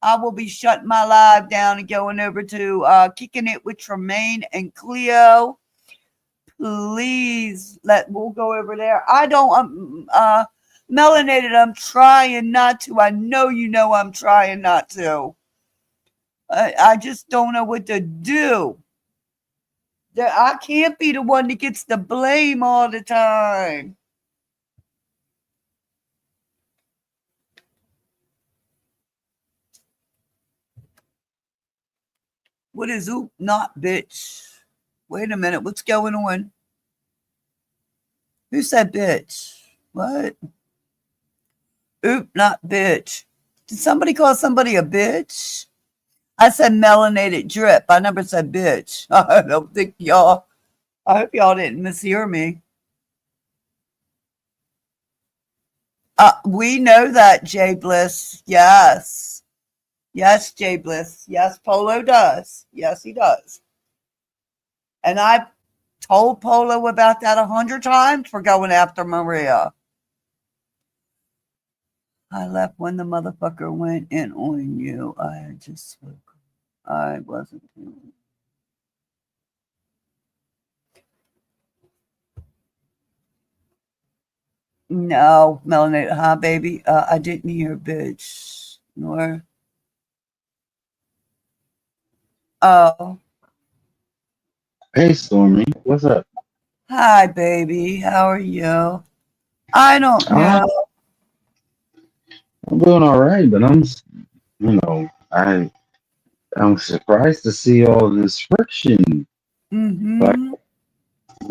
I will be shutting my live down and going over to Kicking It with Tremaine and Cleo. Please, we'll go over there. I don't, Melanated, I'm trying not to. I know you know I'm trying not to. I just don't know what to do. I can't be the one that gets the blame all the time. What is oop not bitch? Wait a minute, what's going on? Who said bitch? What? Oop not bitch. Did somebody call somebody a bitch? I said melanated drip. I never said bitch. I don't think y'all. I hope y'all didn't mishear me. We know that, Jay Bliss. Yes. Yes, Jay Bliss. Yes, Polo does. Yes, he does. And I've told Polo about that 100 times for going after Maria. I left when the motherfucker went in on you. I had just spoken. I wasn't. No, melanated, huh, baby? I didn't hear bitch. Nor. Oh. Hey, Stormy, what's up? Hi, baby. How are you? I don't Uh, know. I'm doing all right, but you know, I'm surprised to see all this friction. Like, Mm-hmm.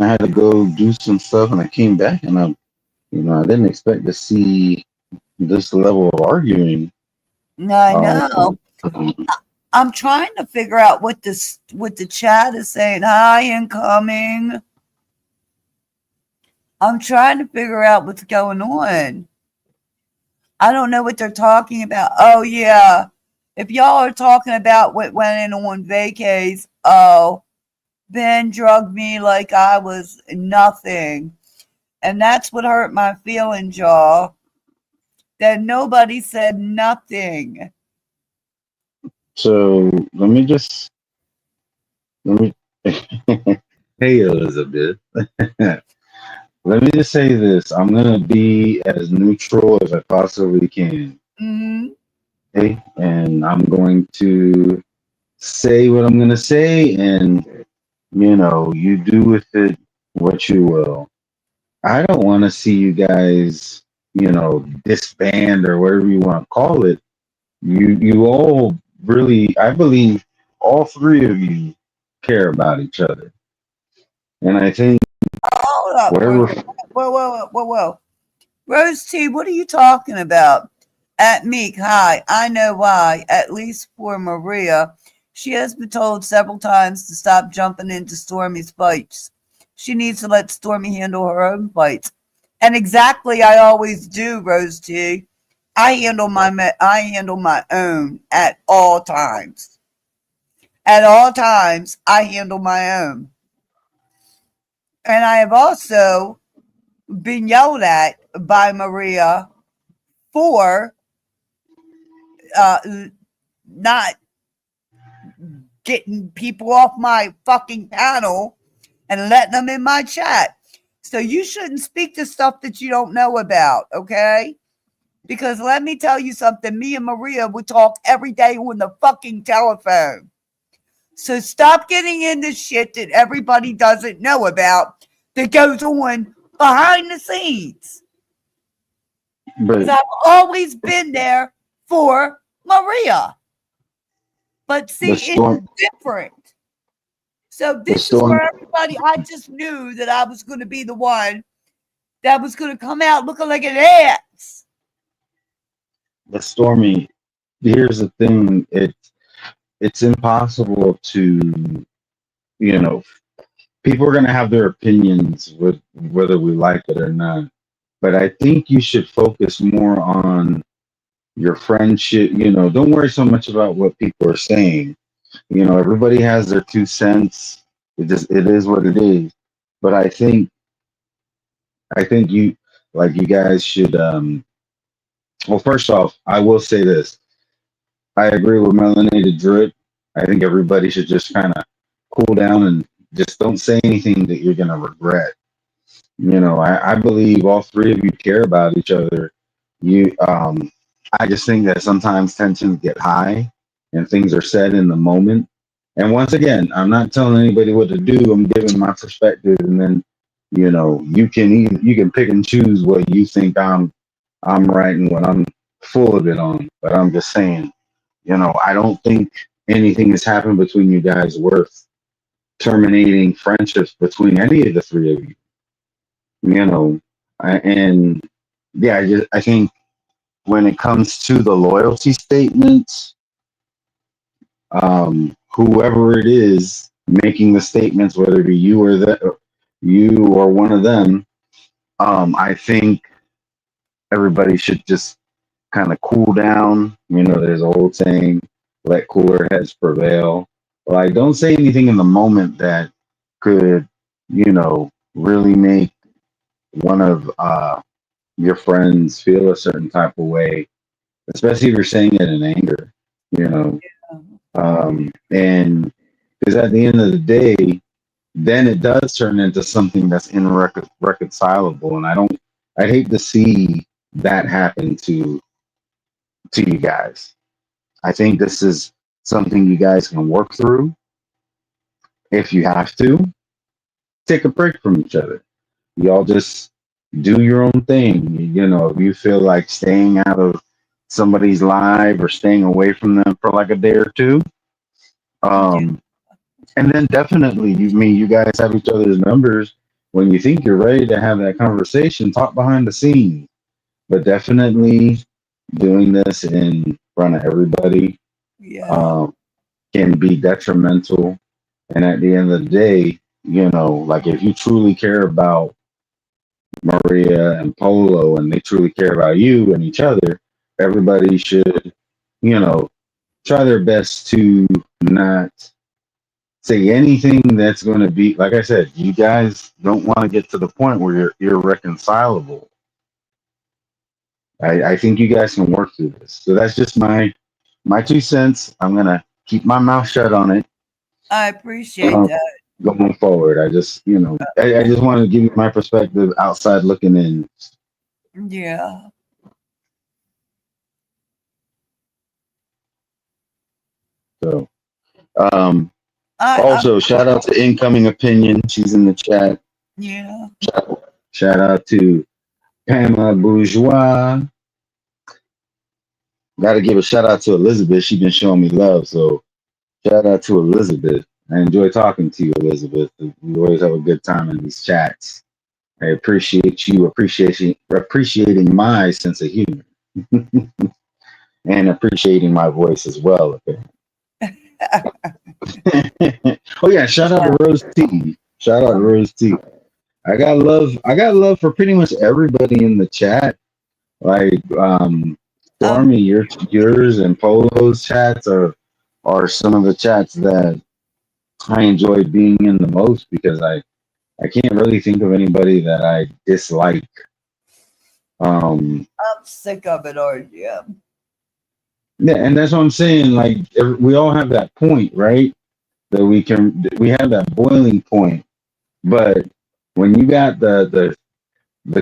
I had to go do some stuff, and I came back, and I didn't expect to see this level of arguing. I Um, know. I'm trying to figure out what the chat is saying. Hi, incoming. I'm trying to figure out what's going on. I don't know what they're talking about. Oh yeah. If y'all are talking about what went in on vacays, oh, Ben drugged me like I was nothing. And that's what hurt my feelings, y'all. That nobody said nothing. so let me. Hey, Elizabeth. Let me just say this. I'm gonna be as neutral as I possibly can. Mm-hmm. Okay, and I'm going to say what I'm gonna say, and you do with it what you will. I don't want to see you guys, disband or whatever you want to call it. You all really, I believe, all three of you care about each other, and I think Hold up for a whatever. minute. Whoa. Rose T, what are you talking about? At Meek, hi. I know why, at least for Maria. She has been told several times to stop jumping into Stormy's fights. She needs to let Stormy handle her own fights. And exactly, I always do, Rose T. I handle my own at all times. At all times, I handle my own. And I have also been yelled at by Maria for uh, not getting people off my fucking panel and letting them in my chat. So you shouldn't speak to stuff that you don't know about, okay? Because let me tell you something, me and Maria would talk every day on the fucking telephone. So stop getting into shit that everybody doesn't know about that goes on behind the scenes. Because But I've always been there for Maria. But the see, it's storm, different. So the this is storm, where everybody, I just knew that I was going to be the one that was going to come out looking like an ass. the stormy. Here's the thing. It's impossible to, you know, people are gonna have their opinions with whether we like it or not. But I think you should focus more on your friendship. Don't worry so much about what people are saying. Everybody has their 2 cents. It is what it is. But I think you guys should. Well, first off, I will say this. I agree with Melanated Drip. I think everybody should just kind of cool down and just don't say anything that you're gonna regret. I believe all three of you care about each other. I just think that sometimes tensions get high and things are said in the moment. And once again, I'm not telling anybody what to do. I'm giving my perspective, and then you can pick and choose what you think I'm right and what I'm full of it on. But I'm just saying, I don't think anything has happened between you guys worth terminating friendships between any of the three of you. And yeah, I think when it comes to the loyalty statements, whoever it is making the statements, whether it be you or one of them, I think everybody should just kind of cool down. You know, there's an old saying, let cooler heads prevail. Like, don't say anything in the moment that could, really make one of your friends feel a certain type of way, especially if you're saying it in anger, you know. And because at the end of the day, then it does turn into something that's irreconcilable. And I hate to see that happen to you guys. I think this is something you guys can work through. If you have to, take a break from each other. Y'all just do your own thing. You know, if you feel like staying out of somebody's live or staying away from them for like a day or two, um, and then definitely, you guys have each other's numbers. When you think you're ready to have that conversation, talk behind the scenes. But definitely doing this in front of everybody can be detrimental. And at the end of the day, like if you truly care about Maria and Polo and they truly care about you and each other, everybody should, you know, try their best to not say anything that's going to be, like I said, you guys don't want to get to the point where you're irreconcilable. I think you guys can work through this. So that's just my 2 cents. I'm gonna keep my mouth shut on it. I appreciate that. Going forward. I just I just wanted to give you my perspective outside looking in. Yeah. So also shout out to Incoming Opinion. She's in the chat. Yeah. Shout out to Pamela Bourgeois. Got to give a shout out to Elizabeth. She's been showing me love. So shout out to Elizabeth. I enjoy talking to you, Elizabeth. We always have a good time in these chats. I appreciate you appreciating my sense of humor and appreciating my voice as well. Oh yeah, shout out to Rose T. Shout out to Rose T. I got love for pretty much everybody in the chat. Like Stormy, yours and Polo's chats are some of the chats that I enjoy being in the most because I can't really think of anybody that I dislike. I'm sick of it, yeah. Yeah, and that's what I'm saying. Like we all have that point, right? That we have that boiling point. But when you got the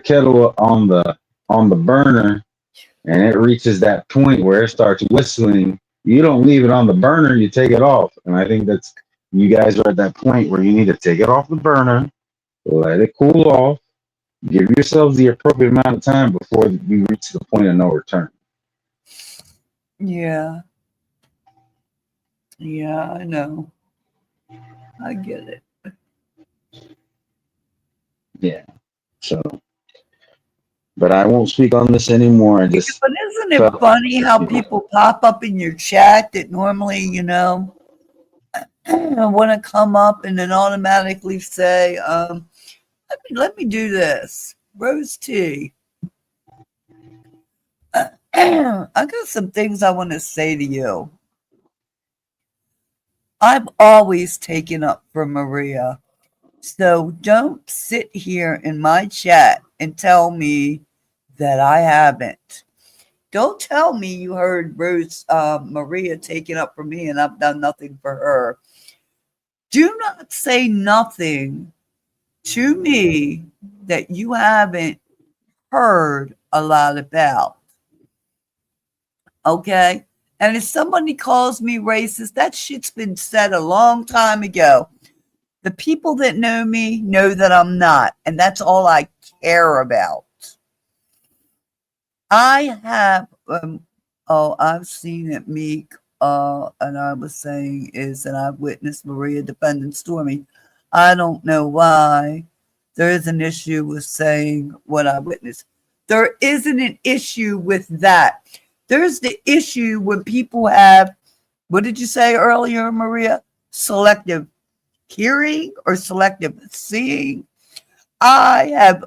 kettle on the burner and it reaches that point where it starts whistling, you don't leave it on the burner, you take it off. And I think that's you guys are at that point where you need to take it off the burner, let it cool off, give yourselves the appropriate amount of time before we reach the point of no return. Yeah. Yeah, I know. I get it. Yeah. So, but I won't speak on this anymore. But isn't it funny how people pop up in your chat that normally, want to come up and then automatically say, let me do this. Rose T. I got some things I want to say to you. I've always taken up for Maria. So don't sit here in my chat and tell me that I haven't. Don't tell me you heard Maria taking up for me and I've done nothing for her. Do not say nothing to me that you haven't heard a lot about. Okay? And if somebody calls me racist, that shit's been said a long time ago. The people that know me know that I'm not, and that's all I care about. I have, I've seen it, Meek, and I was saying is that I've witnessed Maria defending Stormy. I don't know why there is an issue with saying what I witnessed. There isn't an issue with that. There's the issue when people have What did you say earlier, Maria? Selective hearing or selective seeing? I have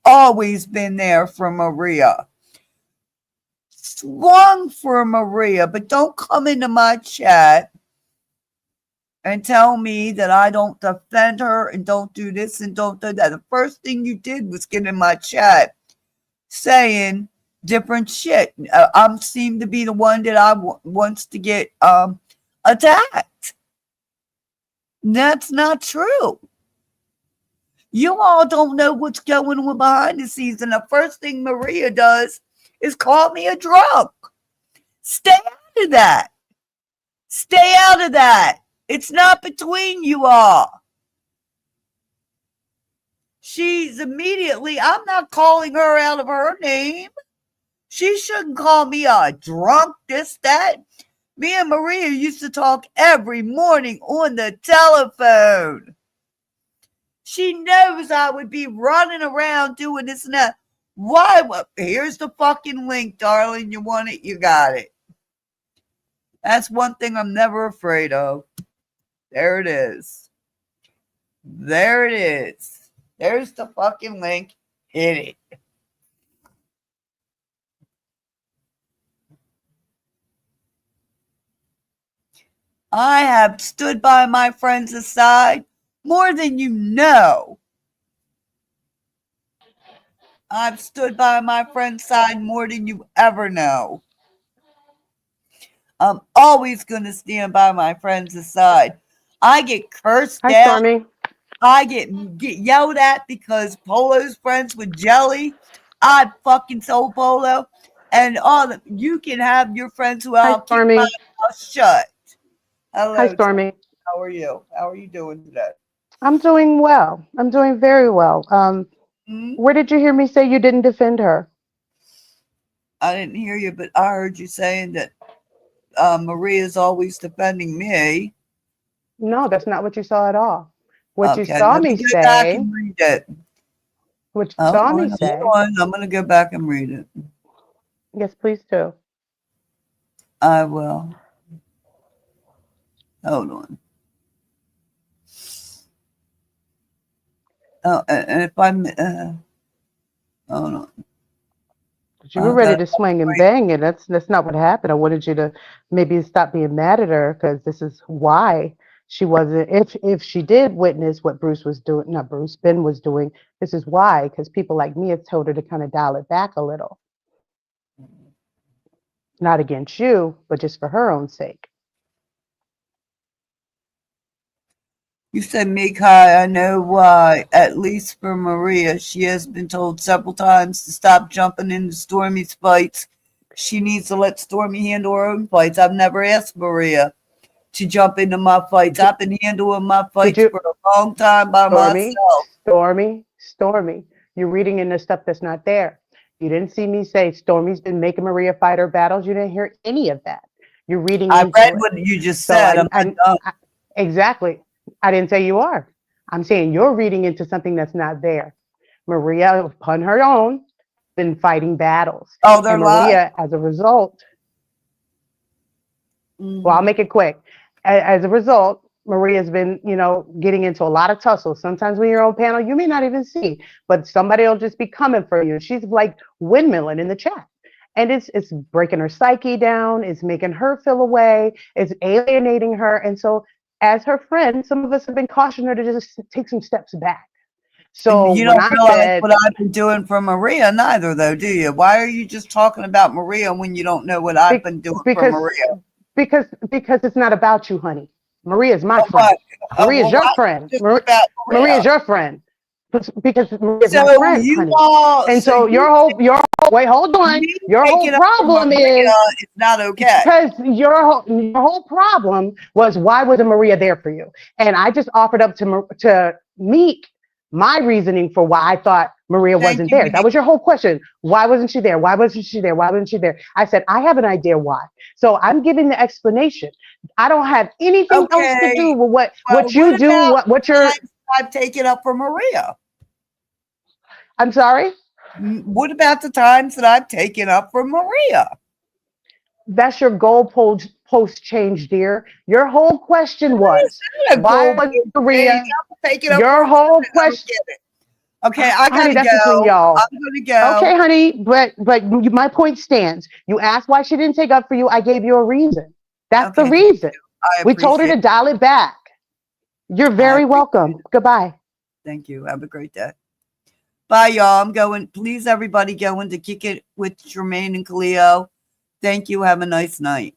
always been there for Maria. Swung for Maria, but don't come into my chat and tell me that I don't defend her and don't do this and don't do that. The first thing you did was get in my chat saying different shit. I seem to be the one that wants to get attacked. That's not true. You all don't know what's going on behind the scenes, and the first thing Maria does is call me a drunk. Stay out of that. Stay out of that. It's not between you all. She's immediately, I'm not calling her out of her name. She shouldn't call me a drunk, this, that. Me and Maria used to talk every morning on the telephone. She knows I would be running around doing this and that. Why? Here's the fucking link, darling. You want it? You got it. That's one thing I'm never afraid of. There it is. There it is. There's the fucking link. Hit it. I have stood by my friends' side more than you know. I've stood by my friend's side more than you ever know. I'm always going to stand by my friends' side. I get cursed Hi, out. Stormy. I get yelled at because Polo's friends with Jelly. I fucking told Polo. And all of you can have your friends who Hi, I'll keep Stormy. my mouth shut. Hello, Hi, Stormy. how are you? How are you doing today? I'm doing well. I'm doing very well. Where did you hear me say you didn't defend her? I didn't hear you, but I heard you saying that Maria's always defending me. No, that's not what you saw at all. What you Okay, saw let me me go back say, and read it. what you Hold saw me on, say, hold on. I'm going to go back and read it. yes, please do. I will. Hold on. Oh, and if I'm, hold on. You were ready to swing and bang, and that's not what happened. I wanted you to maybe stop being mad at her because this is why she wasn't. If she did witness what Bruce was doing, not Bruce, Ben was doing, this is why, because people like me have told her to kind of dial it back a little. Not against you, but just for her own sake. You said Mikai, I know why. At least for Maria, she has been told several times to stop jumping into Stormy's fights. She needs to let Stormy handle her own fights. I've never asked Maria to jump into my fights. I've been handling my fights for a long time by myself. Stormy, you're reading into stuff that's not there. You didn't see me say Stormy's been making Maria fight her battles. You didn't hear any of that. You're reading into I read it. what you just said. Exactly. I didn't say you are. I'm saying you're reading into something that's not there. Maria, upon her own, been fighting battles. Oh, they're and Maria, as a result, well, I'll make it quick. As a result, Maria's been, getting into a lot of tussles. Sometimes when you're on panel, you may not even see, but somebody will just be coming for you. She's like windmilling in the chat. And it's breaking her psyche down. It's making her feel away. It's alienating her. And so as her friend, some of us have been cautioning her to just take some steps back. So you don't realize what I've been doing for Maria neither, though, do you? Why are you just talking about Maria when you don't know what I've been doing for Maria? Because it's not about you, honey. Maria's my friend. Maria's your friend. Maria's your friend. Because Maria's my friend, honey. And so your whole wait, hold on. Your whole problem is it's not okay. Because your whole problem was why wasn't Maria there for you? And I just offered up to Meek my reasoning for why I thought Maria wasn't there. That was your whole question. Why wasn't she there? Why wasn't she there? Why wasn't she there? I said, I have an idea why. So I'm giving the explanation. I don't have anything else to do with what you do, what you're... I've taken up for Maria. I'm sorry? What about the times that I've taken up for Maria? That's your goal post change, dear. Your whole question was, A why gold was change. Maria? I'm taking up Your for a whole woman. I don't question, get it. Okay, I honey, gotta that's between go. y'all. I'm gonna go. Okay, honey, but my point stands. You asked why she didn't take up for you. I gave you a reason. That's the Okay, reason. I We told her appreciate to dial it back. You're I very appreciate welcome. Goodbye. Thank you. Have a great day. Bye, y'all. I'm going. Please, everybody, go in to kick it with Tremaine and Cleo. Thank you. Have a nice night.